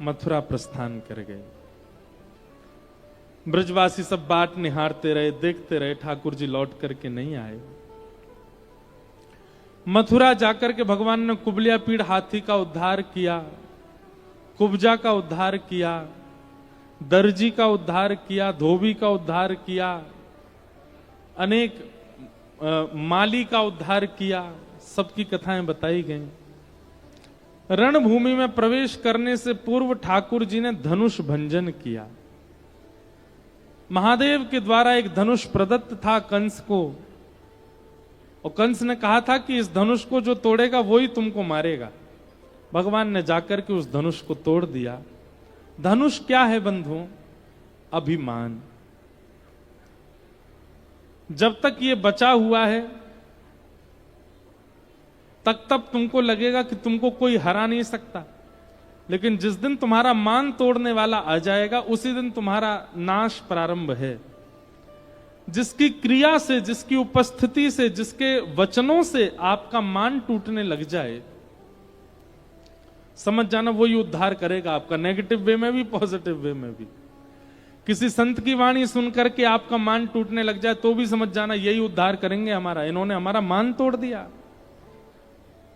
मथुरा प्रस्थान कर गए। ब्रजवासी सब बाट निहारते रहे, देखते रहे, ठाकुर जी लौट करके नहीं आए। मथुरा जाकर के भगवान ने कुबलिया पीड़ हाथी का उद्धार किया, कुब्जा का उद्धार किया, दर्जी का उद्धार किया, धोबी का उद्धार किया, अनेक माली का उद्धार किया। सबकी कथाएं बताई गई। रणभूमि में प्रवेश करने से पूर्व ठाकुर जी ने धनुष भंजन किया। महादेव के द्वारा एक धनुष प्रदत्त था कंस को, और कंस ने कहा था कि इस धनुष को जो तोड़ेगा वो ही तुमको मारेगा। भगवान ने जाकर के उस धनुष को तोड़ दिया। धनुष क्या है बंधुओं? अभिमान। जब तक ये बचा हुआ है तब तुमको लगेगा कि तुमको कोई हरा नहीं सकता। लेकिन जिस दिन तुम्हारा मान तोड़ने वाला आ जाएगा उसी दिन तुम्हारा नाश प्रारंभ है। जिसकी क्रिया से, जिसकी उपस्थिति से, जिसके वचनों से आपका मान टूटने लग जाए, समझ जाना वही उद्धार करेगा आपका, नेगेटिव वे में भी पॉजिटिव वे में भी। किसी संत की वाणी सुनकर के आपका मान टूटने लग जाए तो भी समझ जाना यही उद्धार करेंगे हमारा, इन्होंने हमारा मान तोड़ दिया।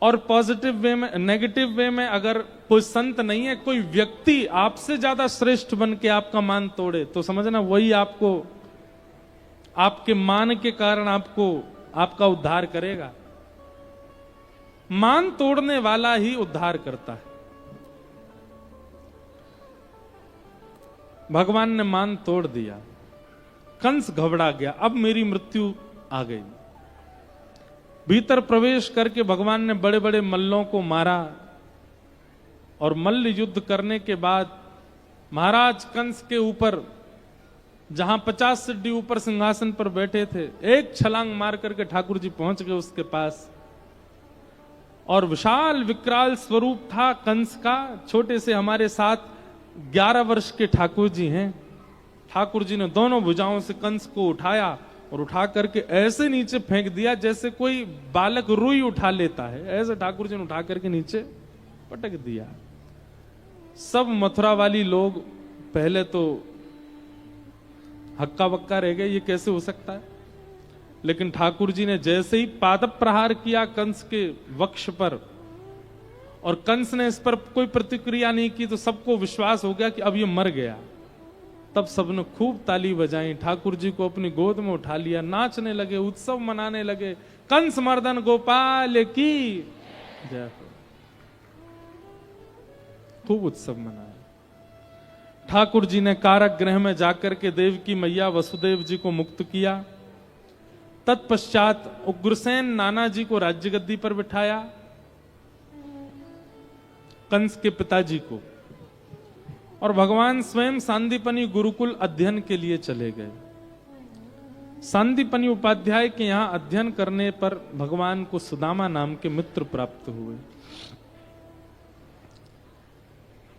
और पॉजिटिव वे में, नेगेटिव वे में अगर कोई संत नहीं है, कोई व्यक्ति आपसे ज्यादा श्रेष्ठ बन के आपका मान तोड़े तो समझना वही आपको, आपके मान के कारण आपको, आपका उद्धार करेगा। मान तोड़ने वाला ही उद्धार करता है। भगवान ने मान तोड़ दिया, कंस घबरा गया, अब मेरी मृत्यु आ गई। भीतर प्रवेश करके भगवान ने बड़े बड़े मल्लों को मारा और मल्ल युद्ध करने के बाद महाराज कंस के ऊपर, जहां 50 सिड्डी ऊपर सिंहासन पर बैठे थे, एक छलांग मार करके ठाकुर जी पहुंच गए उसके पास। और विशाल विकराल स्वरूप था कंस का। छोटे से हमारे साथ 11 वर्ष के ठाकुर जी हैं। ठाकुर जी ने दोनों भुजाओं से कंस को उठाया और उठा करके ऐसे नीचे फेंक दिया जैसे कोई बालक रुई उठा लेता है, ऐसे ठाकुर जी ने उठा करके नीचे पटक दिया। सब मथुरा वाली लोग पहले तो हक्का बक्का रह गए, ये कैसे हो सकता है। लेकिन ठाकुर जी ने जैसे ही पादप प्रहार किया कंस के वक्ष पर, और कंस ने इस पर कोई प्रतिक्रिया नहीं की, तो सबको विश्वास हो गया कि अब ये मर गया। तब सबने खूब ताली बजाई, ठाकुर जी को अपनी गोद में उठा लिया, नाचने लगे, उत्सव मनाने लगे। कंस मर्दन गोपाल की जय हो। खूब उत्सव मनाया। ठाकुर जी ने कारागृह में जाकर के देवकी मैया वसुदेव जी को मुक्त किया। तत्पश्चात उग्रसेन नाना जी को राज्य गद्दी पर बिठाया, कंस के पिताजी को, और भगवान स्वयं सांदीपनी गुरुकुल अध्ययन के लिए चले गए। सांदीपनी उपाध्याय के यहां अध्ययन करने पर भगवान को सुदामा नाम के मित्र प्राप्त हुए।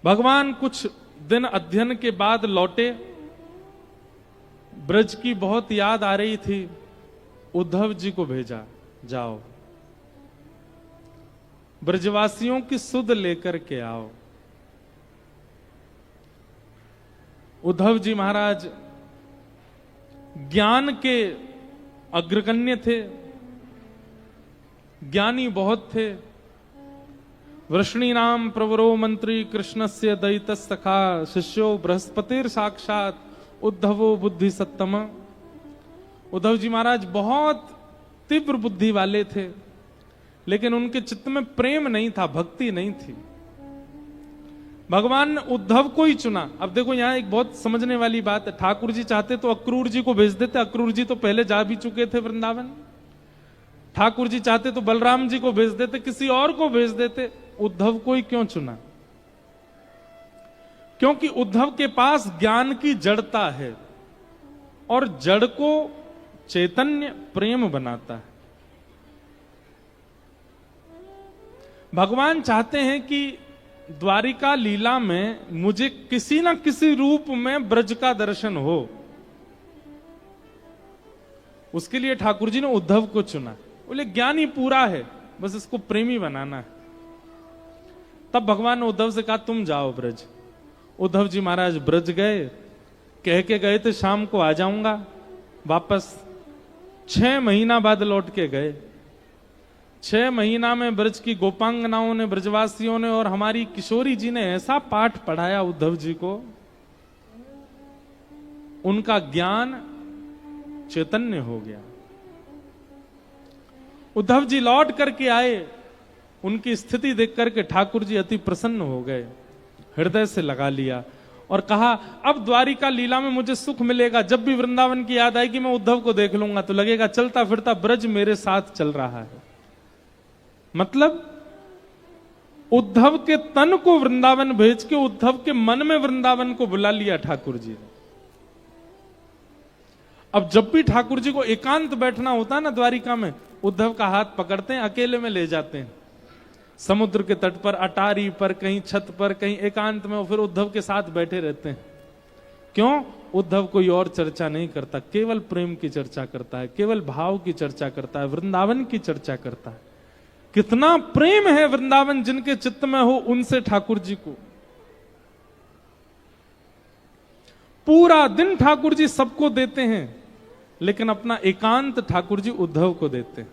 भगवान कुछ दिन अध्ययन के बाद लौटे। ब्रज की बहुत याद आ रही थी। उद्धव जी को भेजा, जाओ ब्रजवासियों की सुध लेकर के आओ। उद्धव जी महाराज ज्ञान के अग्रगण्य थे, ज्ञानी बहुत थे। वृष्णी नाम प्रवरो मंत्री कृष्णस्य दयित सखा शिष्यो बृहस्पतिर साक्षात उद्धवो बुद्धि सत्तम। उद्धव जी महाराज बहुत तीव्र बुद्धि वाले थे, लेकिन उनके चित्त में प्रेम नहीं था, भक्ति नहीं थी। भगवान ने उद्धव को ही चुना। अब देखो यहां एक बहुत समझने वाली बात है। ठाकुर जी चाहते तो अक्रूर जी को भेज देते, अक्रूर जी तो पहले जा भी चुके थे वृंदावन। ठाकुर जी चाहते तो बलराम जी को भेज देते, किसी और को भेज देते। उद्धव को ही क्यों चुना? क्योंकि उद्धव के पास ज्ञान की जड़ता है, और जड़ को चैतन्य प्रेम बनाता है। भगवान चाहते हैं कि द्वारिका लीला में मुझे किसी ना किसी रूप में ब्रज का दर्शन हो। उसके लिए ठाकुर जी ने उद्धव को चुना। बोले ज्ञानी पूरा है, बस इसको प्रेमी बनाना है। तब भगवान ने उद्धव से कहा तुम जाओ ब्रज। उद्धव जी महाराज ब्रज गए, कह के गए थे शाम को आ जाऊंगा वापस। 6 महीना बाद लौट के गए। 6 महीना में ब्रज की गोपांगनाओं ने, ब्रजवासियों ने और हमारी किशोरी जी ने ऐसा पाठ पढ़ाया उद्धव जी को, उनका ज्ञान चैतन्य हो गया। उद्धव जी लौट करके आए, उनकी स्थिति देख करके ठाकुर जी अति प्रसन्न हो गए, हृदय से लगा लिया और कहा अब द्वारिका लीला में मुझे सुख मिलेगा। जब भी वृंदावन की याद आएगी मैं उद्धव को देख लूंगा, तो लगेगा चलता फिरता ब्रज मेरे साथ चल रहा है। मतलब उद्धव के तन को वृंदावन भेज के उद्धव के मन में वृंदावन को बुला लिया ठाकुर जी ने। अब जब भी ठाकुर जी को एकांत बैठना होता है ना द्वारिका में, उद्धव का हाथ पकड़ते हैं, अकेले में ले जाते हैं। समुद्र के तट पर, अटारी पर, कहीं छत पर, कहीं एकांत में, फिर उद्धव के साथ बैठे रहते हैं। क्यों? उद्धव कोई और चर्चा नहीं करता, केवल प्रेम की चर्चा करता है, केवल भाव की चर्चा करता है, वृंदावन की चर्चा करता है। कितना प्रेम है वृंदावन जिनके चित्त में हो, उनसे ठाकुर जी को। पूरा दिन ठाकुर जी सबको देते हैं, लेकिन अपना एकांत ठाकुर जी उद्धव को देते हैं।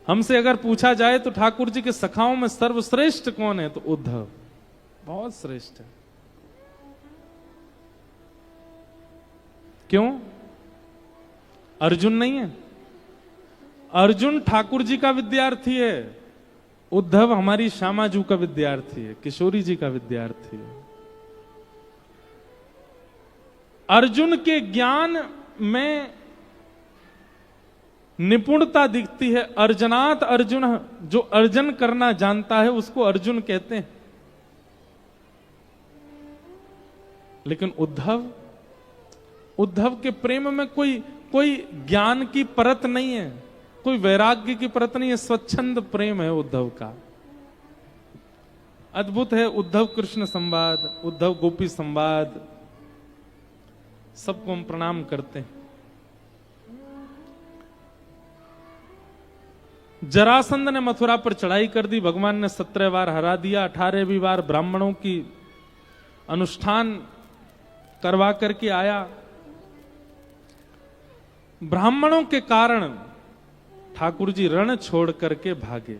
हमसे अगर पूछा जाए तो ठाकुर जी के सखाओं में सर्वश्रेष्ठ कौन है, तो उद्धव बहुत श्रेष्ठ है। क्यों? अर्जुन नहीं है? अर्जुन ठाकुर जी का विद्यार्थी है, उद्धव हमारी श्यामाजू का विद्यार्थी है, किशोरी जी का विद्यार्थी है। अर्जुन के ज्ञान में निपुणता दिखती है। अर्जनात अर्जुन, जो अर्जन करना जानता है उसको अर्जुन कहते हैं। लेकिन उद्धव के प्रेम में कोई ज्ञान की परत नहीं है, कोई वैराग्य की परत नहीं है, स्वच्छंद प्रेम है उद्धव का। अद्भुत है उद्धव कृष्ण संवाद, उद्धव गोपी संवाद, सबको हम प्रणाम करते हैं। जरासंध ने मथुरा पर चढ़ाई कर दी, भगवान ने 17 बार हरा दिया। 18वीं बार ब्राह्मणों की अनुष्ठान करवा करके आया। ब्राह्मणों के कारण ठाकुर जी रण छोड़ करके भागे,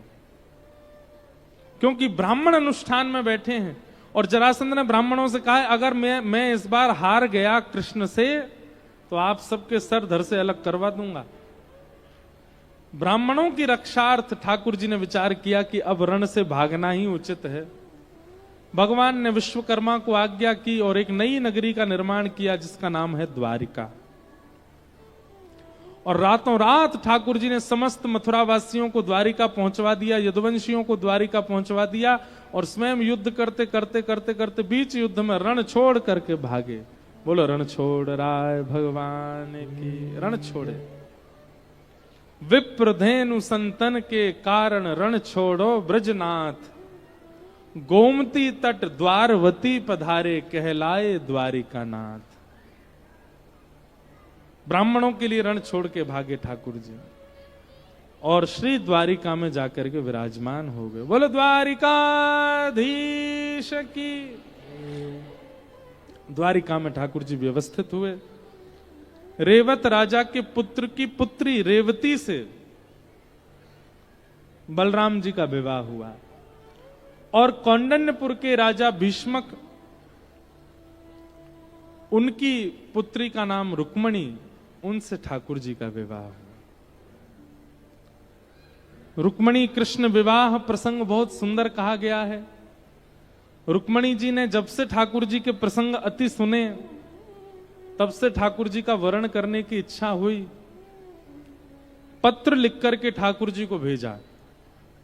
क्योंकि ब्राह्मण अनुष्ठान में बैठे हैं। और जरासंध ने ब्राह्मणों से कहा, अगर मैं इस बार हार गया कृष्ण से, तो आप सबके सर धड़ से अलग करवा दूंगा। ब्राह्मणों की रक्षार्थ ठाकुर जी ने विचार किया कि अब रण से भागना ही उचित है। भगवान ने विश्वकर्मा को आज्ञा की और एक नई नगरी का निर्माण किया जिसका नाम है द्वारिका। और रातों रात ठाकुर जी ने समस्त मथुरा वासियों को द्वारिका पहुंचवा दिया, यदुवंशियों को द्वारिका पहुंचवा दिया, और स्वयं युद्ध करते करते करते करते बीच युद्ध में रण छोड़ करके भागे। बोलो रण छोड़ राय भगवान की। रण छोड़े, विप्रधेनु संतन के कारण रण छोड़ो ब्रजनाथ, गोमती तट द्वारवती पधारे कहलाए द्वारिका नाथ। ब्राह्मणों के लिए रण छोड़ के भागे ठाकुर जी, और श्री द्वारिका में जाकर के विराजमान हो गए। बोलो द्वारिकाधीश की। द्वारिका में ठाकुर जी व्यवस्थित हुए। रेवत राजा के पुत्र की पुत्री रेवती से बलराम जी का विवाह हुआ, और कौंडन्यपुर के राजा भीष्मक, उनकी पुत्री का नाम रुक्मणी, उनसे ठाकुर जी का विवाह हुआ। रुक्मणी कृष्ण विवाह प्रसंग बहुत सुंदर कहा गया है। रुक्मणी जी ने जब से ठाकुर जी के प्रसंग अति सुने, तब से ठाकुर जी का वर्ण करने की इच्छा हुई। पत्र लिख करके ठाकुर जी को भेजा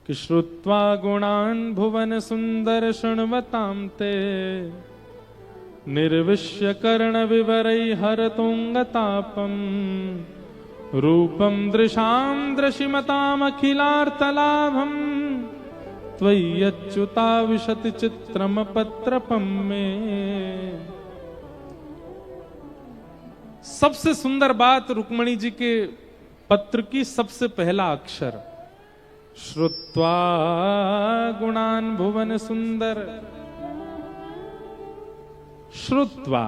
कि श्रुत्वा गुणान भुवन सुंदर शृण्वतां ते, निर्विश्य कर्ण विवरै हरतुंगतापम, रूपम दृशाम दृशिमताम अखिलार्थलाभम, त्वय्यच्युता विशति चित्रम पत्रपम में। सबसे सुंदर बात रुक्मणी जी के पत्र की सबसे पहला अक्षर, श्रुत्वा गुणान भुवन सुंदर। श्रुत्वा,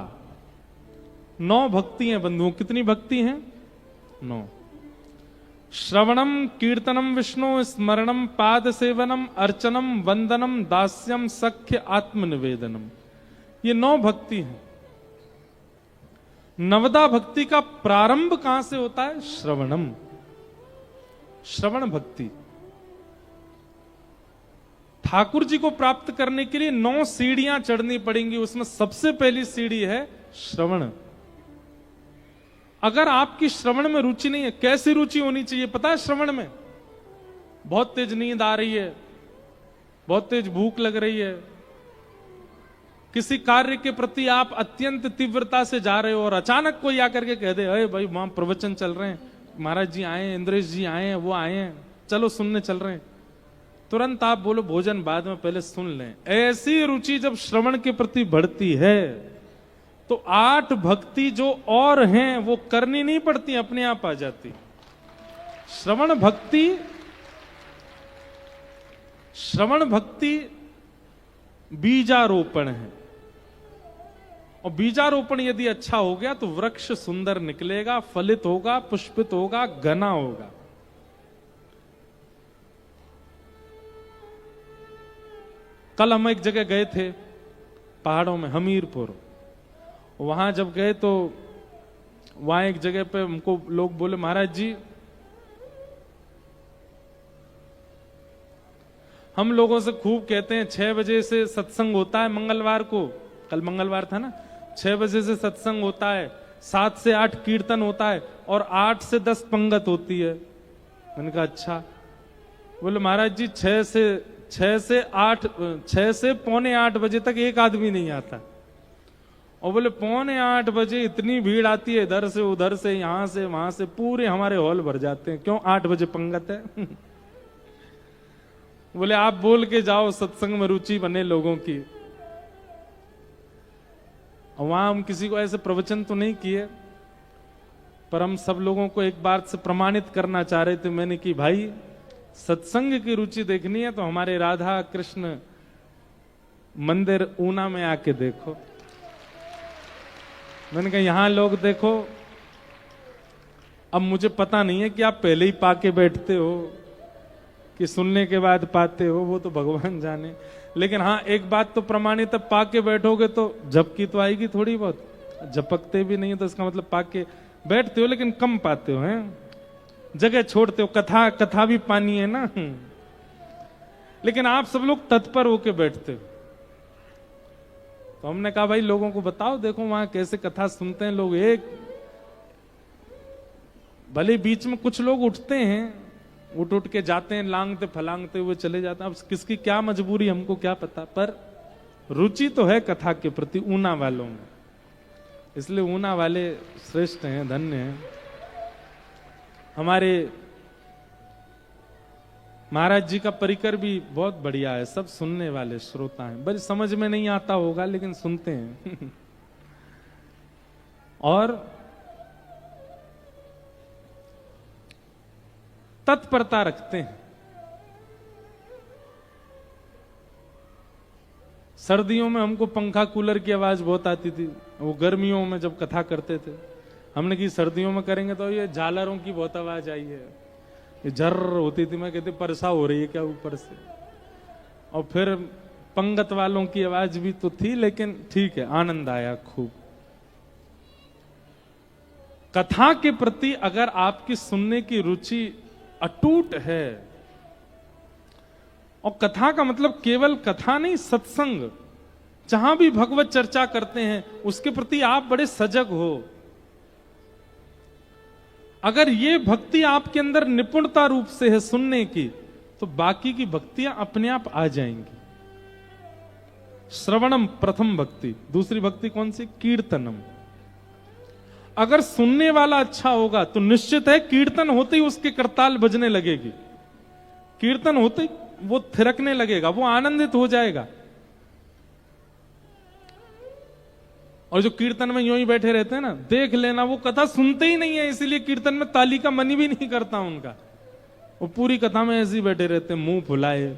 9 भक्ति हैं बंधुओं। कितनी भक्ति हैं? 9। श्रवणम कीर्तनम विष्णु स्मरणम पाद सेवनम अर्चनम वंदनम दास्यम सख्य आत्मनिवेदनम, ये 9 भक्ति हैं। नवदा भक्ति का प्रारंभ कहां से होता है? श्रवणम, श्रवण भक्ति। ठाकुर जी को प्राप्त करने के लिए 9 सीढ़ियां चढ़नी पड़ेंगी, उसमें सबसे पहली सीढ़ी है श्रवण। अगर आपकी श्रवण में रुचि नहीं है, कैसी रुचि होनी चाहिए पता है? श्रवण में बहुत तेज नींद आ रही है, बहुत तेज भूख लग रही है, किसी कार्य के प्रति आप अत्यंत तीव्रता से जा रहे हो, और अचानक कोई आकर के कह दे, अरे भाई वहां प्रवचन चल रहे हैं, महाराज जी आए हैं, इंद्रेश जी आए हैं, वो आए हैं, चलो सुनने चल रहे हैं। तुरंत आप बोलो भोजन बाद में, पहले सुन लें। ऐसी रुचि जब श्रवण के प्रति बढ़ती है तो 8 भक्ति जो और हैं वो करनी नहीं पड़ती, अपने आप आ जाती। श्रवण भक्ति बीजारोपण है, और बीजारोपण यदि अच्छा हो गया तो वृक्ष सुंदर निकलेगा, फलित होगा, पुष्पित होगा, घना होगा। कल हम एक जगह गए थे पहाड़ों में, हमीरपुर। वहां जब गए तो वहां एक जगह पे हमको लोग बोले, महाराज जी हम लोगों से खूब कहते हैं 6 बजे से सत्संग होता है मंगलवार को, कल मंगलवार था ना, 6 बजे से सत्संग होता है, 7 से 8 कीर्तन होता है और 8 से 10 पंगत होती है। मैंने कहा अच्छा। बोले महाराज जी 6 से पौने 8 बजे तक एक आदमी नहीं आता, और बोले पौने 8 बजे इतनी भीड़ आती है, इधर से उधर से, यहां से वहां से, पूरे हमारे हॉल भर जाते हैं। क्यों? 8 बजे पंगत है। बोले आप बोल के जाओ सत्संग में रुचि बने लोगों की। वहां हम किसी को ऐसे प्रवचन तो नहीं किए, पर हम सब लोगों को एक बात से प्रमाणित करना चाह रहे थे। मैंने कि भाई सत्संग की रुचि देखनी है तो हमारे राधा कृष्ण मंदिर ऊना में आके देखो। मैंने कहा यहां लोग देखो, अब मुझे पता नहीं है कि आप पहले ही पाके बैठते हो कि सुनने के बाद पाते हो, वो तो भगवान जाने। लेकिन हाँ एक बात तो प्रमाणित है, पाके बैठोगे तो झपकी तो आएगी थोड़ी बहुत। झपकते भी नहीं है तो इसका मतलब पाके बैठते हो लेकिन कम पाते हो, हैं जगह छोड़ते हो। कथा भी पानी है ना, लेकिन आप सब लोग तत्पर होके बैठते हो। तो हमने कहा भाई लोगों को बताओ, देखो वहां कैसे कथा सुनते हैं लोग। एक भले बीच में कुछ लोग उठते हैं, उठ के जाते हैं, लांगते फलांगते हुए चले जाते हैं। अब किसकी क्या मजबूरी हमको क्या पता, पर रुचि तो है कथा के प्रति ऊना वालों में। इसलिए ऊना वाले श्रेष्ठ हैं, धन्य हैं। हमारे महाराज जी का परिकर भी बहुत बढ़िया है, सब सुनने वाले श्रोता हैं। बस समझ में नहीं आता होगा लेकिन सुनते हैं। और तत्परता रखते हैं। सर्दियों में हमको पंखा कूलर की आवाज बहुत आती थी, वो गर्मियों में जब कथा करते थे। हमने की सर्दियों में करेंगे तो ये झालरों की बहुत आवाज आई है, ये झर्र होती थी। मैं कहती परसा हो रही है क्या ऊपर से। और फिर पंगत वालों की आवाज भी तो थी, लेकिन ठीक है, आनंद आया खूब। कथा के प्रति अगर आपकी सुनने की रुचि अटूट है, और कथा का मतलब केवल कथा नहीं, सत्संग, जहां भी भगवत चर्चा करते हैं उसके प्रति आप बड़े सजग हो। अगर ये भक्ति आपके अंदर निपुणता रूप से है सुनने की, तो बाकी की भक्तियां अपने आप आ जाएंगी। श्रवणम प्रथम भक्ति। दूसरी भक्ति कौन सी? कीर्तनम। अगर सुनने वाला अच्छा होगा तो निश्चित है कीर्तन होते ही उसके करताल बजने लगेगी, कीर्तन होते ही वो थिरकने लगेगा, वो आनंदित हो जाएगा। और जो कीर्तन में यूं ही बैठे रहते हैं ना, देख लेना वो कथा सुनते ही नहीं है, इसीलिए कीर्तन में ताली का मन भी नहीं करता उनका। वो पूरी कथा में ऐसे ही बैठे रहते हैं, मुंह फुलाए,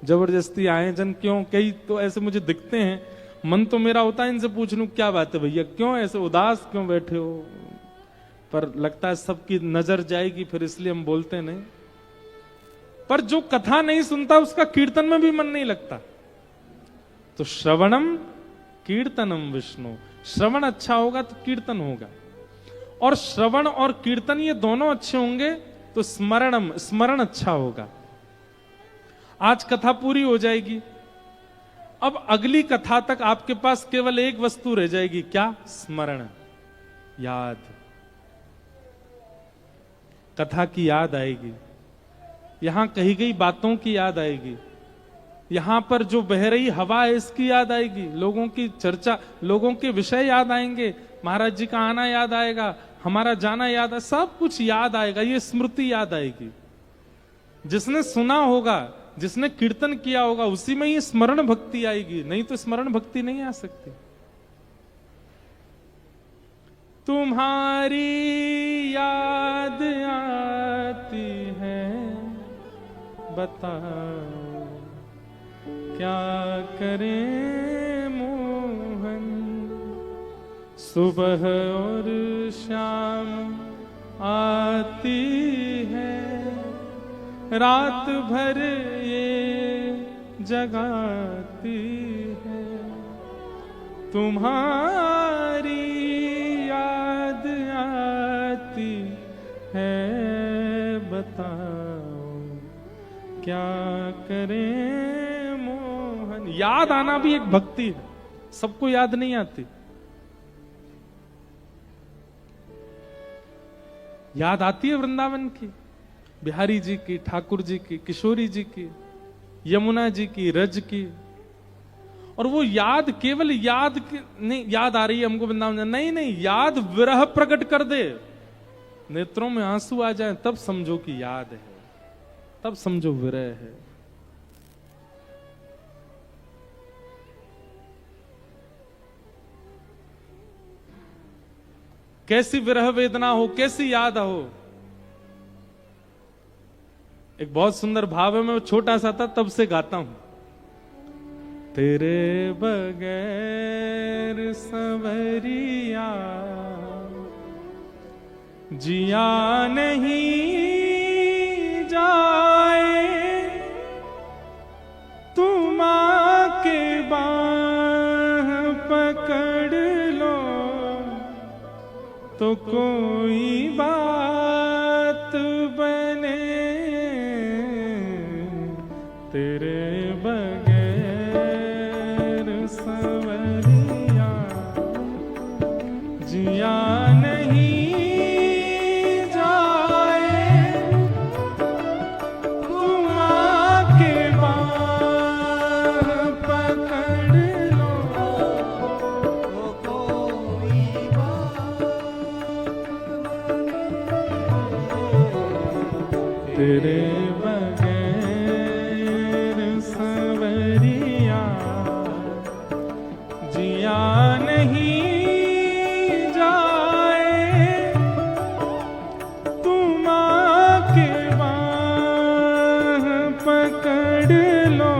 जबरदस्ती आए जन। क्यों? कई तो ऐसे मुझे दिखते हैं, मन तो मेरा होता है इनसे पूछ लूं क्या बात है भैया, क्यों ऐसे उदास क्यों बैठे हो, पर लगता है सबकी नजर जाएगी फिर, इसलिए हम बोलते नहीं। पर जो कथा नहीं सुनता उसका कीर्तन में भी मन नहीं लगता। तो श्रवणम कीर्तनम विष्णु। श्रवण अच्छा होगा तो कीर्तन होगा, और श्रवण और कीर्तन ये दोनों अच्छे होंगे तो स्मरण अच्छा होगा। आज कथा पूरी हो जाएगी, अब अगली कथा तक आपके पास केवल एक वस्तु रह जाएगी, क्या? स्मरण, याद। कथा की याद आएगी, यहां कही गई बातों की याद आएगी, यहां पर जो बह रही हवा है इसकी याद आएगी, लोगों की चर्चा, लोगों के विषय याद आएंगे, महाराज जी का आना याद आएगा, हमारा जाना याद है, सब कुछ याद आएगा। ये स्मृति याद आएगी। जिसने सुना होगा जिसने कीर्तन किया होगा उसी में ही स्मरण भक्ति आएगी, नहीं तो स्मरण भक्ति नहीं आ सकती। तुम्हारी याद आती है, बताओ क्या करें मोहन। सुबह और शाम आती है, रात भर ये जगाती है। तुम्हारी याद आती है, बताओ क्या करें मोहन। याद आना भी एक भक्ति है, सबको याद नहीं आती। याद आती है वृंदावन की, बिहारी जी की, ठाकुर जी की, किशोरी जी की, यमुना जी की, रज की। और वो याद केवल याद की नहीं, याद आ रही है हमको वृंदावन, नहीं नहीं, याद विरह प्रकट कर दे, नेत्रों में आंसू आ जाए, तब समझो कि याद है, तब समझो विरह है। कैसी विरह वेदना हो, कैसी याद हो। एक बहुत सुंदर भाव है, मैं छोटा सा था तब से गाता हूं। तेरे बगैर संवरिया जिया नहीं जाए, तुम आके बाह पकड़ लो तो कोई बात बने। तेरे बगैर संवरिया जिया नहीं जाए, तुम आके बाह पकड़ लो
तो कोई बात
तेरे बगैर संवरिया जिया नहीं जाए, तुम आके बाह पकड़ लो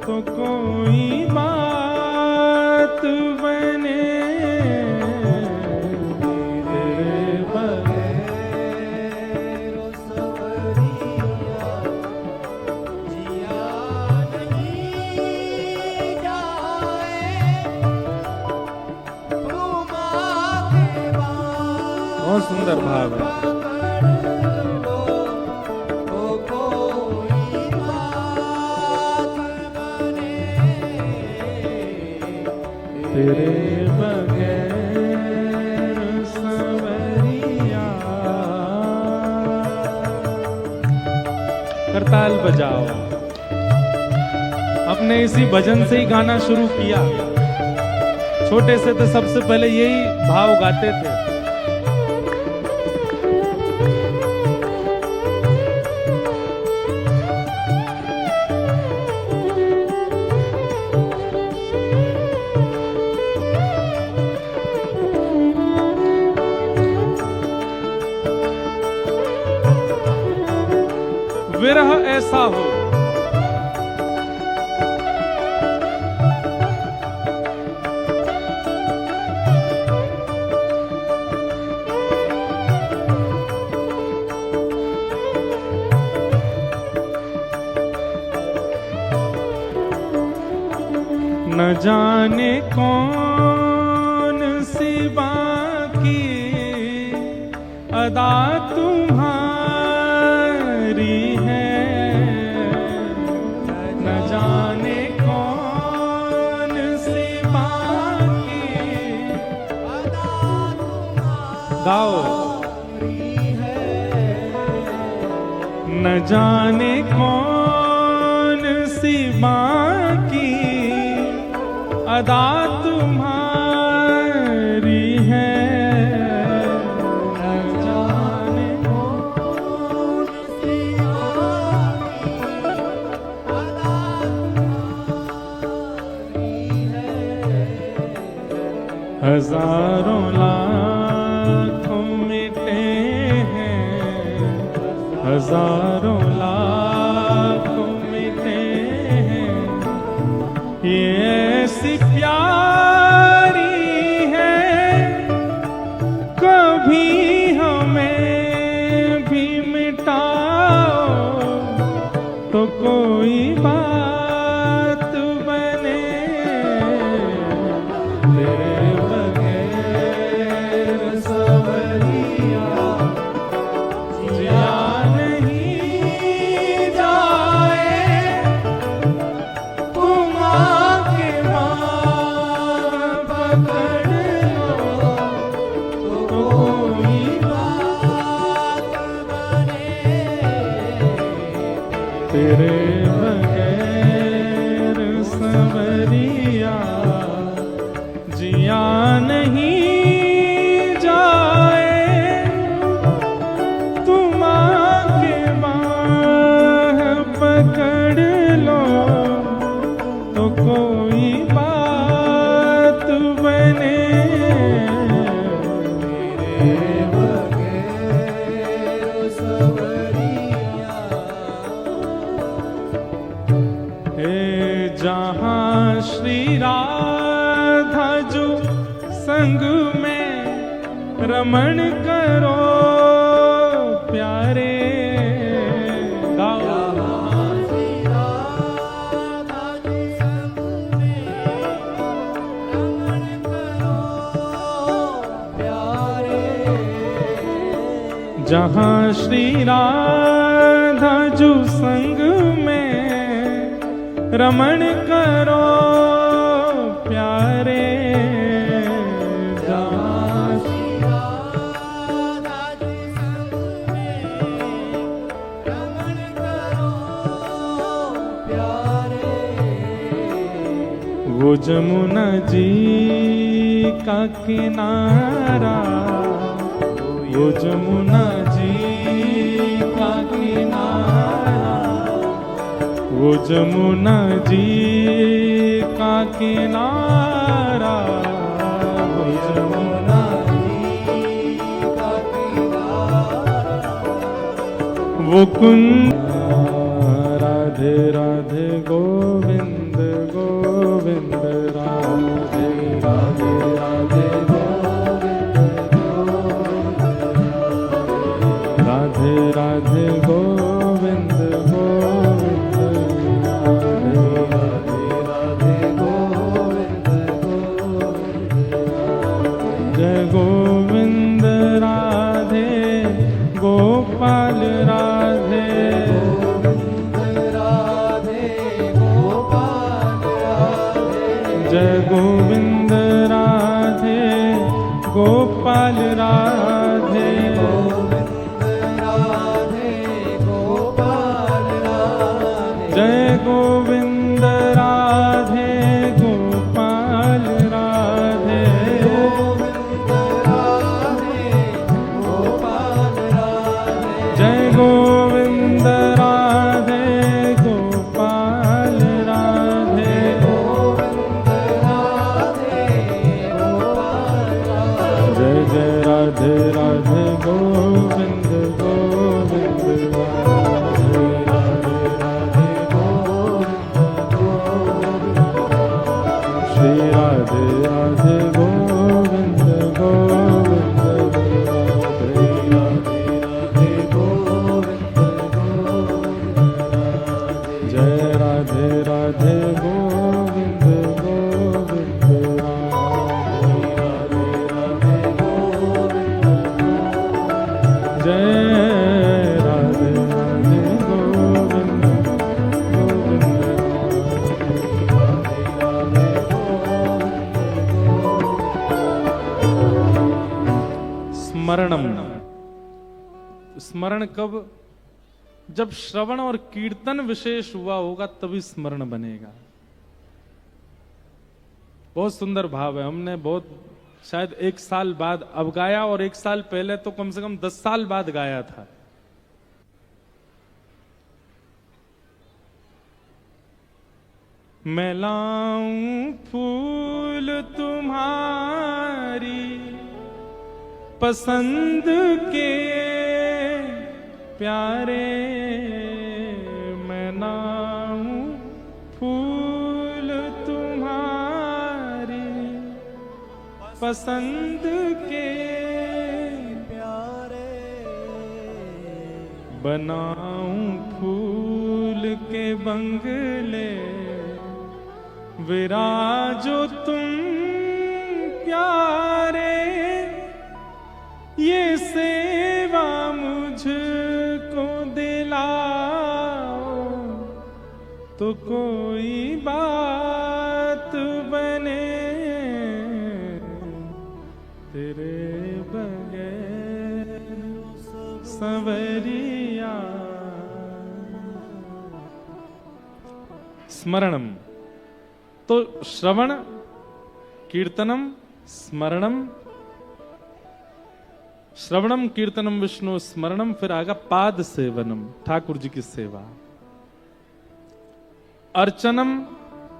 तो कोई बात बने। तेरे बगैर
सवरिया जिया नहीं जाए, तुम आके
बहुत सुंदर भाव है।
तो कोई बात बने।
तेरे बगैर संवरिया। करताल बजाओ। अपने इसी भजन से ही गाना शुरू किया। छोटे से तो सबसे पहले यही भाव गाते थे। विरह ऐसा हो न जाने कौन सी बाकी अदा तुम्हारी है, न जाने कौन सी बाकी
अदा
गाओ।
तुम्हारी है,
न जाने कौन सी बाकी अदा तुम्हारी है, न जाने
कौन सी बाकी
हजारों लाखों मिटे हैं, हजारों लाखों मिटे हैं, ये ऐसी प्यारी है, कभी हमें भी मिटाओ तो कोई बात बने, तेरे बगैर सवरिया जिया नहीं जाए, तुम आके बाँह पकड़ लो तो कोई बात बने, तेरे बगैर सवरिया जिया नहीं जाए, तुम आके बाँह पकड़ लो तो कोई बात बने, तेरे बगैर सवरिया। हे जहाँ श्री राधा जो संग में रमण करो प्यारे, गाओ जहाँ श्री राधा जो संग में रमण करो प्यारे, जहाँ श्री राधा जो संग में रमण करो प्यारे, वो जमुना जी का किनारा, वो जमुना जी का किनारा, वो जमुना जी का किनारा, वो जमुना जी का किनारा, वो कुंड। राधे राधे गोविंद गोविंद राधे राधे राधे राधे राधे गोविंद गोविंद राधे राधे गोविंद गोविंद, जय गोविंद राधे गोपाल राधे, जय गोविंद राधे गोपाल राधे, जय गोविंद राधे गोपाल राधे, जय गोविंद राधे गोपाल राधे, जय जय राधे राधे गोविंद गोविंद राधे राधे राधे श्री राधे राधे गोविंद गोविंद राधे राधे राधे गोविंद गोविंद, जय राधे राधे गोविंद गोविंद राधे राधे राधे गोविंद, जय राधे राधे गोविंद गोविंद राधे स्मरणम। स्मरण कब? जब श्रवण और कीर्तन विशेष हुआ होगा तभी स्मरण बनेगा। बहुत सुंदर भाव है। हमने बहुत शायद 1 साल बाद अब गाया, और 1 साल पहले तो कम से कम 10 साल बाद गाया था। मैं लाऊं फूल तुम्हारे पसंद के प्यारे मैं नाम फूल तुम्हारी, पसंद के
प्यारे
बनाऊं फूल के बंगले, विराजो तुम प्यारे, ये सेवा मुझको दिलाओ तो कोई बात बने, तेरे बगैर संवरिया। स्मरणम तो श्रवण, कीर्तनम, स्मरणम, श्रवणम कीर्तनम विष्णु स्मरणम, फिर आगा पाद सेवनम, ठाकुर जी की सेवा, अर्चनम,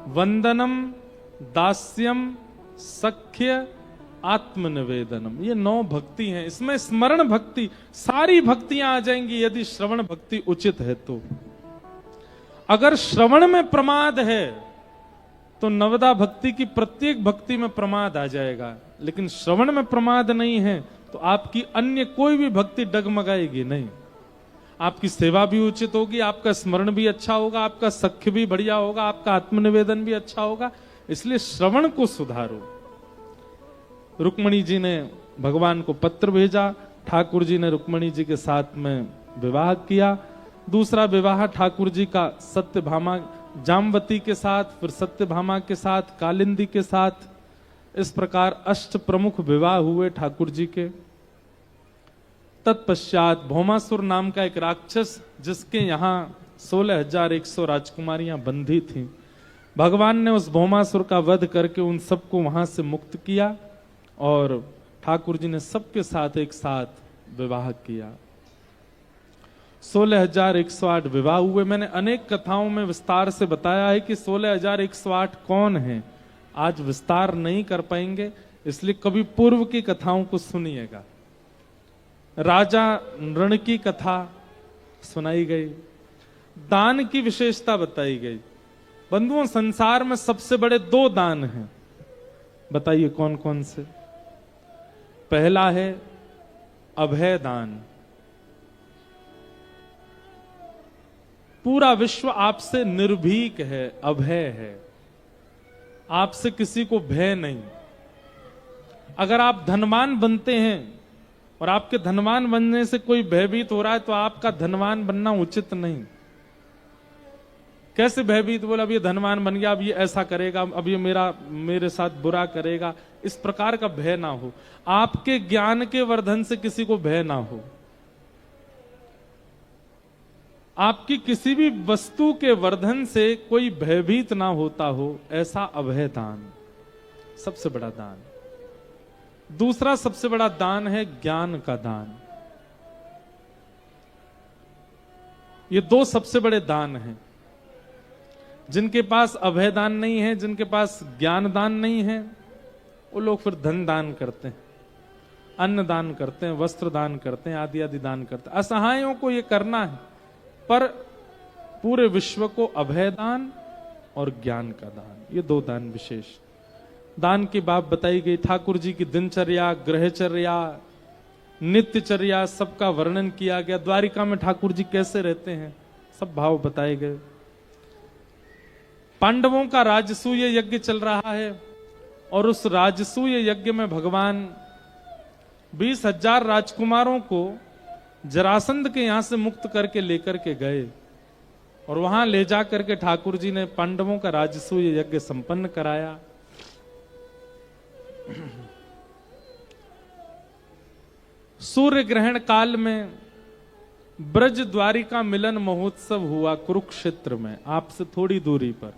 वंदनम, दास्यम, सख्य, आत्मनिवेदनम, ये 9 भक्ति हैं। इसमें स्मरण भक्ति, सारी भक्तियां आ जाएंगी यदि श्रवण भक्ति उचित है तो। अगर श्रवण में प्रमाद है तो नवदा भक्ति की प्रत्येक भक्ति में प्रमाद आ जाएगा, लेकिन श्रवण में प्रमाद नहीं है तो आपकी अन्य कोई भी भक्ति डगमगाएगी नहीं। आपकी सेवा भी उचित होगी, आपका स्मरण भी अच्छा होगा, आपका सख्य भी बढ़िया होगा, आपका आत्मनिवेदन भी अच्छा होगा। इसलिए श्रवण को सुधारो। रुक्मणी जी ने भगवान को पत्र भेजा, ठाकुर जी ने रुक्मणी जी के साथ में विवाह किया। दूसरा विवाह ठाकुर जी का सत्यभामा जामवती के साथ, फिर सत्यभामा के साथ, कालिंदी के साथ, इस प्रकार 8 प्रमुख विवाह हुए ठाकुर जी के। तत्पश्चात भौमासुर नाम का एक राक्षस, जिसके यहाँ 16,100 राजकुमारियां बंधी थीं, भगवान ने उस भौमासुर का वध करके उन सबको वहां से मुक्त किया और ठाकुर जी ने सबके साथ एक साथ विवाह किया। 16,108 विवाह हुए। मैंने अनेक कथाओं में विस्तार से बताया है कि 16,108 कौन है, आज विस्तार नहीं कर पाएंगे, इसलिए कभी पूर्व की कथाओं को सुनिएगा। राजा नृण की कथा सुनाई गई, दान की विशेषता बताई गई। बंधुओं, संसार में सबसे बड़े 2 दान हैं, बताइए कौन कौन से। पहला है अभय दान। पूरा विश्व आपसे निर्भीक है, अभय है, आपसे किसी को भय नहीं। अगर आप धनवान बनते हैं और आपके धनवान बनने से कोई भयभीत हो रहा है तो आपका धनवान बनना उचित नहीं। कैसे भयभीत, बोला अब ये धनवान बन गया, अब ये ऐसा करेगा, अब ये मेरे साथ बुरा करेगा, इस प्रकार का भय ना हो। आपके ज्ञान के वर्धन से किसी को भय ना हो। आपकी किसी भी वस्तु के वर्धन से कोई भयभीत ना होता हो, ऐसा अभय दान सबसे बड़ा दान। दूसरा सबसे बड़ा दान है ज्ञान का दान। ये 2 सबसे बड़े दान हैं। जिनके पास अभय दान नहीं है, जिनके पास ज्ञान दान नहीं है, वो लोग फिर धन दान करते हैं, अन्न दान करते हैं, वस्त्र दान करते हैं, आदि आदि दान करते हैं। असहायों को ये करना है, पर पूरे विश्व को अभय दान और ज्ञान का दान, ये 2 दान विशेष। दान की बात बताई गई। ठाकुर जी की दिनचर्या, ग्रहचर्या, नित्यचर्या, सबका वर्णन किया गया। द्वारिका में ठाकुर जी कैसे रहते हैं, सब भाव बताए गए। पांडवों का राजसूय यज्ञ चल रहा है और उस राजसूय यज्ञ में भगवान 20,000 राजकुमारों को जरासंध के यहां से मुक्त करके लेकर के गए और वहां ले जाकर के ठाकुर जी ने पांडवों का राजसूय यज्ञ संपन्न कराया। सूर्य ग्रहण काल में ब्रज द्वारिका मिलन महोत्सव हुआ कुरुक्षेत्र में, आपसे थोड़ी दूरी पर।